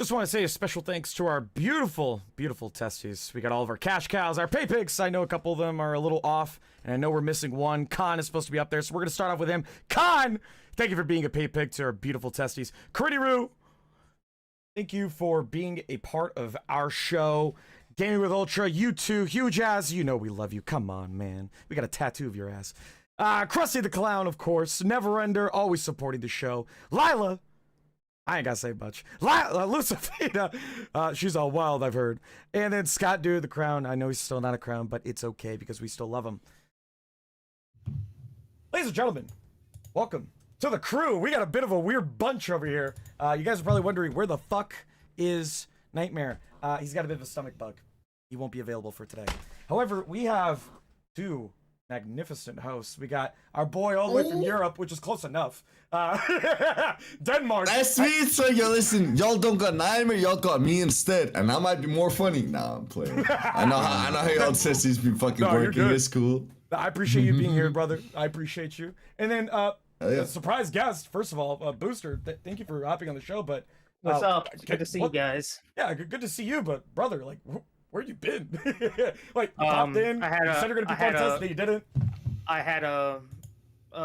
Just want to say a special thanks to our beautiful, beautiful testes. We got all of our cash cows, our pay pigs. I know a couple of them are a little off, and I know we're missing one. Khan is supposed to be up there, so we're going to start off with him. Khan, thank you for being a pay pig to our beautiful testes. Critty thank you for being a part of our show. Gaming with Ultra, you too. Huge ass, you know we love you. Come on, man. We got a tattoo of your ass. Krusty the Clown, of course. Neverender, always supporting the show. Lila, I ain't gotta say much. Lucifina, she's all wild, I've heard. And then Scott Dude, the crown. I know he's still not a crown, but it's okay because we still love him. Ladies and gentlemen, welcome to the crew. We got a bit of a weird bunch over here. You guys are probably wondering where the fuck is Nightmare. He's got a bit of a stomach bug. He won't be available for today. However, we have two magnificent hosts. We got our boy all the way from Europe, which is close enough. Denmark. That's me, so yo, listen, y'all don't got Nightmare, y'all got me instead, and I might be more funny. Nah, I'm playing. I know how y'all testies be fucking working. It's cool. I appreciate you being here, brother. I appreciate you. And then, surprise guest. First of all, Booster. Thank you for hopping on the show. But what's up? Good to see you guys. Yeah, good to see you. But brother, like, where you been? Like, you popped in. I had you said you're gonna be part of this, then you didn't. I had a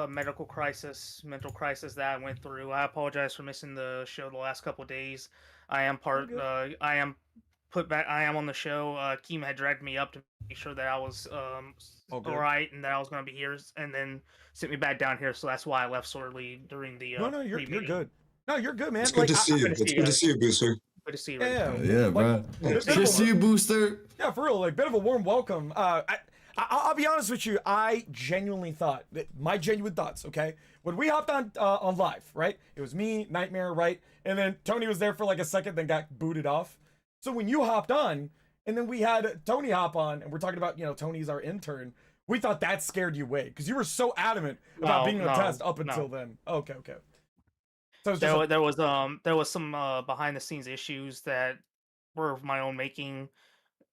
mental crisis that I went through. I apologize for missing the show the last couple of days. I am I am put back. I am on the show. Keem had dragged me up to make sure that I was all right and that I was going to be here, and then sent me back down here. So that's why I left so early during the. No, you're good. No, you're good, man. It's good to see you. It's good to see you, Booster. Good to see you. Yeah, bro. Good to see you, Booster. Yeah, for real. Like, bit of a warm welcome. I'll be honest with you. I genuinely thought that my genuine thoughts. Okay, when we hopped on live, right? It was me, Nightmare, right, and then Tony was there for like a second, then got booted off. So when you hopped on, and then we had Tony hop on, and we're talking about, Tony's our intern. We thought that scared you away because you were so adamant about being on the test up until then. Okay. So there was some behind the scenes issues that were of my own making.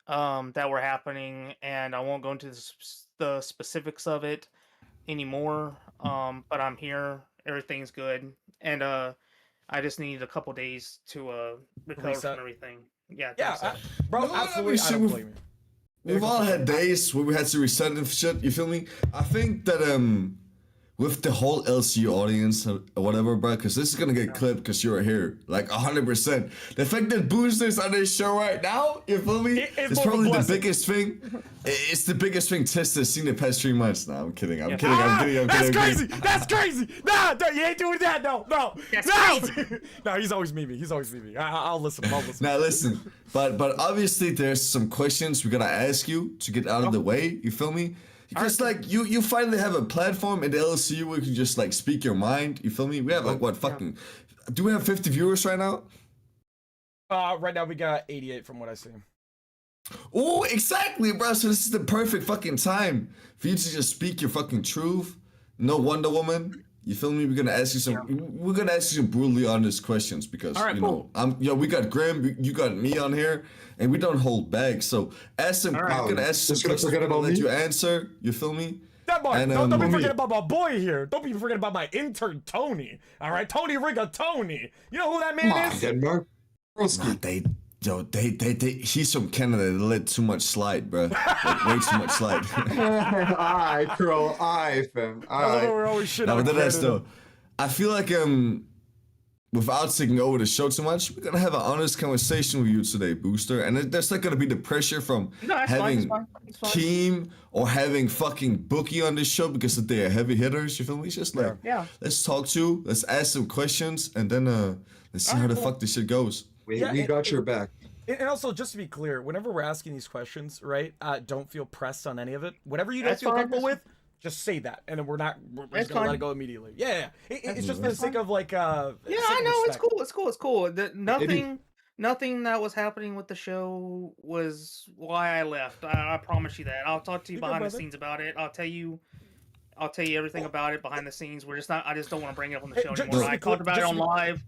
That were happening, and I won't go into the specifics of it anymore. But I'm here. Everything's good, and I just need a couple days to recover from everything. Yeah, bro. No, absolutely, I don't blame you. We've all had days where we had to reset and shit. You feel me? I think that with the whole LCU audience or whatever, bro, because this is gonna get clipped because you're here, like 100%. The fact that Booster's on this show right now, you feel me? It's probably the biggest thing. It's the biggest thing Test has seen the past 3 months. Nah, I'm kidding. I'm kidding. That's crazy. That's crazy. Nah, you ain't doing that. No. That's crazy. No, he's always me. I'll listen. Now listen, but obviously there's some questions we gotta ask you to get out of the way. You feel me? Because like you finally have a platform in the LCU where you can just like speak your mind. You feel me? We have like do we have 50 viewers right now? Right now we got 88 from what I see. Oh, exactly, bro. So this is the perfect fucking time for you to just speak your fucking truth. No Wonder Woman. You feel me? We're gonna ask you some brutally honest questions because we got Graham, you got me on here, and we don't hold back. So ask some. I'm gonna ask some questions. I'm gonna let you answer. You feel me? Denmark, don't be forgetting about my boy here. Don't be forgetting about my intern Tony. All right, Tony Rigatoni. You know who that man is? Denmark. He's from Canada. They let too much slide, bro. Like, way too much slide. Aye, bro. Aye, fam. Aye. We're always shit No, on but that's Canada. though. I feel like without taking over the show too much, we're gonna have an honest conversation with you today, Booster. And there's not gonna be the pressure from having Keem or having fucking Bookie on this show because they are heavy hitters. You feel me? It's just like, let's talk to you, let's ask some questions, and then let's see how the fuck this shit goes. We got your back. And also, just to be clear, whenever we're asking these questions, right, don't feel pressed on any of it. Whatever you guys feel comfortable with, just say that, and then we're just gonna let it go immediately. Yeah. It's just for the sake of like I know it's cool. Nothing that was happening with the show was why I left. I promise you that. I'll talk to you behind the scenes about it. I'll tell you everything about it behind the scenes. I just don't want to bring it up on the show anymore. I talked about it on live.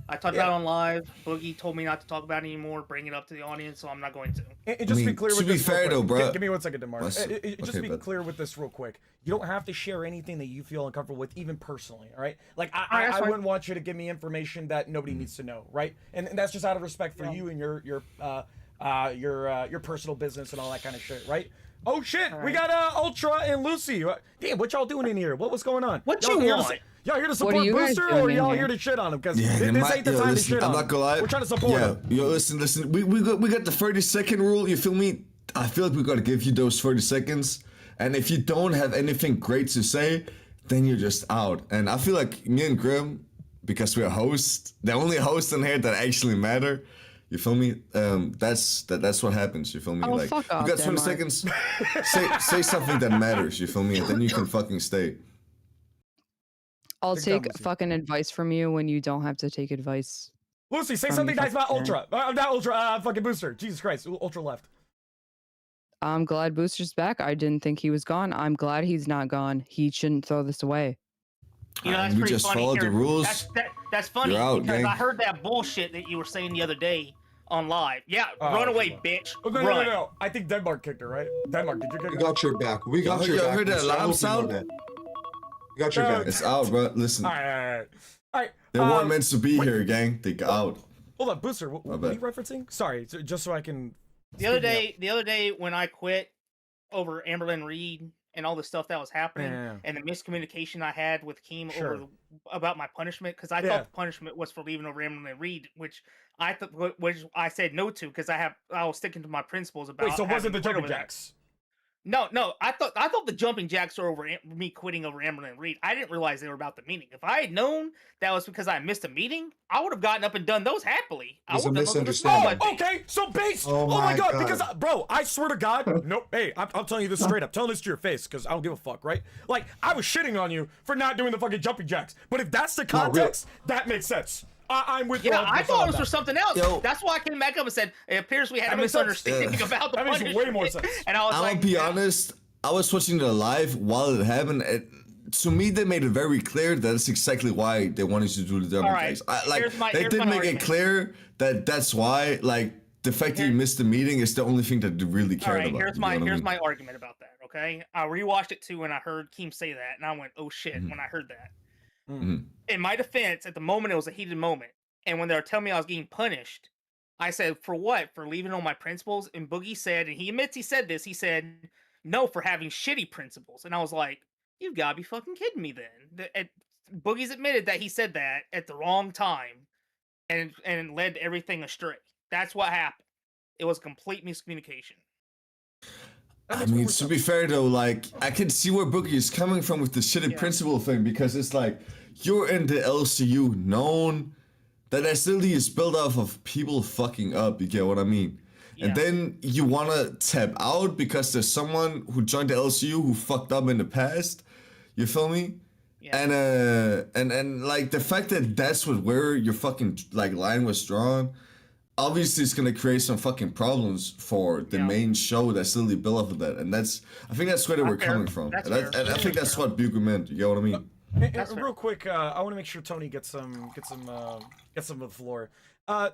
I talked about it on live. Boogie told me not to talk about it anymore, bring it up to the audience, so I'm not going to. And just to be clear to with be this fair real though, quick. bro. Give me 1 second, DeMar. Just Okay, to be but- clear with this real quick. You don't have to share anything that you feel uncomfortable with, even personally, all right? Like, Alright, that's I fine. wouldn't want you to give me information that nobody needs to know, right? And that's just out of respect for you and your personal business and all that kind of shit, right? Oh shit, we got Ultra and Lucy. Damn, what y'all doing in here? What's going on? What y'all you here want? Y'all here to What are support you guys Booster, doing or in y'all here? here to shit on him? Because Yeah, this ain't the time to shit I'm on not him. gonna lie. We're trying to support him. Yo, listen. We got the 30-second rule. You feel me? I feel like we gotta give you those 30 seconds. And if you don't have anything great to say, then you're just out. And I feel like me and Grim, because we're hosts, the only hosts in here that actually matter. You feel me? That's what happens. You feel me? Oh, like fuck off, you got 20 Denmark. seconds. say something that matters. You feel me? And then you can fucking stay. I'll Take it down, take Lucy. fucking advice from you when you don't have to take advice. Lucy, say From something you nice about fucking Ultra. Not Ultra, fucking Booster. Jesus Christ, Ultra left. I'm glad Booster's back. I didn't think he was gone. I'm glad he's not gone. He shouldn't throw this away. You know, that's we pretty just funny. followed the Here, rules. That's funny You're out, because gang. I heard that bullshit that you were saying the other day on live. Yeah, Oh, run away, come on. bitch. Oh, no, run. no. I think Denmark kicked her, right? Denmark, did you kick We her? got your back. We got your Y'all back. heard that Booster. I alarm hope you know sound? that. We got your No, back. It's out, bro. Listen, All right. they weren't meant to be here, gang. They got out. Hold up, Booster. What are bad. you referencing? Sorry, just so I can. The other day when I quit over Amberlyn Reed and all the stuff that was happening Yeah. and the miscommunication I had with Keem Sure. about my punishment, because I Yeah. thought the punishment was for leaving over Amberlyn Reed, which I said no to because I was sticking to my principles about. Wait, so was it having the quit jumping over that. jacks? No, I thought the jumping jacks were over me quitting over Amberlyn Reed. I didn't realize they were about the meeting. If I had known that was because I missed a meeting, I would have gotten up and done those happily. I There's a would have done those with a misunderstanding. smile, I think. Okay, so base. Oh my my god, God. because bro, I swear to God, no. Hey, I'm telling you this straight up. Telling this to your face because I don't give a fuck, right? Like I was shitting on you for not doing the fucking jumping jacks, but if that's the No, real. context, that makes sense. I'm with you. Yeah, I 100% thought on it was that. for something else. Yo. That's why I came back up and said it appears we had That a makes sense. misunderstanding about the That makes way more punishment." sense. And I was I'm like, gonna be yeah. honest. I was watching the live while it happened. To me, they made it very clear that that's exactly why they wanted to do the double Alright, takes. here's my- they here's did my make argument. it clear that that's why. Like the fact that you Here- missed the meeting is the only thing that they really All cared right, about. here's you know what I mean? my argument about that. Okay, I rewatched it too, and I heard Keem say that, and I went, "Oh shit!" Mm-hmm. when I heard that. Mm. In my defense, at the moment, it was a heated moment, and when they were telling me I was getting punished, I said, "For what? For leaving on my principles?" And Boogie said, and he admits he said this. He said, "No, for having shitty principles." And I was like, "You've got to be fucking kidding me!" Then Boogie's admitted that he said that at the wrong time, and led everything astray. That's what happened. It was complete miscommunication. I mean, to be fair though, like I can see where Boogie is coming from with the shitty Yeah. principle thing because it's like you're in the LCU known that SLD is built off of people fucking up. You get what I mean? And Yeah. then you wanna tap out because there's someone who joined the LCU who fucked up in the past. You feel me? Yeah. And like the fact that that's where your fucking like line was drawn, obviously it's gonna create some fucking problems for the Yeah. main show that's literally built off of that. And I think that's where they were fair. coming from. That's And I fair. think that's fair. what Bugle meant. You get what I mean? And real quick, I want to make sure Tony gets some of the floor.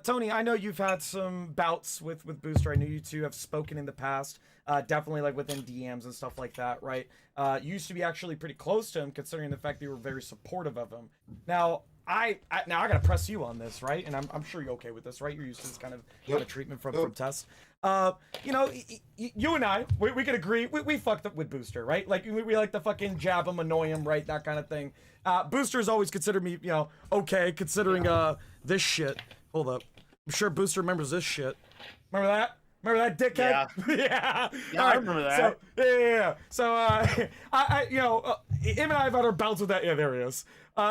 Tony, I know you've had some bouts with Booster. I know you two have spoken in the past, definitely like within DMs and stuff like that, right? You used to be actually pretty close to him, considering the fact that you were very supportive of him. Now, I gotta press you on this, right? And I'm sure you're okay with this, right? You're used to this kind of treatment from Tess. You know, you and I, we could agree, we fucked up with Booster, right? Like, we like to fucking jab him, annoy him, right? That kind of thing. Booster's always considered me, you know, okay, considering, this shit. Hold up. I'm sure Booster remembers this shit. Remember that? Remember that dickhead? Yeah. Yeah, All I right, remember that. So, yeah. So, I you know, him and I have had our bouts with that. Yeah, there he is.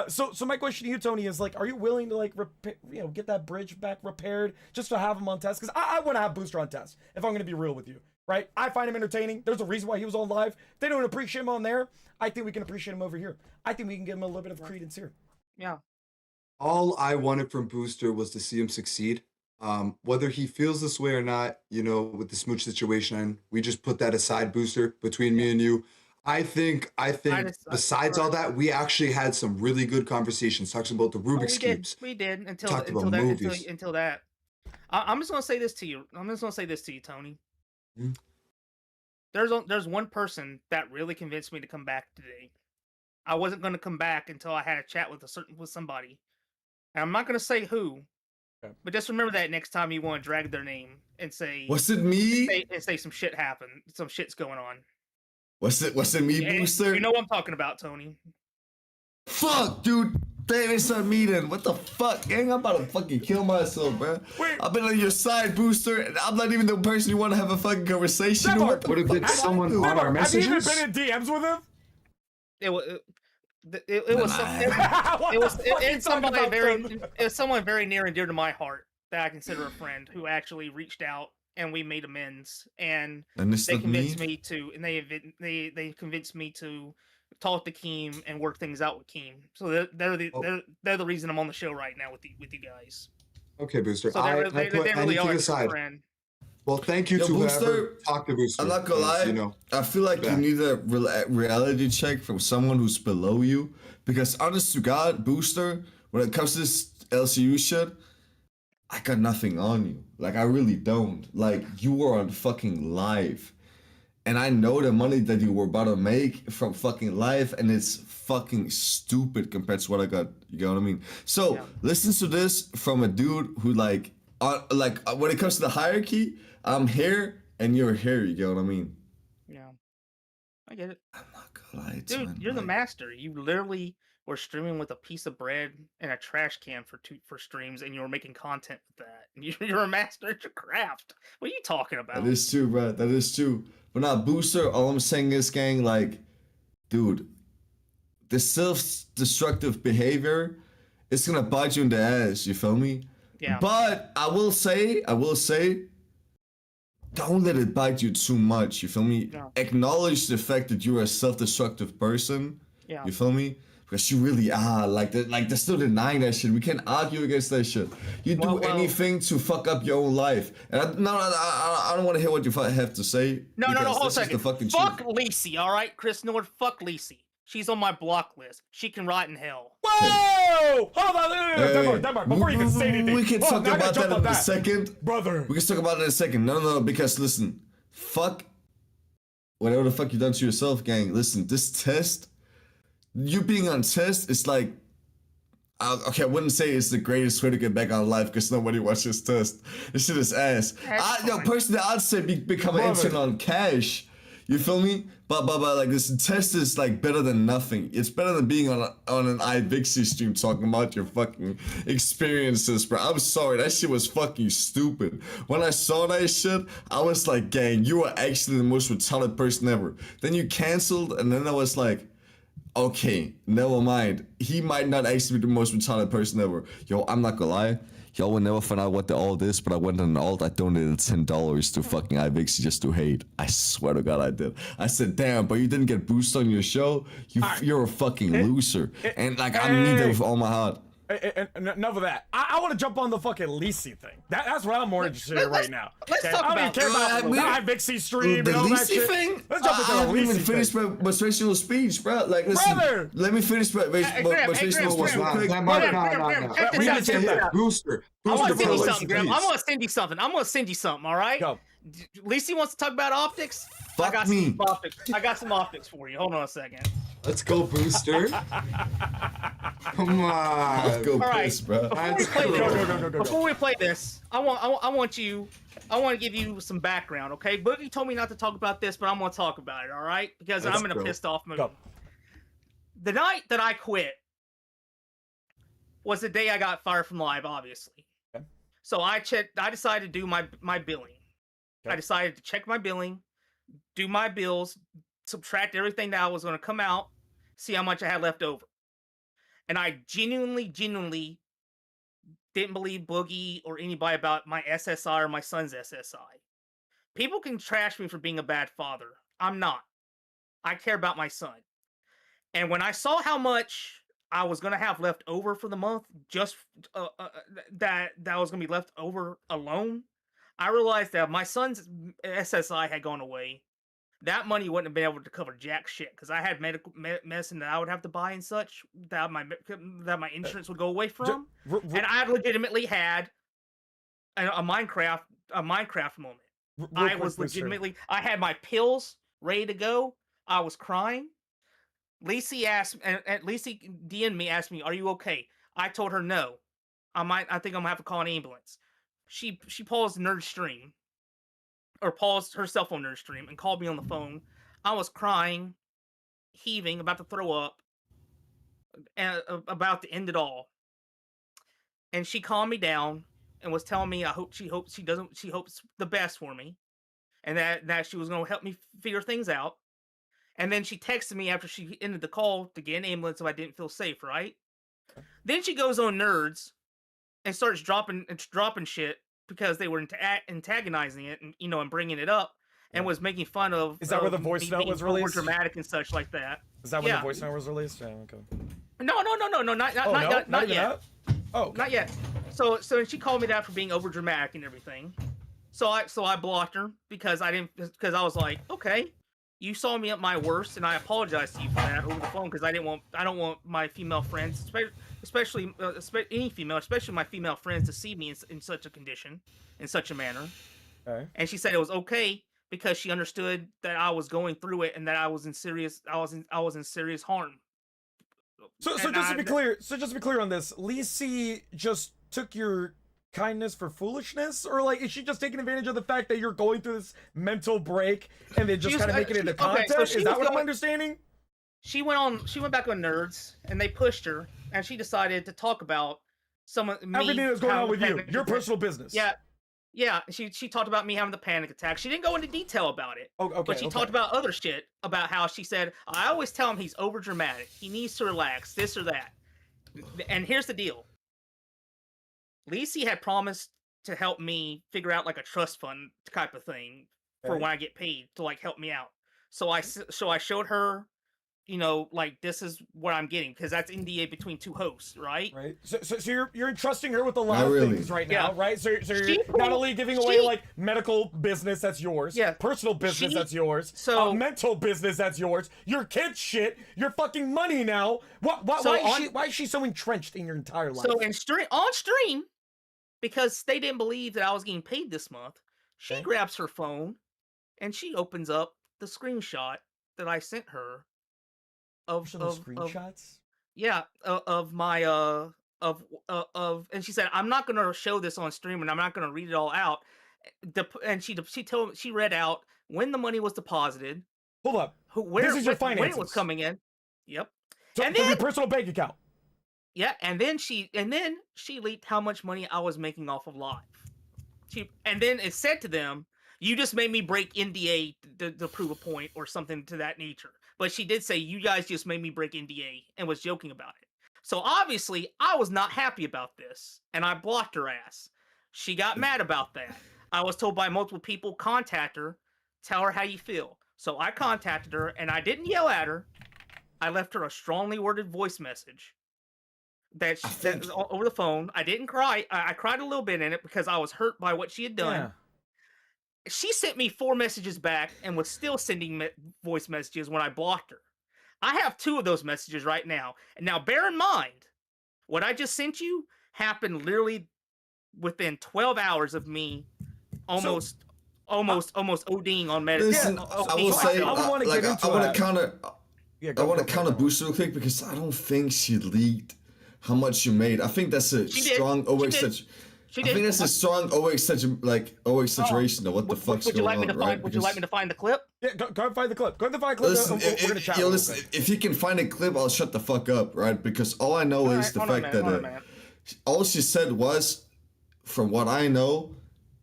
So my question to you, Tony, is like, are you willing to like, get that bridge back repaired just to have him on test? Because I want to have Booster on test. If I'm going to be real with you, right? I find him entertaining. There's a reason why he was on live. If they don't appreciate him on there, I think we can appreciate him over here. I think we can give him a little bit of credence here. Yeah. All I wanted from Booster was to see him succeed. Whether he feels this way or not, you know, with the smooch situation, we just put that aside, Booster, between me and you. I think besides all that, we actually had some really good conversations talking about the Rubik's cubes. We did until Talked until about that movies. until that. I'm just gonna say this to you. Tony. Hmm? There's one person that really convinced me to come back today. I wasn't gonna come back until I had a chat with somebody. And I'm not gonna say who, Okay. but just remember that next time you want to drag their name and say Was it me? say some shit happened, some shit's going on. Was it me, And Booster? you know what I'm talking about, Tony. Fuck, dude. Damn, it's not me then. What the fuck, gang? I'm about to fucking kill myself, bro. Wait. I've been on your side, Booster, and I'm not even the person you want to have a fucking conversation Never. with. What if it's someone on our Have you even messages? been in DMs with him? It was someone very near and dear to my heart that I consider a friend who actually reached out and we made amends, and it's they not convinced me? me to, and they convinced me to talk to Keem and work things out with Keem. So they're the reason I'm on the show right now with you guys. Okay, Booster. So I they put really anything are a aside. friend. Well, thank you Yo, to Booster, whoever talked to Booster. I'm not gonna lie. You know, I feel like you Yeah. need a reality check from someone who's below you. Because honest to God, Booster, when it comes to this LCU shit, I got nothing on you. Like, I really don't. Like, you were on fucking live. And I know the money that you were about to make from fucking live, and it's fucking stupid compared to what I got. You know what I mean? So, Yeah. listen to this from a dude who, when it comes to the hierarchy, I'm here and you're here. You get what I mean? Yeah, I get it. I'm not gonna lie, Dude, man, you're the like- master. You literally were streaming with a piece of bread and a trash can for streams, and you were making content with that. You're a master at your craft. What are you talking about? That is true, bro. That is true. But now, Booster, all I'm saying is, gang, like, dude, the self-destructive behavior, it's gonna bite you in the ass. You feel me? Yeah. But I will say, don't let it bite you too much. You feel me? No. Acknowledge the fact that you're a self-destructive person. Yeah. You feel me? Because you really are. Like they're still denying that shit. We can't argue against that shit. You do Well- anything to fuck up your own life. And I don't want to hear what you have to say. No, because hold a that's just second. the fucking Fuck truth. Lacey, all right, Chris Nord. Fuck Lacey. She's on my block list. She can rot in hell. Whoa! Hold on, no, Denmark, before you can say anything. We can Hold talk on, I gotta about jump that on in a second. Brother. We can talk about it in a second. No, because listen, fuck whatever the fuck you done to yourself, gang. Listen, this test, you being on test, it's like, okay, I wouldn't say it's the greatest way to get back on life because nobody watches test. This shit is ass. Yo, personally, I'd say become an intern on cash. You feel me? But like this test is like better than nothing. It's better than being on an iVixie stream talking about your fucking experiences, bro. I'm sorry, that shit was fucking stupid. When I saw that shit, I was like, gang, you are actually the most retarded person ever. Then you canceled, and then I was like, okay, never mind. He might not actually be the most retarded person ever. Yo, I'm not gonna lie. Y'all will never find out what the alt is, but I went on an alt. I donated $10 to fucking iVixie just to hate. I swear to God I did. I said, damn, but you didn't get boosted on your show? You're a fucking loser. And like, I mean that with all my heart. Enough of that. I want to jump on the fucking Lacey thing. That's what I'm more interested in right now. Let's talk I don't even about care about we- the iVixie stream The and all that Lacey shit. thing? Let's jump I into the haven't even Lacey finished thing. my motivational speech, bro. Like, listen, Brother! let me finish my motivational speech real quick. Check this We out, can check say this that. out. Booster. I want to Booster, send you bro, something, Graham. please. I'm gonna send you something. All right. Go. Lacey wants to talk about optics. Fuck me. I got some optics for you. Hold on a second. Let's go, Booster. Come on. Let's go All right. piss, bro. That's Play cool. this. Before we play this, I want to give you some background, okay? Boogie told me not to talk about this, but I'm gonna talk about it, all right? Because Let's I'm in a go. pissed off mood. Go. The night that I quit was the day I got fired from live, obviously. Okay. So I decided to do my billing. Okay. I decided to check my billing, do my bills, subtract everything that was going to come out, see how much I had left over. And I genuinely didn't believe Boogie or anybody about my SSI or my son's SSI. People can trash me for being a bad father. I'm not. I care about my son. And when I saw how much I was going to have left over for the month, just that was going to be left over alone, I realized that my son's SSI had gone away, that money wouldn't have been able to cover jack shit because I had medical medicine that I would have to buy and such that my insurance would go away from, and I legitimately had a Minecraft moment. I was legitimately, I had my pills ready to go. I was crying. Lacey DM'd me, asked me, "Are you okay?" I told her no. I think I'm gonna have to call an ambulance. She paused Nerd Stream, or paused her cell phone Nerd Stream, and called me on the phone. I was crying, heaving, about to throw up, and about to end it all. And she calmed me down and was telling me she hopes the best for me, and that she was gonna help me figure things out. And then she texted me after she ended the call to get an ambulance if I didn't feel safe, right? Then she goes on Nerds and starts dropping shit because they were antagonizing it and and bringing it up and was making fun of. Is that where the voice note was released? Dramatic and such like that. Is that when the voice note was released? Yeah, okay. No, not yet. Oh, okay. Not yet. So she called me that for being over dramatic and everything. So I blocked her because I was like, okay, you saw me at my worst, and I apologize to you for that over the phone because I don't want my female friends, especially any female, especially my female friends, to see me in such a condition, in such a manner. Okay. And she said it was okay because she understood that I was going through it and that I was in serious harm. So just to be clear on this, Lacey just took your kindness for foolishness, or like is she just taking advantage of the fact that you're going through this mental break and then just kind of making it into content? Is that what I'm understanding? She went back on Nerds and they pushed her, and she decided to talk about everything that's going on with you, your personal business. Yeah. She talked about me having the panic attack. She didn't go into detail about it. Okay. But she talked about other shit, about how she said, I always tell him he's over dramatic. He needs to relax, this or that. And here's the deal. Lacey had promised to help me figure out like a trust fund type of thing for when I get paid to like help me out. So I showed her, like this is what I'm getting because that's NDA between two hosts, right? Right. So you're entrusting her with a lot of things right now, right? So you're not only giving away like medical business that's yours, personal business that's yours, mental business that's yours, your kid's shit, your fucking money now. Why is she so entrenched in your entire life? So on stream, because they didn't believe that I was getting paid this month, she grabs her phone and she opens up the screenshot that I sent her of screenshots. Of my and she said, I'm not gonna show this on stream and I'm not gonna read it all out. And she read out when the money was deposited. Hold up. This is your finances. When it was coming in. Yep. And then your personal bank account. Yeah, and then she leaked how much money I was making off of live. And then it said to them, "You just made me break NDA to prove a point," or something to that nature. But she did say, "You guys just made me break NDA," and was joking about it. So obviously, I was not happy about this, and I blocked her ass. She got mad about that. I was told by multiple people, contact her, tell her how you feel. So I contacted her, and I didn't yell at her. I left her a strongly worded voice message. That over the phone. I didn't cry. I cried a little bit in it because I was hurt by what she had done. Yeah. She sent me 4 messages back and was still sending voice messages when I blocked her. I have 2 of those messages right now. And now bear in mind, what I just sent you happened literally within 12 hours of me almost ODing on medicine. Listen, I will say, I want to counter Boost real quick because I don't think she leaked how much you made. I think that's a strong overexaggeration. I think that's a strong overexaggeration of what the fuck's going on, right? Would you like me to find the clip? Yeah, go find the clip. Go to find the clip. Listen, we're gonna chat. Listen, if you can find a clip, I'll shut the fuck up, right? Because all I know is the fact that all she said was, from what I know,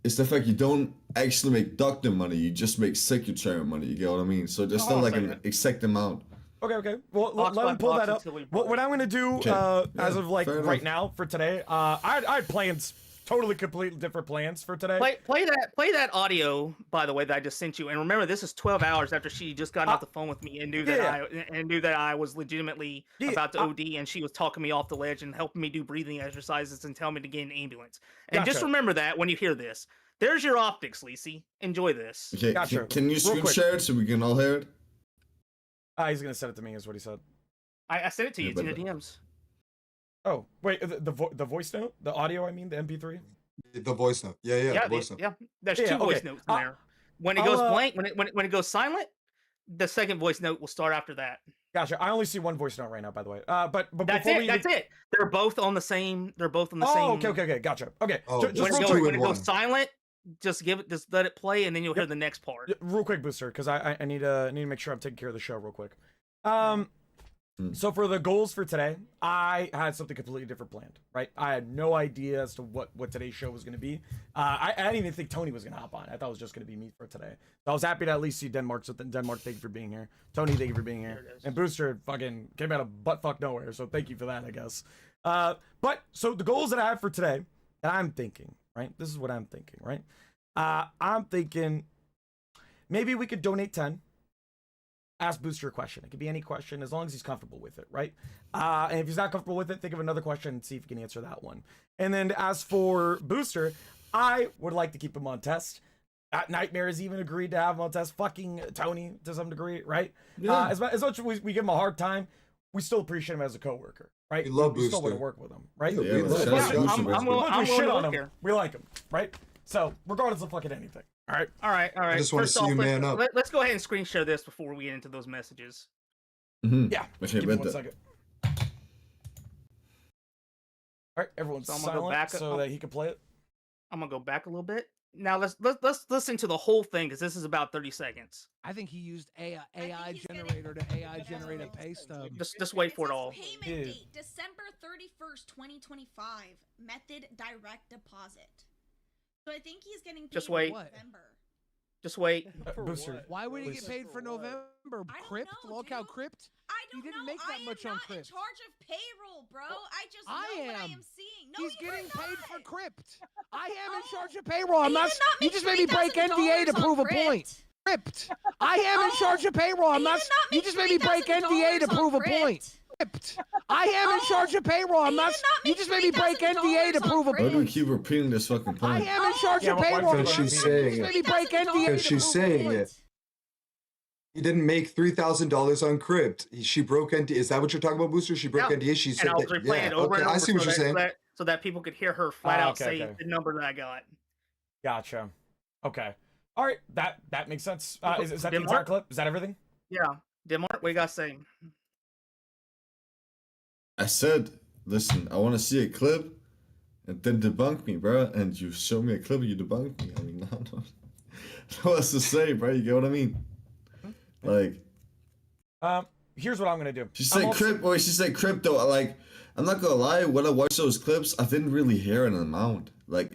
is the fact you don't actually make doctor money. You just make secretary money. You get what I mean? So there's not like an exact amount. Okay. Well, let me pull that up. What I'm gonna do, as of like right now for today, I had plans, completely different plans for today. Play that audio, by the way, that I just sent you. And remember, this is 12 hours after she just got off the phone with me and knew that I was legitimately about to OD, and she was talking me off the ledge and helping me do breathing exercises and telling me to get an ambulance. And just remember that when you hear this. There's your optics, Lisi. Enjoy this. Okay, Gotcha. can you Real screen quick. share it so we can all hear it? He's gonna send it to me, is what he said. I sent it to you. Yeah, It's in but- your DMs. Oh, wait, the voice note? The audio, I mean, the MP3? The voice note. Yeah, the voice note. Yeah. There's Yeah, two voice okay. notes in I'll- there. When it goes I'll, blank, when it goes silent, the second voice note will start after that. Gotcha. I only see one voice note right now, by the way. But That's before it. we That's it. They're both on the same. They're both on the same. Oh, okay, gotcha. Okay, Oh, just just When, real it, two goes, quick, when in it one. goes silent, just let it play, and then you'll hear the next part. real quick, Booster, because I need to make sure I'm taking care of the show real quick. So for the goals for today, I had something completely different planned, right? I had no idea as to what today's show was going to be. I didn't even think Tony was going to hop on. I thought it was just going to be me for today. So I was happy to at least see Denmark. So Denmark, thank you for being here. Tony, thank you for being here. There it is. And Booster fucking came out of buttfuck nowhere. So thank you for that, I guess. But so the goals that I have for today, that I'm thinking, right? This is what I'm thinking, right? I'm thinking maybe we could donate 10. Ask Booster a question. It could be any question as long as he's comfortable with it, right? And if he's not comfortable with it, think of another question and see if he can answer that one. And then as for Booster, I would like to keep him on test. Nightmare has even agreed to have him on test. Fucking Tony to some degree, right? Yeah. As much as we give him a hard time, we still appreciate him as a coworker, right? We love We still want to Booster. work with him, right? Yeah, we let's love shout out Booster. Booster, I'm basically. willing- Look, we I'm shit willing to on work him. here. We like him, right? So regardless of fucking anything, all right? All right. I just wanna First see you off, man up. Let's go ahead and screen share this before we get into those messages. Yeah. Okay, Give me bet 1 that. second. All right, everyone's So I'm gonna go silent back- so that he can play it. I'm gonna go back a little bit. Now let's listen to the whole thing because this is about 30 seconds. I think he used AI he's getting- generator to AI generate a pay stub. Just wait for it says all. Payment Yeah. date December 31st, 2025. Method direct deposit. So I think he's getting paid Just wait. in What? November. Just wait. Booster. Why would he get Please. paid for November? I don't Crypt? know, Look how dude. Crypt? I don't didn't know. make that I much am on not in Crypt. charge of payroll, bro. I just know I what I am. am seeing. No, He's you getting are paid for not. Crypt. I am in Oh. charge of payroll. I'm You not. did not You make just made me break NDA to $3,000 prove a on point. Crypt. Crypt. I am in Oh. charge of payroll. I'm You not. did not You make just made me break NDA to $3,000 prove a on point. Crypt. I am in Oh. charge of payroll. I'm You not. did not You make just made me break NDA to $3,000 prove a on Why do we point. keep repeating this fucking I point? am in charge Yeah, of but why payroll. is it Because You she's just saying made me break NDA Because to she's prove a saying point. it. He didn't make $3,000 on Crypt. She broke NDA. Is that what you're talking about, Booster? She broke Yeah. NDA. She And said I was that. replaying Yeah. it over Okay, and over I see what so you're saying. so that people could hear her flat out okay, say okay. the number that I got. Gotcha. Okay. All right. That makes sense. Is that the Denmark? entire clip? Is that everything? Yeah. Denmark, what you got to say? I said, listen, I want to see a clip, and then debunk me, bro. And you show me a clip, and you debunk me. I mean, I don't know what else to say, bro. You get what I mean? Like, Here's what I'm gonna do. she I'm said also- crypto. She said crypto. Like, I'm not gonna lie. When I watched those clips, I didn't really hear an amount. Like,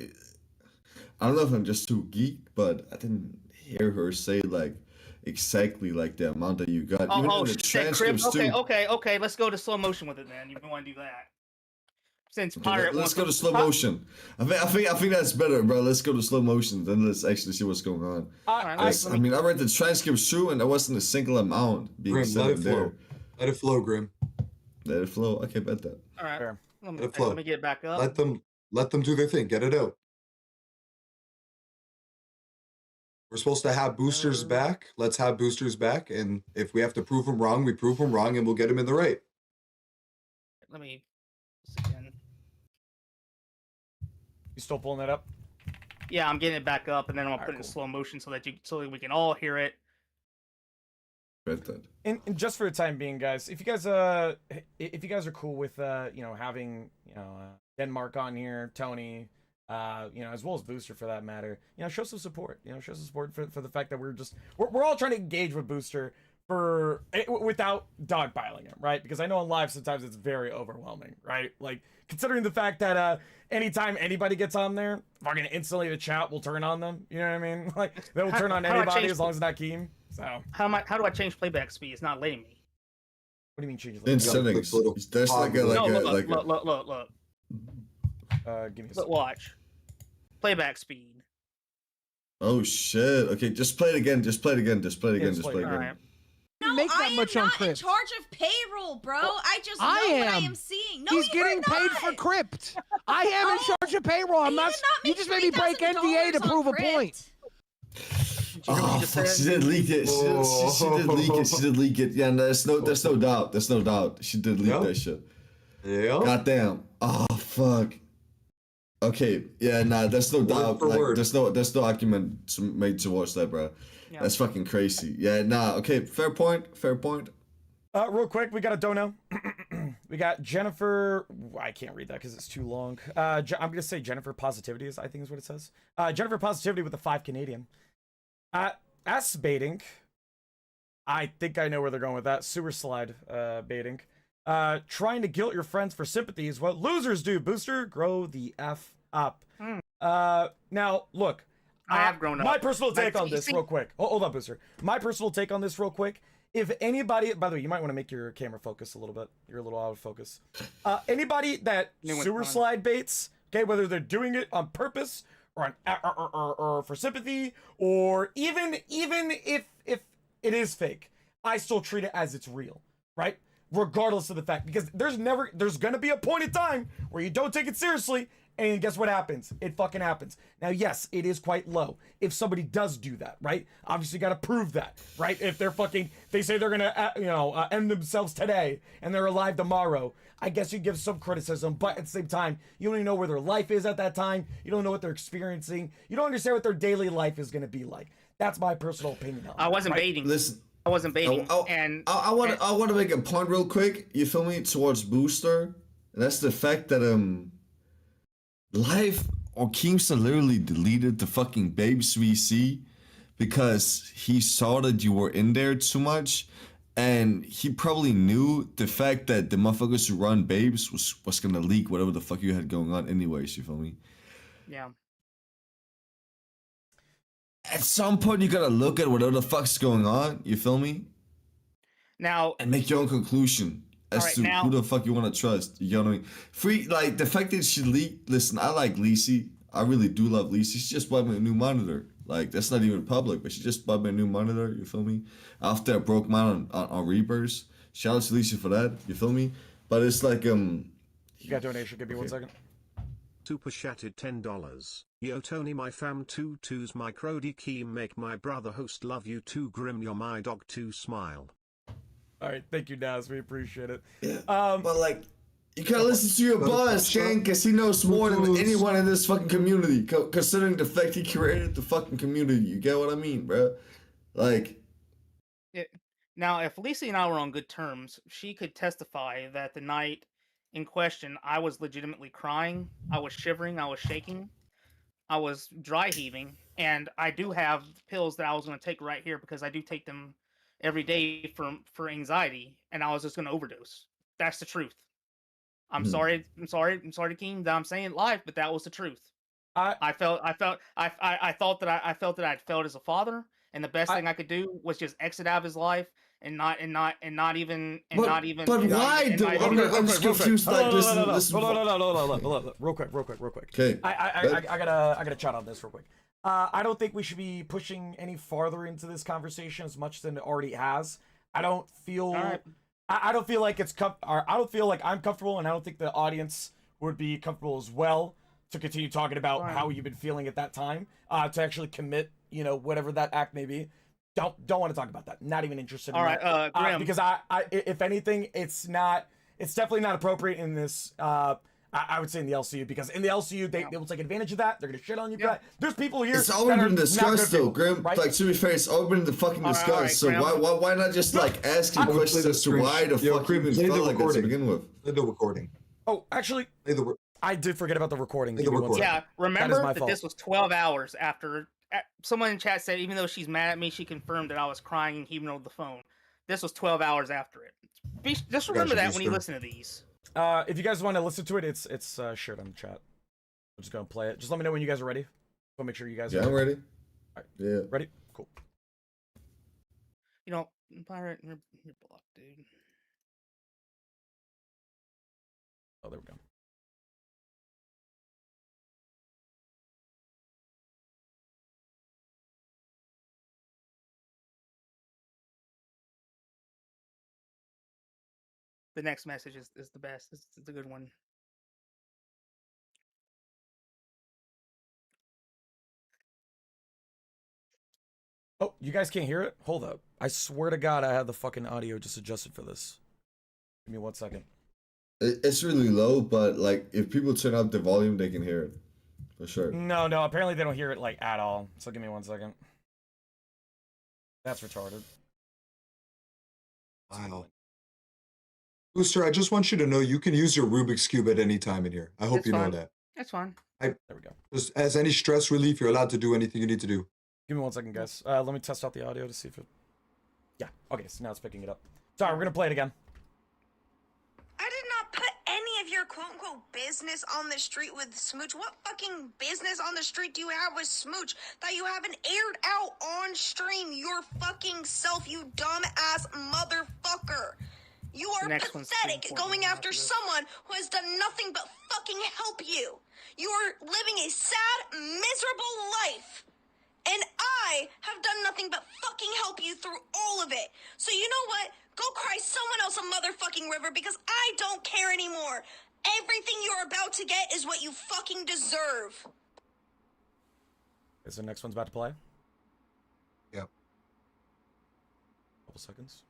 I don't know if I'm just too geek, but I didn't hear her say like exactly like the amount that you got. Even in the she said crib. transcripts too. Okay. Let's go to slow motion with it, man. You want to do that? Since Okay, pirate. let's wants go to slow motion. I think that's better, bro. Let's go to slow motion. Then let's actually see what's going on. Alright, I- I mean, I read the transcripts through, and there wasn't a single amount being Grim, said let in it there. flow. Let it flow, Grim. Let it flow. Okay, bet that. All right. Fair. Let it flow. Let me get back up. Let them do their thing. Get it out. We're supposed to have boosters back. Let's have boosters back, and if we have to prove them wrong, we prove them wrong, and we'll get them in the right. Let me. This again. You still pulling that up? Yeah, I'm getting it back up, and then I'm gonna Alright, put it in cool. slow motion so that we can all hear it. Bet that. And just for the time being, guys, if you guys are cool with having Denmark on here, Tony, as well as Booster for that matter, show some support. Show some support for the fact that we're all trying to engage with Booster without dogpiling him, right? Because I know in live sometimes it's very overwhelming, right? Like considering the fact that anytime anybody gets on there, fucking instantly the chat will turn on them. You know what I mean? Like they will turn on How do I anybody change- as long as it's not Keem. So what How do I change playback speed? It's not letting me. do you mean change? In Like, gotta click settings, the little there's like a toggle. No, like look. give me a Look, second. watch. Playback speed. oh shit. Okay, just play it again. Just play it again. Just play it again. just Just play play it it All again. right. No, Make that I am much on not in Crypt. charge of payroll, bro. I just know I what I am. am seeing. No, He's you are getting paid for not. Crypt. I am in Oh, charge of payroll. I'm he not. did not You make just made me break NDA to $3,000 on prove a crypt. point. You hear what Oh she just fuck! said? She did leak it. She did leak it. She did leak it. Yeah, no, there's no doubt. There's no doubt. She did leak Yep. that shit. Yeah. Goddamn. Oh fuck. Okay. Yeah. Nah. There's no doubt. for Like, word. there's no argument made towards that, bro. Yeah. That's fucking crazy. Yeah. Nah. Okay. Fair point. Fair point. Real quick, we got a dono. We got Jennifer. I can't read that because it's too long. I'm gonna say Jennifer Positivity I think is what it says. Jennifer Positivity with the 5 Canadian. S baiting. I think I know where they're going with that. Sewer slide baiting. Trying to guilt your friends for sympathy is what losers do. Booster, grow the F up. Now look. I have grown up. My personal take Like, on you this, see- real quick. Hold on, Booster. My personal take on this, real quick. If anybody, by the way, you might want to make your camera focus a little bit. You're a little out of focus. Anybody that New one's sewer coming. slide baits, okay, whether they're doing it on purpose or or for sympathy, or even if it is fake, I still treat it as it's real, right? Regardless of the fact, because there's gonna be a point in time where you don't take it seriously, and guess what happens? It fucking happens. Now, yes, it is quite low if somebody does do that, right? Obviously, got to prove that, right? If they say they're gonna, end themselves today and they're alive tomorrow, I guess you give some criticism, but at the same time, you don't even know where their life is at that time. You don't know what they're experiencing. You don't understand what their daily life is gonna be like. That's my personal opinion on it. I wasn't right? baiting. Listen. I wasn't baiting. And I want to make a point real quick. You feel me? Towards Booster, and that's the fact that Life or Keemstar literally deleted the fucking babes VC because he saw that you were in there too much, and he probably knew the fact that the motherfuckers who run babes was gonna leak whatever the fuck you had going on anyways. You feel me? yeah. At some point, you gotta look at whatever the fuck's going on. You feel me? Now, And make your own conclusion as Alright, to now- who the fuck you want to trust. You know what I mean? Like the fact that she leaked. Listen, I like Lacey. I really do love Lacey. She just bought me a new monitor. Like that's not even public, but she just bought me a new monitor. You feel me? After I broke mine on Reapers. Shout out to Lacey for that. You feel me? But it's like You got a donation. Give me 1 second. Super chatted $10. Yo Tony, my fam 2-2's my Crody key, make my brother host, love you too Grim, you're my dog too, smile. All right, thank you, Naz. We appreciate it. yeah. But like, you gotta listen to your boss, gang, because he knows more than anyone in this fucking community. Considering the fact he created the fucking community, you get what I mean, bro? Like, now, if Lisa and I were on good terms, she could testify that the night in question, I was legitimately crying. I was shivering. I was shaking. I was dry heaving. And I do have pills that I was going to take right here because I do take them every day for anxiety. And I was just going to overdose. That's the truth. I'm sorry, Keem, that I'm saying it live, but that was the truth. I thought that I'd failed as a father, and the best thing I could do was just exit out of his life and not even. But why? I'm just confused. Like, listen. No. Real quick. Okay. I gotta chat on this real quick. I don't think we should be pushing any farther into this conversation as much than it already has. I don't feel. Alright. I don't feel like I don't feel like I'm comfortable, and I don't think the audience would be comfortable as well to continue talking about how you've been feeling at that time. To actually commit, whatever that act may be. Don't want to talk about that. Not even interested. All in right, that. Grim. Because if anything, it's definitely not appropriate in this. I would say in the LCU, because in the LCU they will take advantage of that. They're gonna shit on you for that. There's people here. It's already been discussed though, Grim. right? Like, to be fair, it's already been fucking discussed. alright, So Grim. why not just like asking questions as to why the fuck you even felt like that to begin with? Play the recording. Oh, actually, Play the I did forget about the recording. Hey, Give the me one recording. second. Yeah, remember my that fault. this was 12 hours after. Someone in chat said even though she's mad at me, she confirmed that I was crying and he over the phone. This was 12 hours after it. Just remember that when you listen to these. If you guys want to listen to it, it's shared on the chat. I'm just gonna play it. Just let me know when you guys are ready. So make sure you guys. Yeah, I'm ready. Alright. Yeah. Ready? Cool. Pirate, you're blocked, dude. Oh, there we go. The next message is the best. It's a good one. Oh, you guys can't hear it? Hold up. I swear to God, I had the fucking audio just adjusted for this. Give me 1 second. It's really low, but like if people turn up the volume, they can hear it for sure. No, apparently they don't hear it like at all. So give me 1 second. That's retarded. Wow. Booster, I just want you to know you can use your Rubik's Cube at any time in here. I hope It's you know fine. that. That's fine. There we go. Just as any stress relief, you're allowed to do anything you need to do. Give me 1 second, guys. Let me test out the audio to see if it... Yeah, okay, so now it's picking it up. Sorry, we're gonna play it again. I did not put any of your quote-unquote business on the street with Smooch. What fucking business on the street do you have with Smooch that you haven't aired out on stream your fucking self, you dumbass motherfucker? You are Next one's pathetic 3 going after someone who has done nothing but fucking help you. You are living a sad, miserable life. And I have done nothing but fucking help you through all of it. So you know what? Go cry someone else a motherfucking river because I don't care anymore. Everything you're about to get is what you fucking deserve. Is the next one's about to play? Yep. Couple seconds.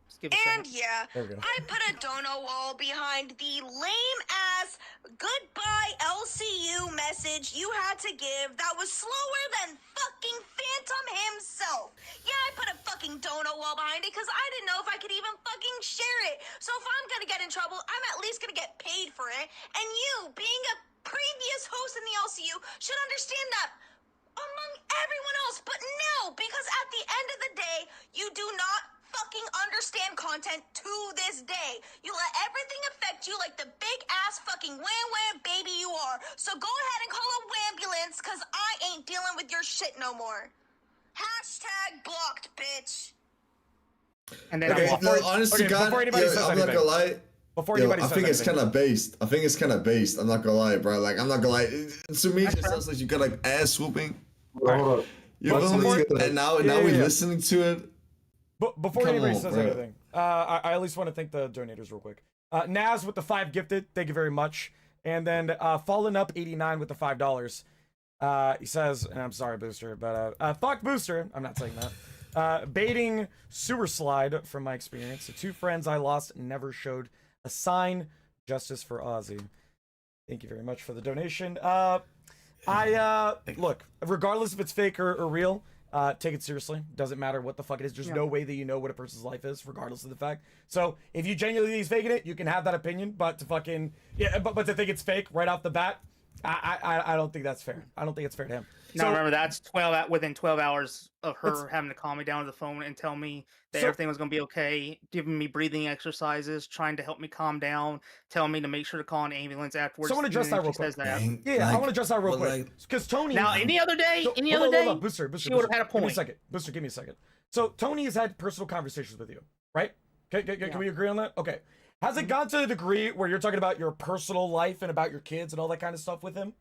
Just give it a And second. yeah, There we go. I put a dono wall behind the lame-ass goodbye LCU message you had to give that was slower than fucking Phantom himself. Yeah, I put a fucking dono wall behind it because I didn't know if I could even fucking share it. So if I'm gonna get in trouble, I'm at least gonna get paid for it. And you, being a previous host in the LCU, should understand that among everyone else. But no, because at the end of the day, you do not fucking understand content to this day. You let everything affect you like the big ass fucking wham baby you are. So go ahead and call a ambulance cause I ain't dealing with your shit no more. Hashtag blocked, bitch. And then Okay, I'm no, honest to God, before anybody says I'm not anything. gonna lie. Before Yo, anybody I says think it's anything. kind of based. I think it's kind of based. I'm not gonna lie, bro. Like, I'm not gonna lie. To me, it just sounds like you got like ass whooping. Hold up. You Let's feel me? get that. And now Yeah, we're yeah. listening to it. But before Come anybody on, says bro. anything, I at least want to thank the donators real quick. Naz with the 5 gifted, thank you very much. And then Fallen Up 89 with the $5. He says, and I'm sorry, Booster, but fuck Booster. I'm not saying that. Baiting sewer slide from my experience. The 2 friends I lost never showed a sign. Justice for Ozzy. Thank you very much for the donation. Look, regardless if it's fake or real, take it seriously. Doesn't matter what the fuck it is. There's no way that you know what a person's life is, regardless of the fact. So if you genuinely think he's faking it, you can have that opinion. But to fucking but to think it's fake right off the bat, I don't think that's fair. I don't think it's fair to him. Now remember, that's within 12 hours of her having to call me down to the phone and tell me that everything was going to be okay, giving me breathing exercises, trying to help me calm down, telling me to make sure to call an ambulance afterwards. So I want to address that real quick. Yeah, I want to address that real quick. Because Tony... Now, any other day, Hold on, Booster, she would have had a Give me a point. second. Booster, give me a second. So Tony has had personal conversations with you, right? Can we agree on that? Okay. Has it gone to the degree where you're talking about your personal life and about your kids and all that kind of stuff with him?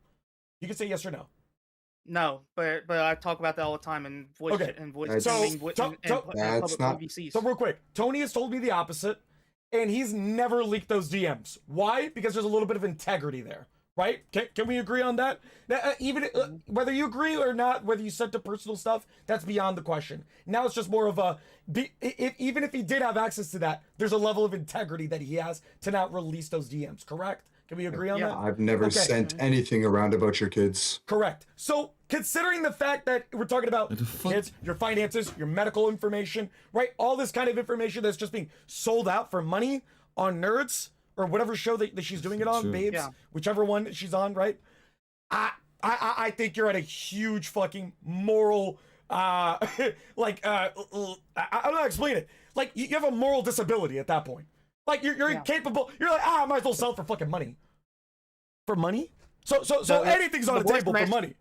You can say yes or no. No, but I talk about that all the time in voice and voice. That's- That's not- So real quick, Tony has told me the opposite, and he's never leaked those DMs. Why? Because there's a little bit of integrity there, right? Can we agree on that? Now, even whether you agree or not, whether you sent to personal stuff, that's beyond the question. Now it's just more of a, even if he did have access to that, there's a level of integrity that he has to not release those DMs, correct? Can we agree on that? I've never sent anything around about your kids. Correct. So, considering the fact that we're talking about kids, your finances, your medical information, right? All this kind of information that's just being sold out for money on Nerds or whatever show that she's doing it on, Babes, whichever one she's on, right? I think you're at a huge fucking moral, I don't know how to explain it. Like, you have a moral disability at that point. Like, you're incapable. You're like, I might as well sell it for fucking money. For money? So anything's on the table for money.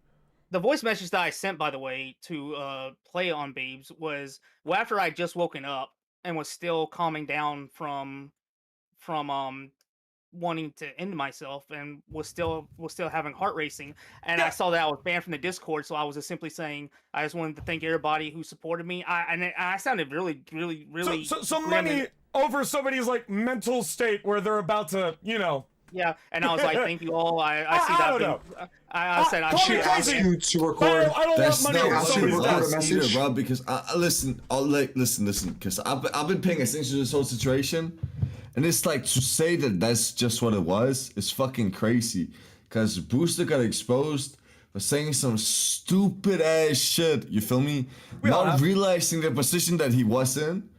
The voice message that I sent, by the way, to play on Babes was after I just woken up and was still calming down from wanting to end myself and was still having heart racing, and I saw that I was banned from the Discord, so I was just simply saying I just wanted to thank everybody who supported me. I sounded really so money over somebody's like mental state where they're about to, Yeah, and I was like, thank you all. I see I that. don't know. I said, I Call me should crazy. ask You to But record. I don't That's want money not on what somebody's it record a desk. was either, message. bro. Because listen, because I've been paying attention to this whole situation, and it's like to say that that's just what it was is fucking crazy. Because Booster got exposed for saying some stupid ass shit. You feel me? We all Not have. realizing the position that he was in,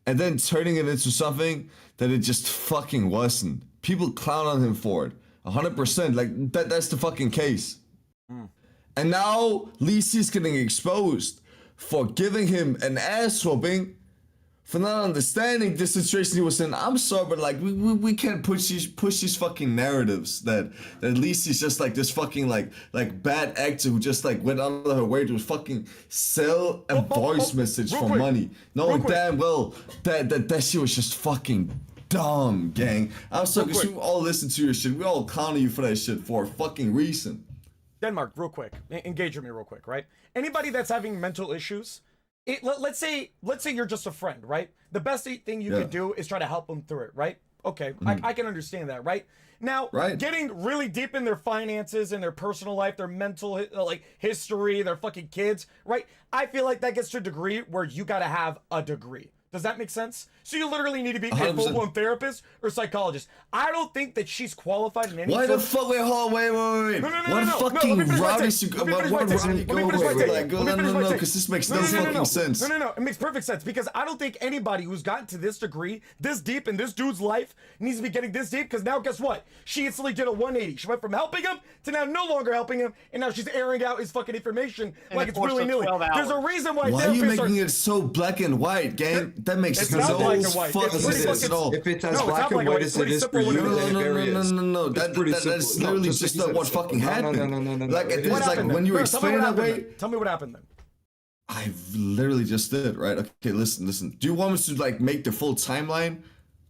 and then turning it into something that it just fucking wasn't. People clown on him for it. 100%. Like that's the fucking case. And now Lisi's getting exposed for giving him an ass whooping for not understanding the situation he was in. I'm sorry, but like we can't push these fucking narratives that Lisi's just like this fucking like bad actor who just like went out of her way to fucking sell a voice message real for quick. money, knowing quick. damn well that shit was just fucking dumb, gang. I'm sorry, because we all listen to your shit. We all clown you for that shit for a fucking reason. Denmark, real quick. Engage with me real quick, right? Anybody that's having mental issues, let's say you're just a friend, right? The best thing you could do is try to help them through it, right? Okay, I can understand that, right? Now, getting really deep in their finances and their personal life, their mental like history, their fucking kids, right? I feel like that gets to a degree where you gotta have a degree. Does that make sense? So you literally need to be a 100%. full-blown therapist or psychologist. I don't think that she's qualified in any. Why the fuck? Wait. No. What fucking route is you? What route are you going with? Like, no, because this makes no fucking sense. No. It makes perfect sense because I don't think anybody who's gotten to this degree, this deep in this dude's life, needs to be getting this deep. Because now, guess what? She instantly did a 180. She went from helping him to now no longer helping him, and now she's airing out his fucking information like it's really nilly. There's a reason why. Why are you making it so black and white, gang? That makes It's no not black and white. fucking It's pretty sense fucking- at all. If it's as No, it's black not and black and white white. as It's it is for pretty you, simple. then it varies. No. It's pretty That's simple. No, literally just just like not you what said. fucking No, happened. no. Like, It it's What like happened when then? you Tell me explain what it that happened way. then. Tell me what happened then. I literally just did, right? Okay, listen. Do you want us to like make the full timeline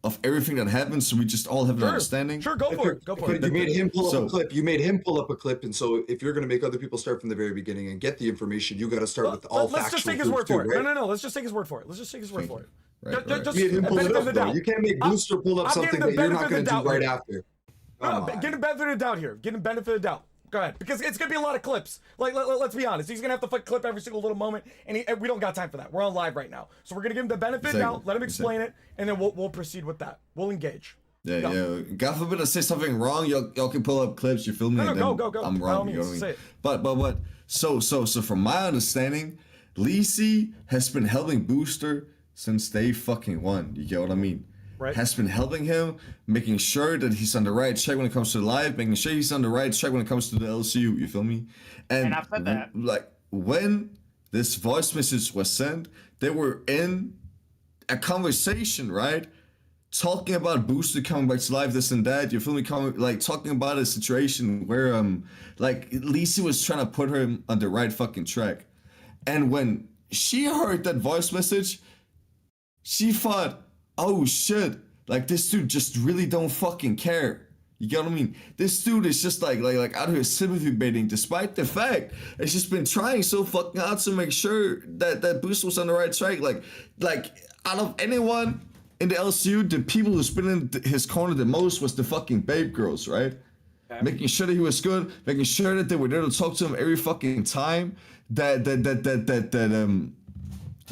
of everything that happened so we just all have an understanding? Sure, go for it. Go for But it. you made him pull up So- a clip. You made him pull up a clip, and so if you're gonna make other people start from the very beginning and get the information, you got to start with all Let's factual just take his proof word too, for it. right? No. Let's just take his word for it. Let's just take his word for it. Right. Just You made him pull it benefit up, of the though. doubt. You can't make Booster pull up I'm something giving that the you're not benefit gonna of the do right doubt after. No, Come on. get him benefit of the doubt here. Get him benefit of the doubt. Go ahead, because it's gonna be a lot of clips. Like, let's be honest. He's gonna have to clip every single little moment, and we don't got time for that. We're on live right now, so we're gonna give him the benefit now. Let him explain it, and then we'll proceed with that. We'll engage. Yeah. God forbid I say something wrong. Y'all can pull up clips. You feel me? No, and go. then I'm By all wrong. You know means, what I say mean? it. But what? So from my understanding, Lisi has been helping Booster since day fucking one. You get what I mean? Right. Has been helping him, making sure that he's on the right track when it comes to live, making sure he's on the right track when it comes to the LCU. You feel me? And I've said that. Like when this voice message was sent, they were in a conversation, right? Talking about Booster coming back to life, this and that. You feel me? Talking about a situation where like Lisi was trying to put her on the right fucking track, and when she heard that voice message, she thought, "Oh shit! Like this dude just really don't fucking care." You get what I mean? This dude is just like out here sympathy baiting, despite the fact it's just been trying so fucking hard to make sure that Booster was on the right track. Like out of anyone in the LCU, the people who's been in his corner the most was the fucking Babe Girls, right? Okay. Making sure that he was good, making sure that they were there to talk to him every fucking time. That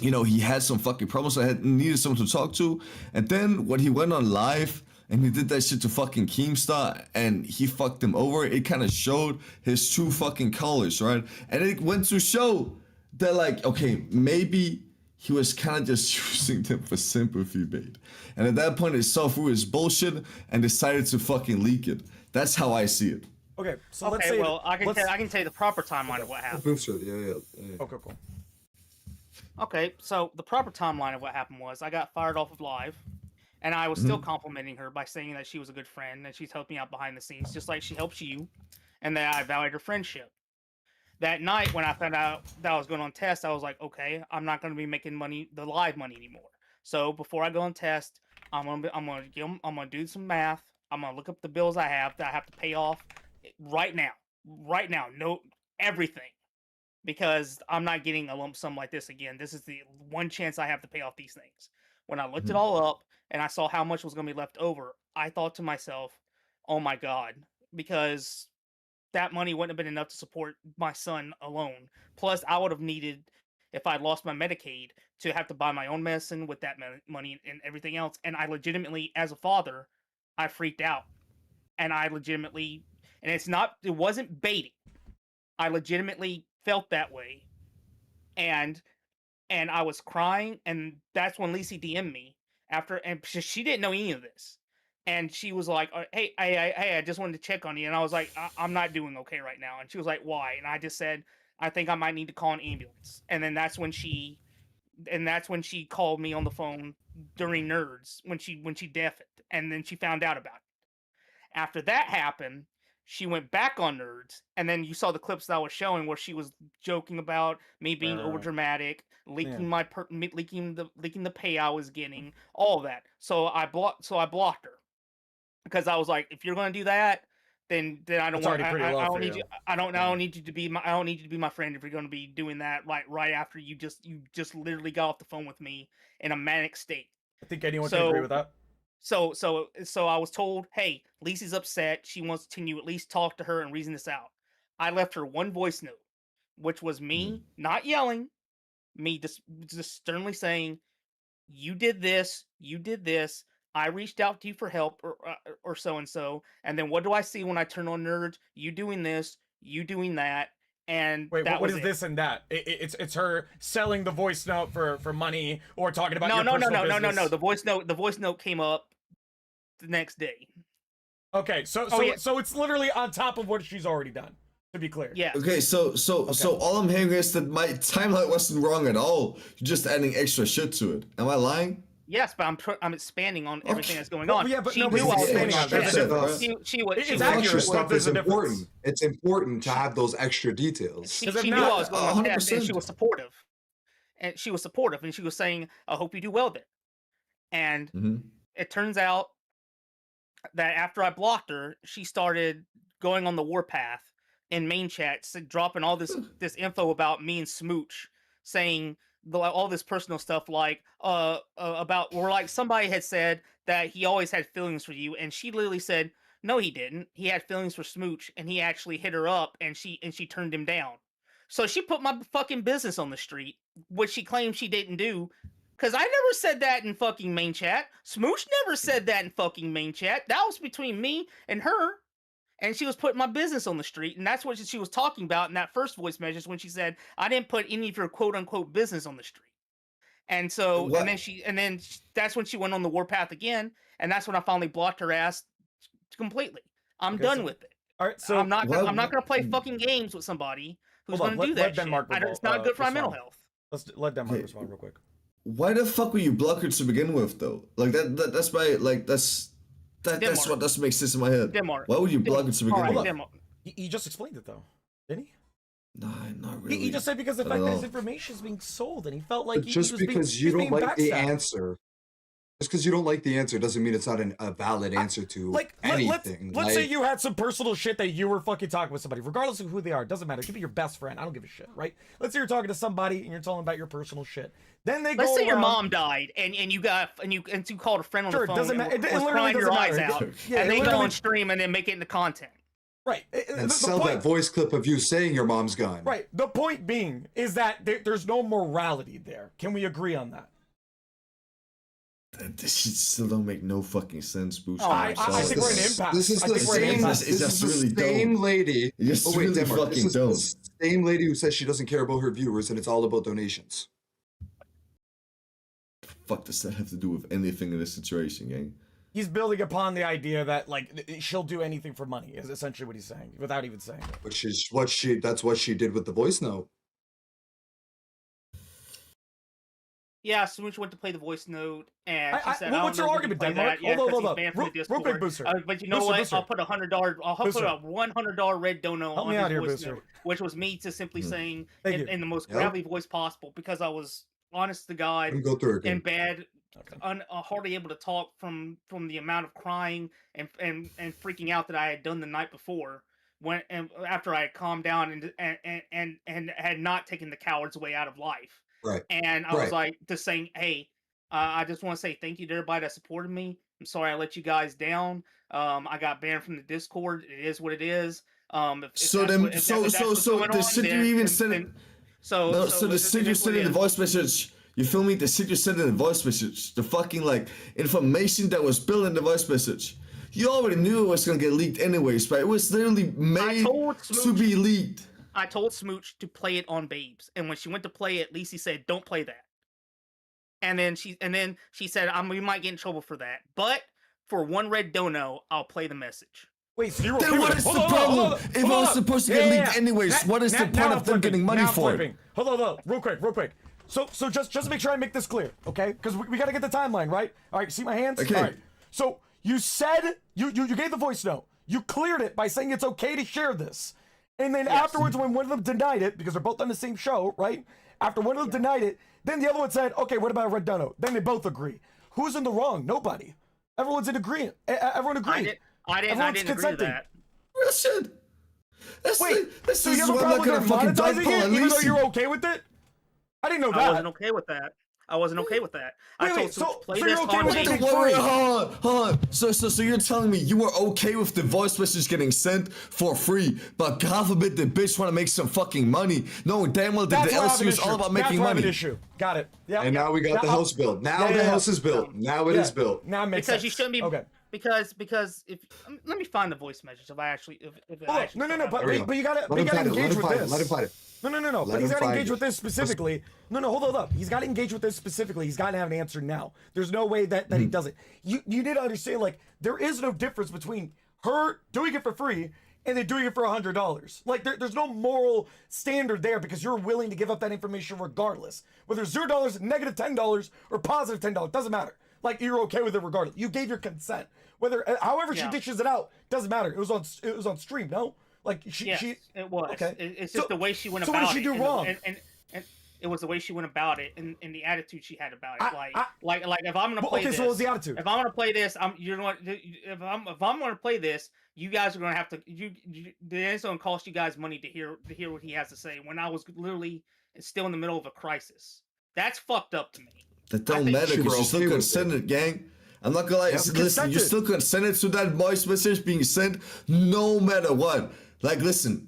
you know, he had some fucking problems. I needed someone to talk to. And then when he went on live and he did that shit to fucking Keemstar and he fucked him over, it kind of showed his true fucking colors, right? And it went to show that, like, okay, maybe he was kind of just using them for sympathy bait. And at that point, he saw through his bullshit and decided to fucking leak it. That's how I see it. Okay, so let's say. Well, I can tell you the proper timeline of what happened. Booster, yeah. Okay, cool. Okay, so the proper timeline of what happened was I got fired off of live, and I was still complimenting her by saying that she was a good friend and she's helped me out behind the scenes, just like she helps you, and that I valued her friendship. That night when I found out that I was going on test, I was like, okay, I'm not going to be making the live money anymore. So before I go on test, I'm gonna do some math. I'm gonna look up the bills I have that I have to pay off right now, no everything. Because I'm not getting a lump sum like this again. This is the one chance I have to pay off these things. When I looked it all up and I saw how much was going to be left over, I thought to myself, oh my god, because that money wouldn't have been enough to support my son alone. Plus, I would have needed, if I lost my Medicaid, to have to buy my own medicine with that money and everything else. And I legitimately, as a father, I freaked out, and I legitimately, and it wasn't baiting. I legitimately felt that way, and I was crying, and that's when Lacey DM'd me after, and she didn't know any of this, and she was like, "Hey, hey, I just wanted to check on you," and I was like, "I'm not doing okay right now," and she was like, "Why?" And I just said, "I think I might need to call an ambulance," and then that's when she called me on the phone during Nerds when she deafened, and then she found out about it. After that happened, she went back on Nerds, and then you saw the clips that I was showing where she was joking about me being Right. over dramatic, leaking Yeah. leaking the pay I was getting, all of that. So I blocked her because I was like, if you're gonna do that, then I don't That's want already pretty I low don't for need you. I don't need you to be my friend if you're gonna be doing that right after you just literally got off the phone with me in a manic state. I think anyone can agree with that. So I was told, hey, Lisi's upset. She wants can you at least talk to her and reason this out. I left her one voice note, which was me not yelling, me just sternly saying, you did this, you did this. I reached out to you for help or so and so. And then what do I see when I turn on Nerds? You doing this, you doing that. And Wait, that what was is it. this and that? It's her selling the voice note for money or talking about No, your no, no, personal no, no, no, business. no. The voice note came up the next day. Okay, so yeah. so it's literally on top of what she's already done. To be clear. Yes. Okay, so all I'm hearing is that my timeline wasn't wrong at all. You're just adding extra shit to it. Am I lying? Yes, but I'm expanding on everything that's going Well, on. yeah, but She no, but knew he's I was expanding going on it. There's a upset. difference. She was. It's She accurate. was. Extra but stuff there's is a difference. important. It's important to have those extra details. She Because if knew I not, was going upset, and she 100%. was supportive. And she was supportive, and she was saying, "I hope you do well there." And it turns out that after I blocked her, she started going on the warpath in main chat, dropping all this info about me and Smooch, saying all this personal stuff like about or like somebody had said that he always had feelings for you, and she literally said no, he didn't. He had feelings for Smooch, and he actually hit her up, and she turned him down. So she put my fucking business on the street, which she claims she didn't do. Cause I never said that in fucking main chat. Smooch never said that in fucking main chat. That was between me and her. And she was putting my business on the street, and that's what she was talking about in that first voice message when she said, I didn't put any of your quote unquote business on the street. And so, What? and then that's when she went on the warpath again, and that's when I finally blocked her ass completely. I'm done with it. All right, so I'm not gonna play fucking games with somebody who's gonna do that shit. It's not good for my mental health. Let Denmark respond real quick. Why the fuck were you block her to begin with, though? Like that's my that's what doesn't make sense in my head. Denmark. Why would you block her to begin with? He just explained it though, didn't he? Nah, not really. He just said because the fact that his information is being sold, and he felt like Just because you don't like the answer, just because you don't like the answer doesn't mean it's not a valid answer to anything. Let's say you had some personal shit that you were fucking talking with somebody, regardless of who they are. It doesn't matter. It could be your best friend. I don't give a shit, right? Let's say you're talking to somebody and you're telling them about your personal shit. Then they Let's go say your around- mom died and you called a friend on the phone. Doesn't matter. And It was literally crying your doesn't eyes matter. out, Yeah, and they go literally- on stream and then make it into content. Right. And sell that voice clip of you saying your mom's gone. Right. The point being is that there's no morality there. Can we agree on that? This shit still don't make no fucking sense, Booster. I think we're in an impasse. This is I the think we're in an same. impasse. This just is the really same dumb. lady. It's just really Denmark, fucking this is dumb. the same lady who says she doesn't care about her viewers and it's all about donations. Fuck does that have to do with anything in this situation, gang? He's building upon the idea that like she'll do anything for money is essentially what he's saying without even saying it. Which is that's what she did with the voice note. Yeah, Smooch went to play the voice note, and she said, what's your argument, Denmark? Hold up. Real quick, Booster. But you know Booster, what? Booster. I'll put $100. I'll put Booster. a $100 red dono Help on me his out here, voice Booster. note, which was me to simply saying Thank you. in the most Yep. gravelly voice possible, because I was honest to God Let me go through it in again. bed, Okay. hardly able to talk from the amount of crying and freaking out that I had done the night before. After I had calmed down and had not taken the coward's way out of life. Right. And I was like, just saying, hey, I just want to say thank you to everybody that supported me. I'm sorry I let you guys down. I got banned from the Discord. It is what it is. So then, the shit you even said. No, so the shit you said in the voice message. You feel me? The shit you said in the voice message. The fucking like information that was built in the voice message. You already knew it was gonna get leaked anyways, but it was literally made to be leaked. I told Smooch to play it on Babes, and when she went to play it, Lacey said, "Don't play that." And then she said, "We might get in trouble for that, but for one red dono, I'll play the message." Wait, so you're Then what is the problem? If it was supposed to get leaked anyways, what is the point of them getting money for it? Hold on, real quick. So just to make sure I make this clear, okay? Because we gotta get the timeline, right? All right, see my hands? Okay. All right. So you said, you gave the voice note. You cleared it by saying it's okay to share this. And then afterwards, when one of them denied it, because they're both on the same show, right? After one of them denied it, then the other one said, okay, what about Red Dono? Then they both agree. Who's in the wrong? Nobody. Everyone's in agreement. Everyone agreed. I didn't agree to that. Real shit. Wait, so you have a why I'm problem not with her gonna fucking dog monetizing Paul it, and even though Lacey. you're okay with it? I didn't know that. I wasn't okay with that. I wasn't okay with that. I told wait, Smooch so play you're this okay on with it Babes. being free? Hold on. So you're telling me you were okay with the voice message getting sent for free, but God forbid the bitch want to make some fucking money, knowing damn well that the LCU is all about making money. Issue. Got it. Yeah. And now we got the house built. Now the house is built. Now it is built. Now it makes Because sense. you shouldn't be. Okay. Because if let me find the voice message if I actually if it Oh, actually no, but There we go. you gotta Let him find it. engage with this. Let him find it. No. Let But he's him got to find engage it. with this specifically. No, hold up. He's got to engage with this specifically. He's got to have an answer now. There's no way that he does it. You need to understand, like, there is no difference between her doing it for free and then doing it for $100. Like, there's no moral standard there because you're willing to give up that information regardless. Whether it's $0, negative $10, or positive $10, doesn't matter. Like, you're okay with it regardless. You gave your consent. Whether, however she dishes it out, doesn't matter. It was on stream, no? Like, she it was. Okay. It's just the way she went so about it. what did she do wrong? And it was the way she went about it and the attitude she had about it. Like if I'm gonna play this. so what was the attitude? If I'm gonna play this, if I'm gonna play this, you guys are gonna have to it's gonna cost you guys money to hear what he has to say when I was literally still in the middle of a crisis. That's fucked up to me. That don't matter because you still consented, gang. I'm not gonna lie. Listen, you still consented to that voice message being sent no matter what. Like, listen.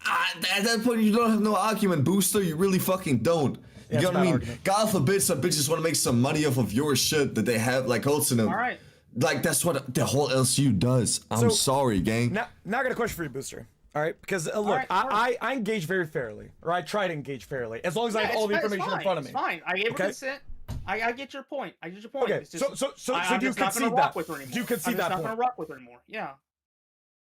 At that point, you don't have no argument, Booster. You really fucking don't. You know what I mean? Argument. God forbid some bitches want to make some money off of your shit that they have, like, hosting them. All right. Like, that's what the whole LCU does. I'm sorry, gang. Now I got a question for you, Booster. All right, because look, I engage very fairly, or I try to engage fairly, as long as I have all the information in front of me. It's fine. I gave her consent. I get your point. I get your point. Okay, it's just, so do you concede that? Do you concede that point? I'm not gonna rock with her anymore. Yeah.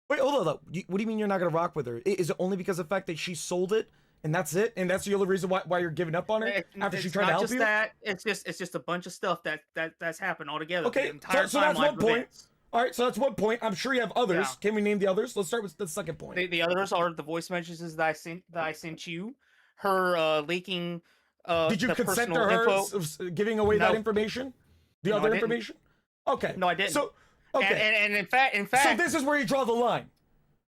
Wait, hold on. What do you mean you're not gonna rock with her? Is it only because of the fact that she sold it and that's it, and that's the only reason why you're giving up on her after she tried to help you? It's just a bunch of stuff that's happened altogether. Okay, so that's one point. All right, so that's one point. I'm sure you have others. Yeah. Can we name the others? Let's start with the second point. The others are the voice messages that I sent you. Her leaking. Did you consent to her giving away that information? The other information? Okay. No, I didn't. So okay. And in fact. So this is where you draw the line.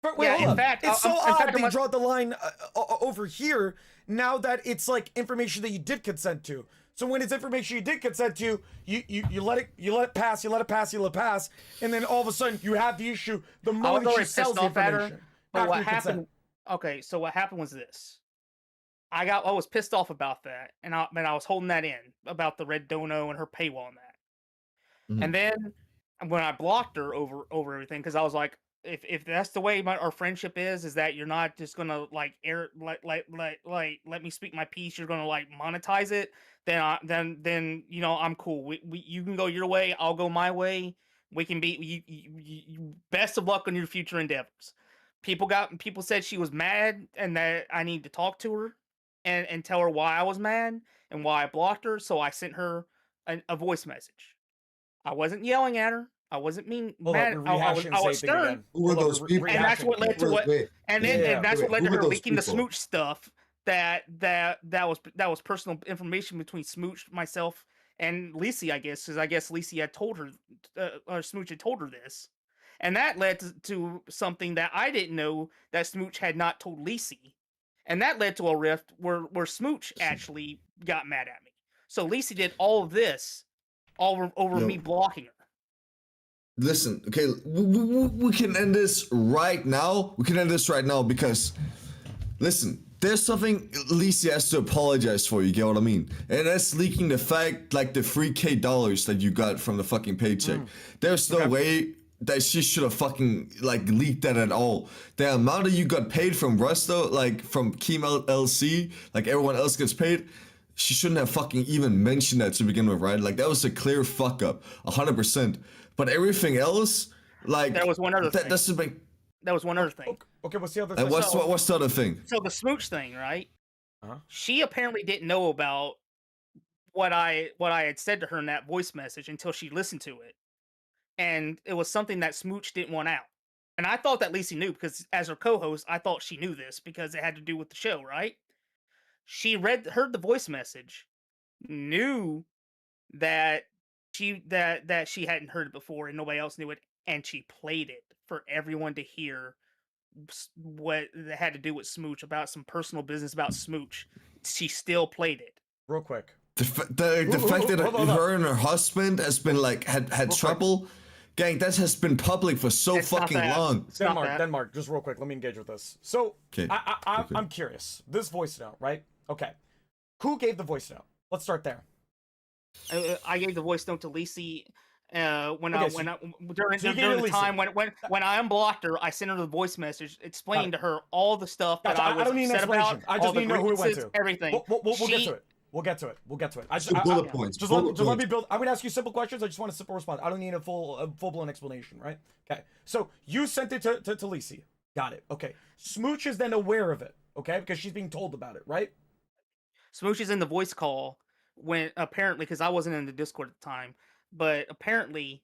But wait, hold on. It's so odd that you draw the line over here now that it's like information that you did consent to. So when it's information you did consent to, you let it pass, and then all of a sudden you have the issue the moment she sells the information. But what happened? Okay, so what happened was this. I was pissed off about that, and I was holding that in about the red dono and her paywall and that. Mm-hmm. And then when I blocked her over everything, because I was like, if that's the way our friendship is that you're not just gonna like let me speak my piece, you're gonna like monetize it, then you know I'm cool. You can go your way, I'll go my way. We can be you best of luck on your future endeavors. People said she was mad and that I need to talk to her and tell her why I was mad and why I blocked her. So I sent her a voice message. I wasn't yelling at her. I wasn't mad. I was stern. Who were those people? And that's what led to what. And that's what led to her leaking the Smooch stuff. That was personal information between Smooch, myself, and Lacey, I guess, because I guess Lacey had told her, or Smooch had told her this, and that led to something that I didn't know that Smooch had not told Lacey, and that led to a rift where Smooch actually got mad at me. So Lacey did all of this over me blocking her. Listen, okay, we can end this right now. We can end this right now because, listen, there's something Lisa has to apologize for. You get what I mean? And that's leaking the fact, like the $3K that you got from the fucking paycheck. There's no way that she should have fucking like leaked that at all. The amount that you got paid from Rusto, like from Keem LC, like everyone else gets paid. She shouldn't have fucking even mentioned that to begin with, right? Like that was a clear fuck up, 100%. But everything else, like There was one other thing. That's a big. That was one other thing. Okay, what's the other And thing? what's the other thing? So the smooch thing, right? Uh-huh. She apparently didn't know about what I had said to her in that voice message until she listened to it, and it was something that Smooch didn't want out. And I thought that Lisa knew because, as her co-host, I thought she knew this because it had to do with the show, right? She heard the voice message, knew that she hadn't heard it before and nobody else knew it, and she played it for everyone to hear. What that had to do with Smooch, about some personal business about Smooch. She still played it. Real quick. The fact that her and her husband has been like had trouble, gang, that has been public for so It's not fucking that. long. It's not that. Denmark, just real quick, let me engage with this. So, Okay. I'm curious. This voice note, right? Okay. Who gave the voice note? Let's start there. I gave the voice note to Lisa. During you gave it the Lisa. time when I unblocked her, I sent her the voice message explaining to her all the stuff that Gotcha, I was don't need an upset about. explanation. I all just the need to know who it went grievances, to. Everything. We'll get She- to it. We'll get to it. Just bullet points. Just bullet let me points. build. I'm gonna ask you simple questions. I just want a simple response. I don't need a full blown explanation, right? Okay. So you sent it to Lisa. Got it. Okay. Smooch is then aware of it, okay, because she's being told about it, right? Smooch is in the voice call when apparently, because I wasn't in the Discord at the time, but apparently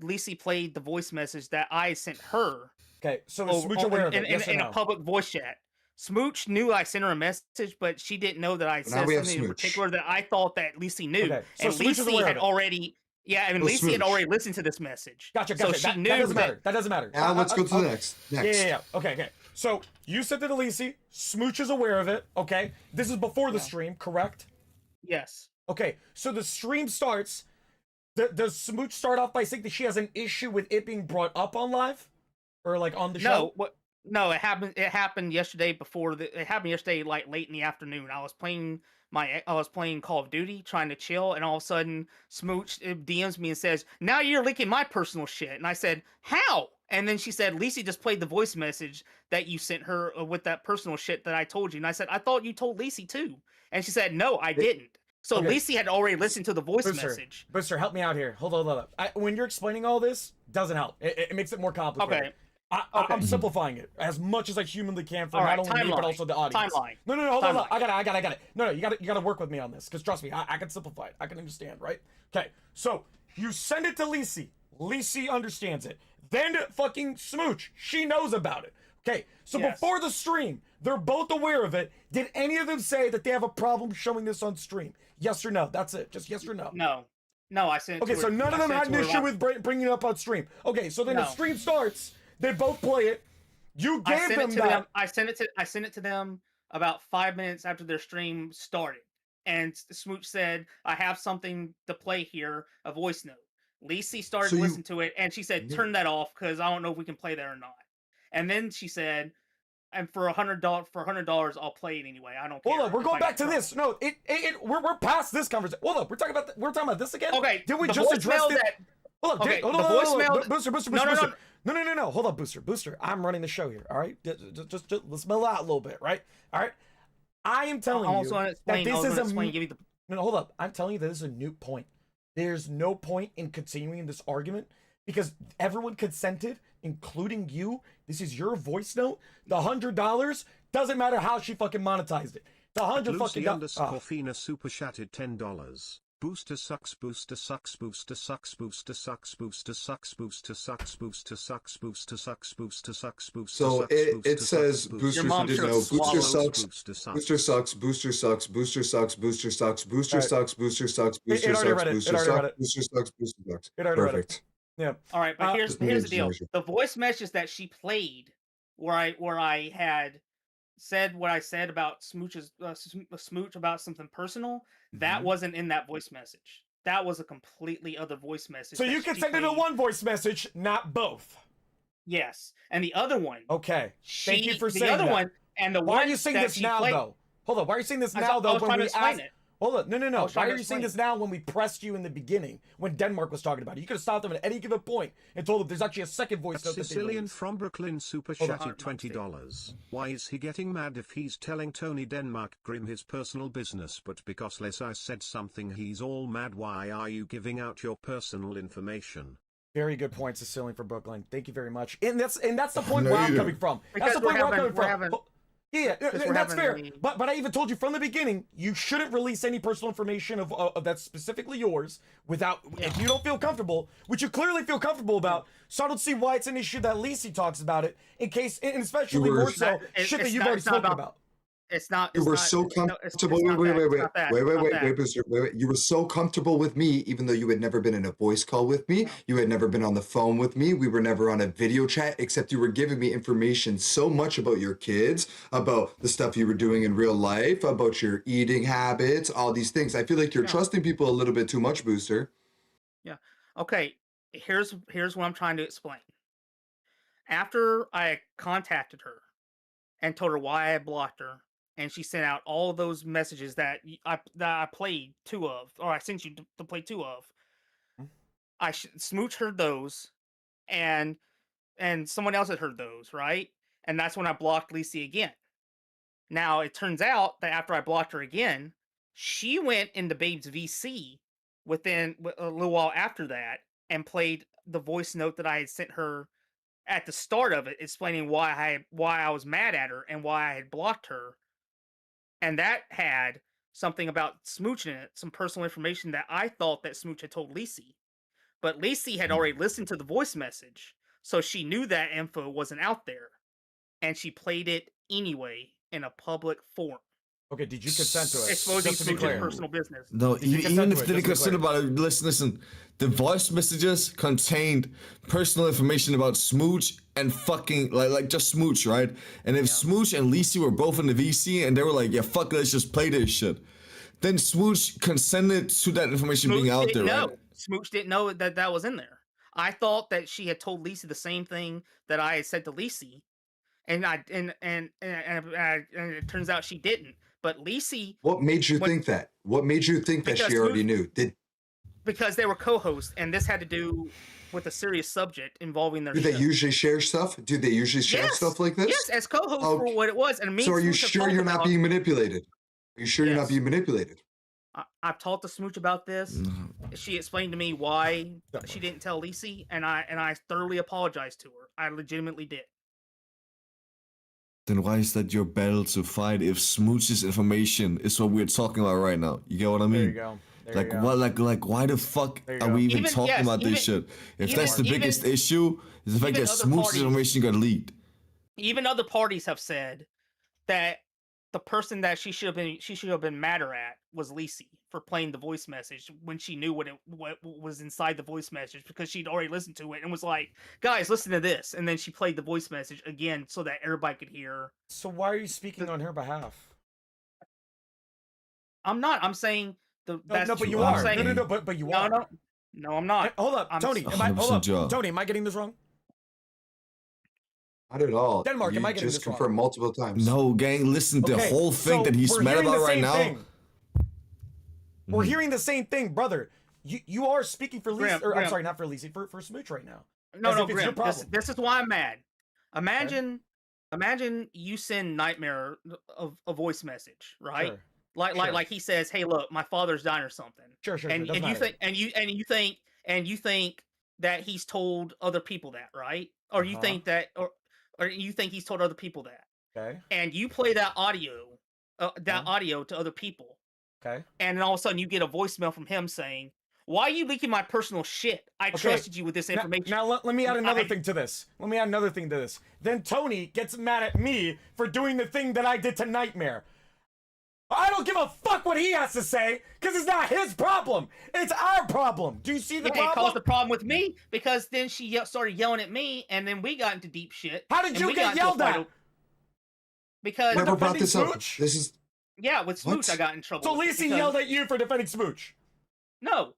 Lisa played the voice message that I sent her. Okay. So is Smooch aware of it? Yes or in no? a public voice chat. Smooch knew I sent her a message, but she didn't know that I Now said we have something in Smooch. particular that I thought that Lisa knew. Okay, so And Smooch is Lisa aware of had it. already, and So Lisa had Smooch. already listened to this message. Gotcha. So That, she knew that doesn't that. matter. That doesn't matter. Now let's go to the next. Yeah. Okay. So you sent it to Lisa. Smooch is aware of it. Okay. This is before the stream, correct? Yes. Okay. So the stream starts. Does Smooch start off by saying that she has an issue with it being brought up on live, or like on the show? No. What? No. It happened. It happened yesterday. It happened yesterday, like late in the afternoon. I was playing Call of Duty, trying to chill, and all of a sudden, Smooch DMs me and says, "Now you're leaking my personal shit." And I said, "How?" And then she said, "Lisa just played the voice message that you sent her with that personal shit that I told you." And I said, "I thought you told Lisa too." And she said, "No, I didn't." So Okay. Lisa had already listened to the voice Booster, message. Booster, help me out here. Hold on. When you're explaining all this, doesn't help. It makes it more complicated. Okay. I'm simplifying it as much as I humanly can for All not right, only me but timeline. also the audience. Timeline. No. Hold on. Timeline. I got it. No, you gotta work with me on this because trust me, I can simplify it. I can understand, right? Okay. So you send it to Lisa. Lisa understands it. Then fucking Smooch, she knows about it. Okay. So Yes. before the stream, they're both aware of it. Did any of them say that they have a problem showing this on stream? Yes or no? That's it. Just yes or no. No, I sent it Okay, to so her. none of I them sent had it an to her issue last- with bringing it up on stream. Okay, so then the No. stream starts. They both play it. You gave them that. I sent it to them about 5 minutes after their stream started. And Smooch said, "I have something to play here, a voice note." Lisa started So to you- listen to it, and she said, "Turn that off because I don't know if we can play that or not." And then she said, "And for $100, I'll play it anyway. I don't care." Hold up, we're if going I back get to trouble." this. No, we're past this conversation. Hold up, we're talking about this again. Okay, did we the just address voicemail it? that- Hold up, okay, hold the on, voicemail- Booster. No. Hold up, Booster. I'm running the show here. All right, just let's mellow out a little bit, right? All right. I am telling you that this is a. No, hold up. I'm telling you that this is a moot point. There's no point in continuing this argument because everyone consented, including you. This is your voice note. The $100 doesn't matter how she fucking monetized it. The $100 fucking Lucy Fina super chatted $10. Booster sucks. Booster sucks. Booster sucks. Booster sucks. Booster sucks. Booster sucks. Booster sucks. Booster sucks. Booster sucks. Booster So sucks. it says Booster Your mom didn't should've know. Booster swallowed. sucks. Booster sucks. Booster sucks. Booster sucks. Booster sucks. Booster sucks. Booster Alright. sucks. Booster sucks. It Booster already sucks. read it. Booster It already read sucks. it. Booster sucks. Booster sucks. It already read it. Perfect. Yeah. All right, but here's Just the making deal. sure. The voice message that she played, where I had said what I said about Smooch about something personal, that wasn't in that voice message. that was a completely other voice message. So that you can she send it in played. one voice message, not both. Yes, and the other one. Okay. Thank you for the saying other that. one, and the Why one are you saying that this she now, played, though? Hold on. Why are you saying this I now, was though, trying when to we explain asked... it. Hold on. No. I was Why trying are to you saying explain this now when we pressed you in the beginning, when Denmark was talking about it? You could have stopped them at any given point and told them there's actually a second voice note that they Sicilian released. from Brooklyn super Hold on. chatted $20. Why is he getting mad if he's telling Tony Denmark Grim his personal business, but because Lisa said something he's all mad? Why are you giving out your personal information? Very good point, Sicilian from Brooklyn. Thank you very much. And that's the point No, where I'm you coming don't. from. Because That's the point where I'm coming we're from. having- Yeah, because and we're that's fair. having the- But I even told you from the beginning, you shouldn't release any personal information of that's specifically yours without if you don't feel comfortable, which you clearly feel comfortable about. So I don't see why it's an issue that Lacey talks about it in case, and especially more so shit that you've already spoken about. It's not. You it's were not- so it's no- it's- comfortable. it's not that, it's Wait, not that, it's not that. Booster. Wait. You were so comfortable with me, even though you had never been in a voice call with me. You had never been on the phone with me. We were never on a video chat, except you were giving me information so much about your kids, about the stuff you were doing in real life, about your eating habits, all these things. I feel like you're trusting people a little bit too much, Booster. Yeah. Okay. Here's what I'm trying to explain. After I contacted her and told her why I blocked her, and she sent out all those messages that I played 2 of, or I sent you to play 2 of. Smooch heard those, and someone else had heard those, right? And that's when I blocked Lacey again. Now it turns out that after I blocked her again, she went into Babe's VC within a little while after that and played the voice note that I had sent her at the start of it, explaining why I was mad at her and why I had blocked her. And that had something about Smooch in it, some personal information that I thought that Smooch had told Lacey. But Lacey had already listened to the voice message, so she knew that info wasn't out there. And she played it anyway in a public forum. Okay, did you consent to it? Exposing Just to be Smooch's clear. personal business. No, Did you even consent if to it? they didn't Just to be consider about it, listen. The voice messages contained personal information about Smooch and fucking like just Smooch, right? And if Smooch and Lacey were both in the VC and they were like, yeah, fuck, let's just play this shit, then Smooch consented to that information being out there, right? Smooch didn't know that was in there. I thought that she had told Lacey the same thing that I had said to Lacey, and it turns out she didn't. But Lacey, What made you think that? What made you think that Because she already knew? because they were co-hosts, and this had to do with a serious subject involving their Do show. they usually share stuff? Do they usually share Yes, stuff like this? Yes, as co-hosts for what it was. And me So and are you Smooch have sure talked you're not about- being manipulated? Are you sure you're not Yes. being manipulated? I've talked to Smooch about this. She explained to me why she didn't tell Lacey, and I thoroughly apologized to her. I legitimately did. Then why is that your battle to fight if Smooch's information is what we're talking about right now? You get what I mean? There you go. There Like you go. what? Like why the fuck There you are go. we even Even- talking yes, about this even- shit? If even- that's the even- biggest issue, is the fact even that other Smooch's parties- information got leaked. Even other parties have said that the person that she should have been madder at was Lacey for playing the voice message when she knew what was inside the voice message, because she'd already listened to it and was like, "Guys, listen to this," and then she played the voice message again so that everybody could hear. So why are you speaking on her behalf? I'm not. I'm saying No, but you I'm are. saying- No, but you are. No, I'm not. Hold up, I'm Tony. s- Hold 100% up, job. Tony. Am I getting this wrong? Not at all. Denmark, you am I getting just this wrong? confirmed multiple times. No, gang, listen, the Okay, whole thing so that he's we're mad hearing about the right same now. thing. We're hearing the same thing, brother. You are speaking for Lacey, or I'm Grim. sorry, not for Lacey, for Smooch right now. No, As no, if it's your Grim. This, problem. this is why I'm mad. Imagine you send Nightmare a voice message, right? Sure. Like he says, "Hey, look, my father's dying or something." Sure. And doesn't you matter. think you think that he's told other people that, right? Or you Uh-huh. think that or you think he's told other people that. Okay. And you play that audio to other people. Okay. And then all of a sudden you get a voicemail from him saying, "Why are you leaking my personal shit? I Okay. trusted you with this information." Now let me add another I- thing to this. Then Tony gets mad at me for doing the thing that I did to Nightmare. I don't give a fuck what he has to say, because it's not his problem. It's our problem. Do you see the Yeah, it caused problem? the problem with me because then she started yelling at me, and then we got into deep shit. How did and you we get got into a yelled fight at? Because Never brought defending this up. Smooch? This is yeah, with Smooch What? I got in trouble. So with it Lacey because- yelled at you for defending Smooch. No,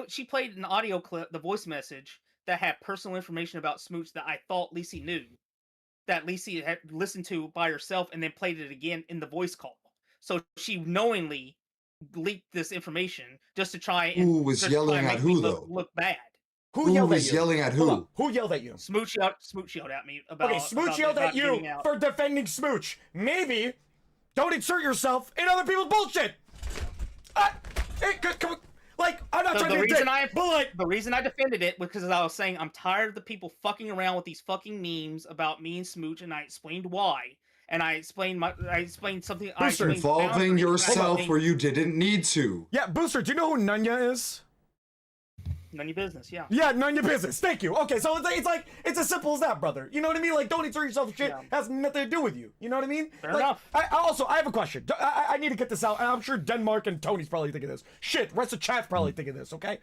She played an audio clip, the voice message that had personal information about Smooch that I thought Lacey knew, that Lacey had listened to by herself, and then played it again in the voice call. So she knowingly leaked this information just to try and Who was yelling at who, though? look bad. Who yelled at was you? yelling at Hold who? up. Who yelled at you? Smooch yelled at me about. Okay, Smooch about yelled at getting you out. for defending Smooch. Maybe don't insert yourself in other people's bullshit. Come on. Like, I'm not trying to be a dick, but like, the reason I defended it was because I was saying I'm tired of the people fucking around with these fucking memes about me and Smooch, and I explained why. And I explained something. Booster, Involving yourself where you didn't need to. Yeah, Booster, do you know who Nunya is? None of your business, yeah. Yeah, none of your business. Thank you. Okay, so it's as simple as that, brother. You know what I mean? Like, don't insert yourself in shit. Has nothing to do with you. You know what I mean? Fair enough. I have a question. I need to get this out, and I'm sure Denmark and Tony's probably thinking this. Shit, rest of chat's probably thinking this. Okay,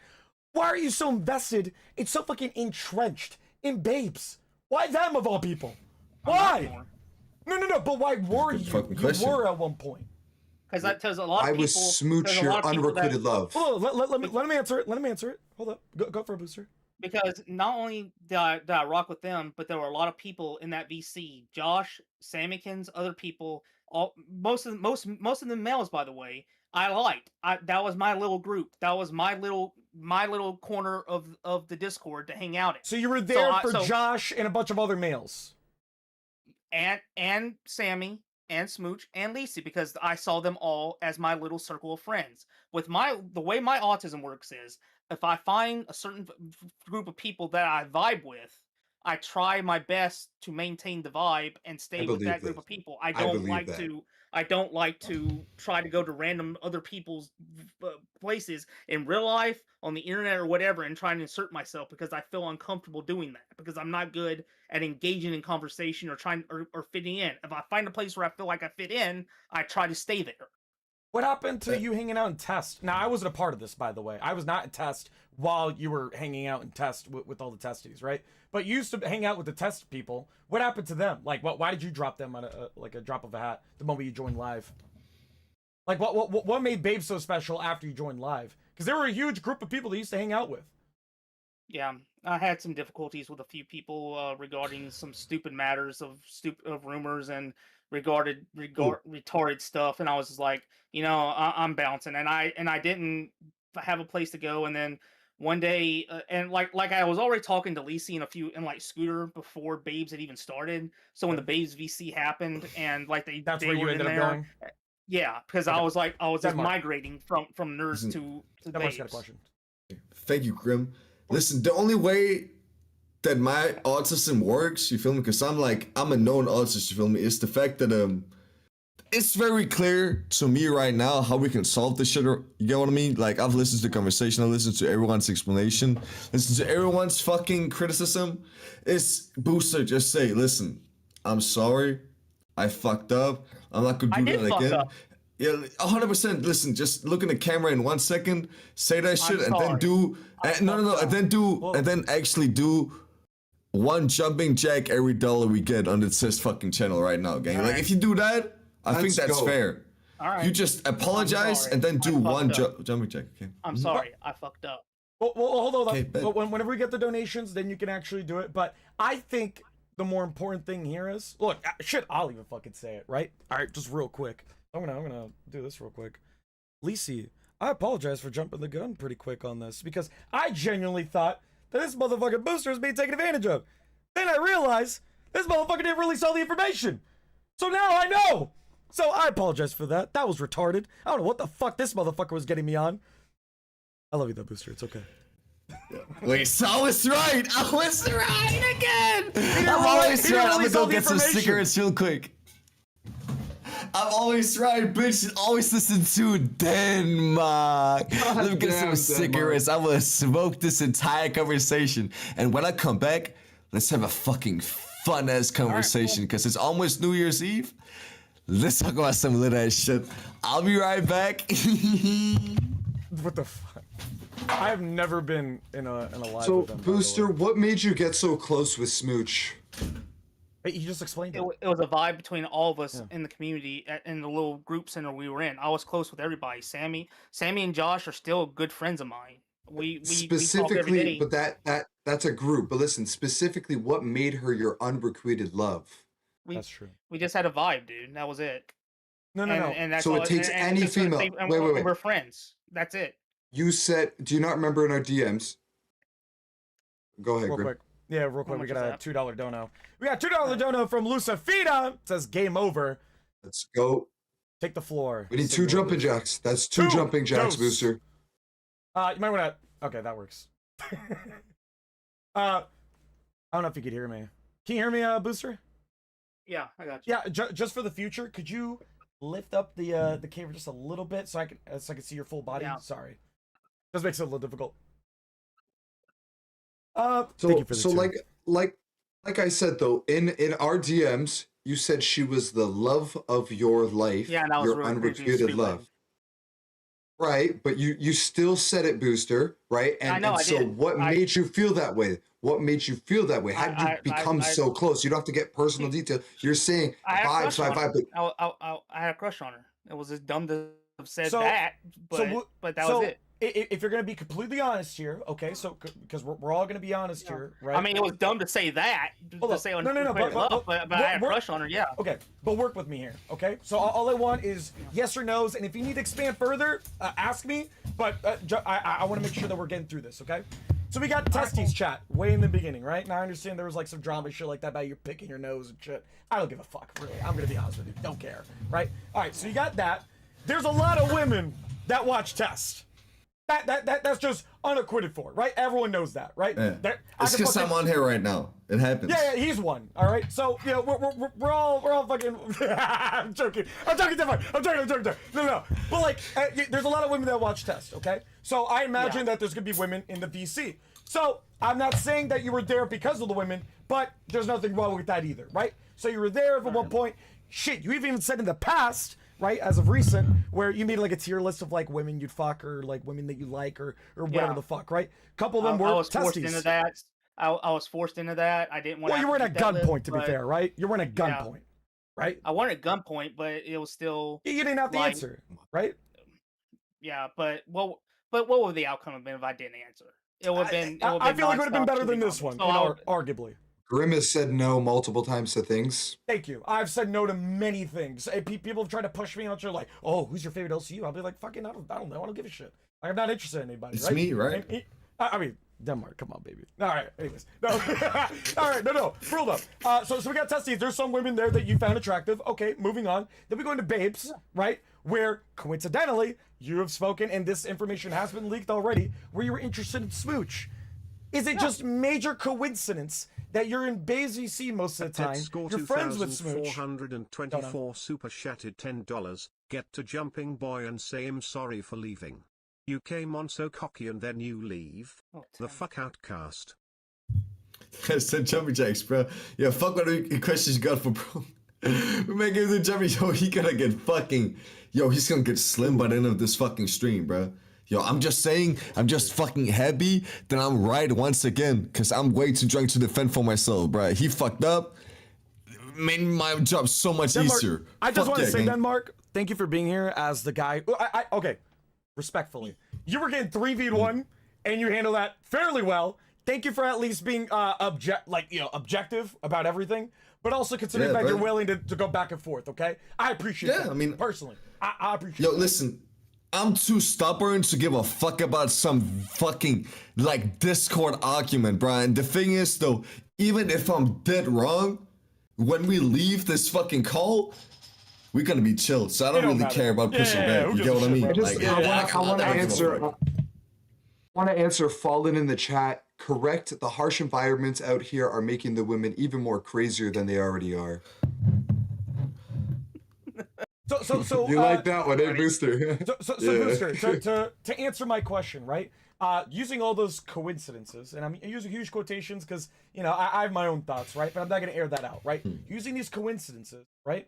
why are you so invested? It's so fucking entrenched in babes. Why them of all people? Why? No. But why were you? You were at one point. Because a lot of people. I was Smooch, your unrequited love. Hold on, let me answer it. Let him answer it. Hold up. Go for a Booster. Because not only did I rock with them, but there were a lot of people in that VC. Josh, Sammykins, other people. Most of the males, by the way, I liked. That was my little group. That was my little corner of the Discord to hang out in. So you were there for Josh and a bunch of other males. And Sammy and Smooch and Lacey, because I saw them all as my little circle of friends. With the way my autism works is, if I find a certain group of people that I vibe with, I try my best to maintain the vibe and stay with that group of people. I don't like to try to go to random other people's places in real life, on the internet, or whatever, and try and insert myself, because I feel uncomfortable doing that, because I'm not good at engaging in conversation or trying or fitting in. If I find a place where I feel like I fit in, I try to stay there. What happened to you hanging out in Test? Now, I wasn't a part of this, by the way. I was not in Test while you were hanging out in Test with all the testies, right? But you used to hang out with the Test people. What happened to them? Like, why did you drop them on a drop of a hat the moment you joined Live? Like, what made Babe so special after you joined Live? Because there were a huge group of people that used to hang out with. Yeah, I had some difficulties with a few people regarding some stupid matters of rumors and retarded stuff, and I was just like, I'm bouncing, and I didn't have a place to go. And then one day, and like I was already talking to Lacey and like Scooter before Babes had even started. So when the Babes VC happened, and like that's they where you were ended in up there, going. Yeah, because I was just Denmark. migrating from nerds to Denmark's Babes. got a question. Thank you, Grim. Listen, the only way that my autism works, you feel me? Because I'm a known autist, you feel me? Is the fact that it's very clear to me right now how we can solve this shit. You get what I mean? Like, I've listened to the conversation, I listened to everyone's explanation, listened to everyone's fucking criticism. It's Booster, just say, listen, I'm sorry, I fucked up. I'm not gonna do that again. Yeah, 100%. Listen, just look in the camera in 1 second, say that shit, and then do. And then actually do one jumping jack every dollar we get on this fucking channel right now, gang. Like, if you do that, I think that's fair. All right. You just apologize and then do one jumping jack. Okay. I'm sorry, I fucked up. Well, hold on. Okay, But whenever we get the donations, then you can actually do it. But I think the more important thing here is, look, shit, I'll even fucking say it, right? All right, just real quick. I'm gonna do this real quick. Lacey, I apologize for jumping the gun pretty quick on this, because I genuinely thought that this motherfucking Booster is being taken advantage of. Then I realized this motherfucker didn't release all the information. So now I know. So I apologize for that. That was retarded. I don't know what the fuck this motherfucker was getting me on. I love you though, Booster. It's okay. Wait, so I was right. I was right again. I'm always right. I'm gonna go get some cigarettes real quick. I'm always right, bitch. Always listen to Denmark. Let me get some cigarettes. I'm gonna smoke this entire conversation. And when I come back, let's have a fucking fun-ass conversation, because it's almost New Year's Eve. Let's talk about some lit ass shit. I'll be right back. What the fuck? I have never been in a live So, with them, Booster, what made you get so close with Smooch? He just explained it. It was a vibe between all of us in the community, in the little group center we were in. I was close with everybody. Sammy and Josh are still good friends of mine. We talk every Specifically, day. but that's a group. But listen, specifically, what made her your unrequited love? That's true. We just had a vibe, dude. That was it. No. And that's So all. it takes and any it's gonna female. take- and Wait, we're friends. That's it. You said, do you not remember in our DMs? Go ahead, Real Grim. quick. Yeah, real quick. We much got is a that? $2 dono. We got $2 dono from Lucifita. It says game over. Let's go. Take the floor. We need two Signal. jumping jacks. That's two Two jumping jacks, dose. Booster. You might want to. Okay, that works. I don't know if you could hear me. Can you hear me, Booster? Yeah, I got you. Yeah, just for the future, could you lift up the camera just a little bit so I can see your full body? Yeah. Sorry, this makes it a little difficult. So, thank you for the so two. like I said though, in our DMs, you said she was the love of your life. Yeah, and that was your really creepy and unrequited stupid. love. Right, but you still said it, Booster. Right, and, I know, and I so did. what made you feel that way? What made you feel that way? How did you become so close? You don't have to get personal detail. You're saying I had a vibes, crush on her. but I had a crush on her. It was just dumb to have said So- that, but that was it. If you're gonna be completely honest here, okay, so because we're all gonna be honest here, right? I mean, it was dumb to say that. Hold To up. say on No, but I had a crush on her. Yeah. Okay, but work with me here, okay? So all I want is yes or no's, and if you need to expand further, ask me. But I want to make sure that we're getting through this, okay? So we got testes chat way in the beginning, right? Now I understand there was like some drama shit like that about you picking your nose and shit. I don't give a fuck, really. I'm gonna be honest with you. Don't care, right? All right, so you got that. There's a lot of women that watch test. That's just unacquitted for, right? Everyone knows that, right? Yeah. I It's can because fucking- I'm on here right now. It happens. Yeah, he's one. All right. So you know, we're all fucking. I'm joking. I'm joking. No. But like, there's a lot of women that watch test. Okay. So I imagine that there's gonna be women in the VC. So I'm not saying that you were there because of the women, but there's nothing wrong with that either, right? So you were there at one point. Shit, you even said in the past, right, as of recent, where you made like a tier list of like women you'd fuck or like women that you like or whatever the fuck, right? A couple of them were I was forced testes. into that. I was forced into that. I didn't want. Well, you weren't at gunpoint, to be but fair, right? You weren't at gunpoint, right? I weren't at gunpoint, but it was still. You didn't have the like- answer, right? Yeah, but what would the outcome have been if I didn't answer? It would have been. I feel like it would have been nonstop better than shooting this one, So you know, I would- arguably. Grim has said no multiple times to things. Thank you. I've said no to many things. People have tried to push me out there like, oh, who's your favorite LCU? I'll be like, fucking, I don't know. I don't give a shit. I'm not interested in anybody, It's right? me, right? I mean, Denmark, come on, baby. All right, anyways. No. All right, no. Ruled up. So we got testes. There's some women there that you found attractive. Okay, moving on. Then we go into babes, right? Where, coincidentally, you have spoken, and this information has been leaked already, where you were interested in smooch. Is it just major coincidence that you're in Bays VC most of the time? Score You're friends with Smooch. 2,424 super chatted $10. Get to jumping boy and say I'm sorry for leaving. You came on so cocky and then you leave. The fuck outcast. I said jumping jacks, bro. Yeah, fuck what questions you got for bro. We make him the jumping. Yo, he gonna get fucking. Yo, he's gonna get slim by the end of this fucking stream, bro. Yo, I'm just saying, I'm just fucking happy that I'm right once again, because I'm way too drunk to defend for myself, bro. He fucked up, made my job so much Denmark, easier. I just Fuck want to yeah, say, gang. Denmark, thank you for being here as the guy. Okay, respectfully, you were getting 3v1, and you handled that fairly well. Thank you for at least being objective about everything, but also considering Yeah, that you're bro. willing to go back and forth. Okay, I appreciate that. Yeah, I mean- personally, I appreciate. Yo, that. listen, I'm too stubborn to give a fuck about some fucking, like, Discord argument, Brian. The thing is, though, even if I'm dead wrong, when we leave this fucking call, we're gonna be chill. So I don't don't really matter. care about Yeah, pushing yeah, yeah, back. who You gives get a what I shit, mean? bro? I want to I don't give a answer. fuck. Want to answer Fallen in the chat. Correct. The harsh environments out here are making the women even more crazier than they already are. So You like that one, eh, Booster? So Yeah. Booster, to answer my question, right? Using all those coincidences, and I'm using huge quotations because, you know, I have my own thoughts, right? But I'm not going to air that out, right? Using these coincidences, right?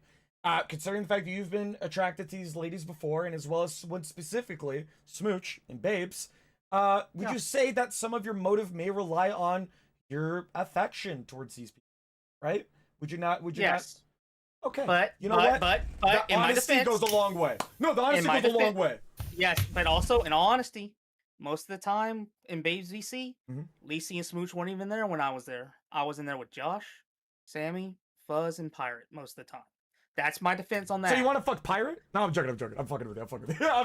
Considering the fact that you've been attracted to these ladies before, and as well as one specifically, Smooch and Babes, would you say that some of your motive may rely on your affection towards these people, right? Would you not? Would you Yes. not? Okay. But you know what? but the in my honesty defense, goes a long way. No, the honesty my goes a long defense- way. yes, but also in all honesty, most of the time in Babes VC, Lacey and Smooch weren't even there when I was there. I was in there with Josh, Sammy, Fuzz, and Pirate most of the time. That's my defense on that. So you want to fuck Pirate? No, I'm joking. I'm fucking with you.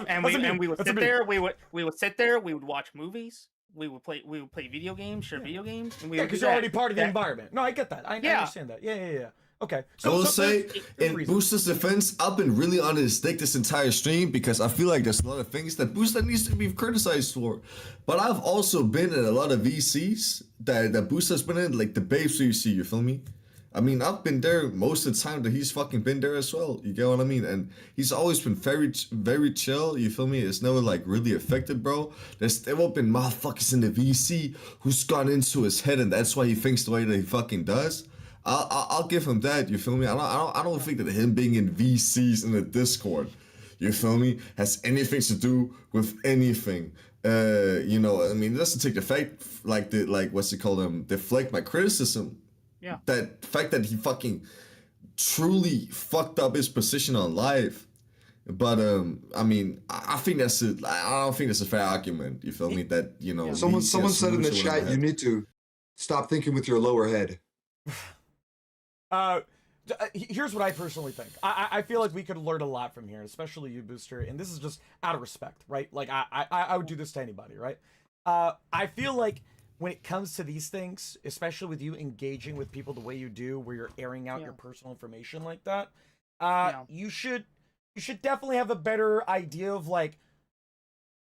And we would sit there. We would sit there. We would watch movies. We would play video games, share video games. And because you're already part of the environment. No, I get that. I understand that. Yeah. Okay. I will say, in Booster's defense, I've been really on his dick this entire stream because I feel like there's a lot of things that Booster needs to be criticized for. But I've also been in a lot of VCs that Booster's been in, like the Babes VC, you feel me? I mean, I've been there most of the time that he's fucking been there as well. You get what I mean? And he's always been very, very chill. You feel me? It's never like really affected, bro. There's still been motherfuckers in the VC who's gone into his head, and that's why he thinks the way that he fucking does. I'll give him that. You feel me? I don't think that him being in VCs in the Discord, you feel me, has anything to do with anything. You know, I mean, it doesn't take the fact what's it called? Deflect my criticism. Yeah. That fact that he fucking truly fucked up his position on live. But I mean, I think I don't think that's a fair argument. You feel me? That, you know, someone said in the chat you need to stop thinking with your lower head. Here's what I personally think. I feel like we could learn a lot from here, especially you, Booster. And this is just out of respect, right? Like I would do this to anybody, right? I feel like when it comes to these things, especially with you engaging with people the way you do, where you're airing out your personal information like that, you should definitely have a better idea of like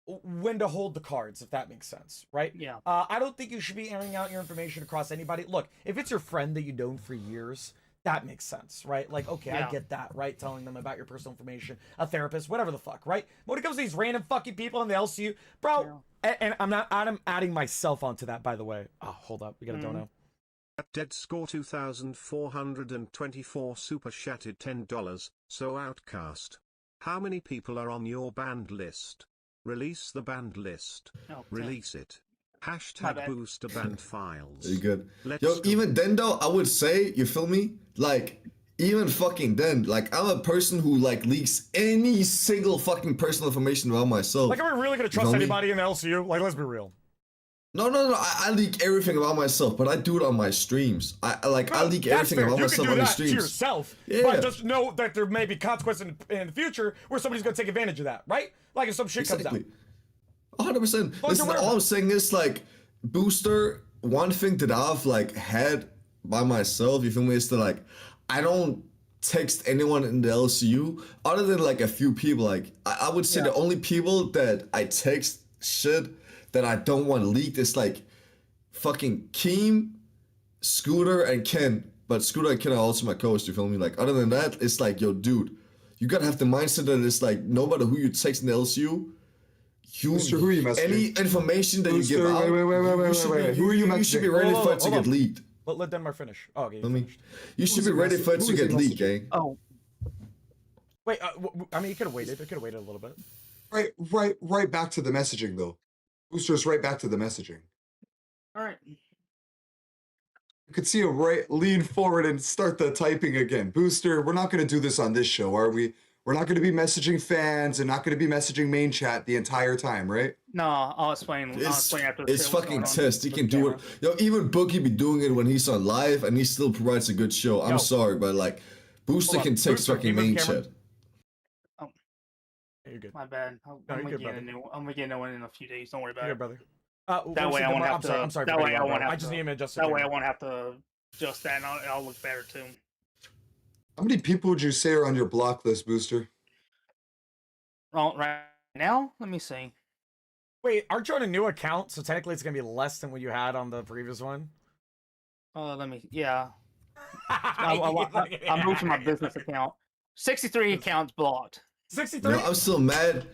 when to hold the cards, if that makes sense, right? Yeah. I don't think you should be airing out your information across anybody. Look, if it's your friend that you've known for years, that makes sense, right? Like, okay, I get that, right? Telling them about your personal information, a therapist, whatever the fuck, right? But when it comes to these random fucking people in the LCU, bro, and I'm adding myself onto that, by the way. Oh, hold up, we got a dono. At Dead Score 2424 super chatted $10. So Outcast, how many people are on your banned list? Release the banned list. Release it. Hashtag booster banned files. Very good. Let's Yo, go. even then though, I would say, you feel me? Like, even fucking then, like, I'm a person who like leaks any single fucking personal information about myself. Like, are we really gonna trust anybody in the LCU? Like, let's be real. No. I leak everything about myself, but I do it on my streams. I leak everything about myself on the streams. To yourself, but just know that there may be consequences in the future where somebody's gonna take advantage of that, right? Like if some shit comes out. 100%. Listen, all I'm saying is like, Booster, one thing that I've like had by myself, you feel me, is that like, I don't text anyone in the LCU other than like a few people. Like I would say the only people that I text shit that I don't want leaked is like fucking Keem, Scooter, and Ken. But Scooter and Ken are also my co-hosts, you feel me? Like other than that, it's like, yo, dude, you gotta have the mindset that it's like no matter who you text in the LCU, any information that you give out, who are you messaging? You should be ready for it to get leaked. Let Denmark finish. Oh, okay. You should be ready for it to get leaked, gang. Oh. Wait, I mean, you could have waited. It could have waited a little bit. Right back to the messaging, though. Booster's right back to the messaging. All right. You could see him lean forward and start the typing again. Booster, we're not going to do this on this show, are we? We're not going to be messaging fans and not going to be messaging main chat the entire time, right? No, I'll explain after the It's show what's fucking going on test. He with can the do camera. it. Yo, even Boogie be doing it when he's on live, and he still provides a good show. I'm sorry, but like, Booster can text fucking main chat. Oh, you're good. My bad. I'm gonna get a new one in a few days. Don't worry about You're it. good, brother. That way I won't have to. I'm sorry. That way I won't have to. I just need him to adjust. That way I won't have to adjust that, and I'll look better too. How many people would you say are on your block list, Booster? Well, right now, let me see. Wait, aren't you on a new account? So technically, it's gonna be less than what you had on the previous one. Let me. Yeah. I'm moving to my business account. 63 accounts blocked. 63. Yo, I'm still mad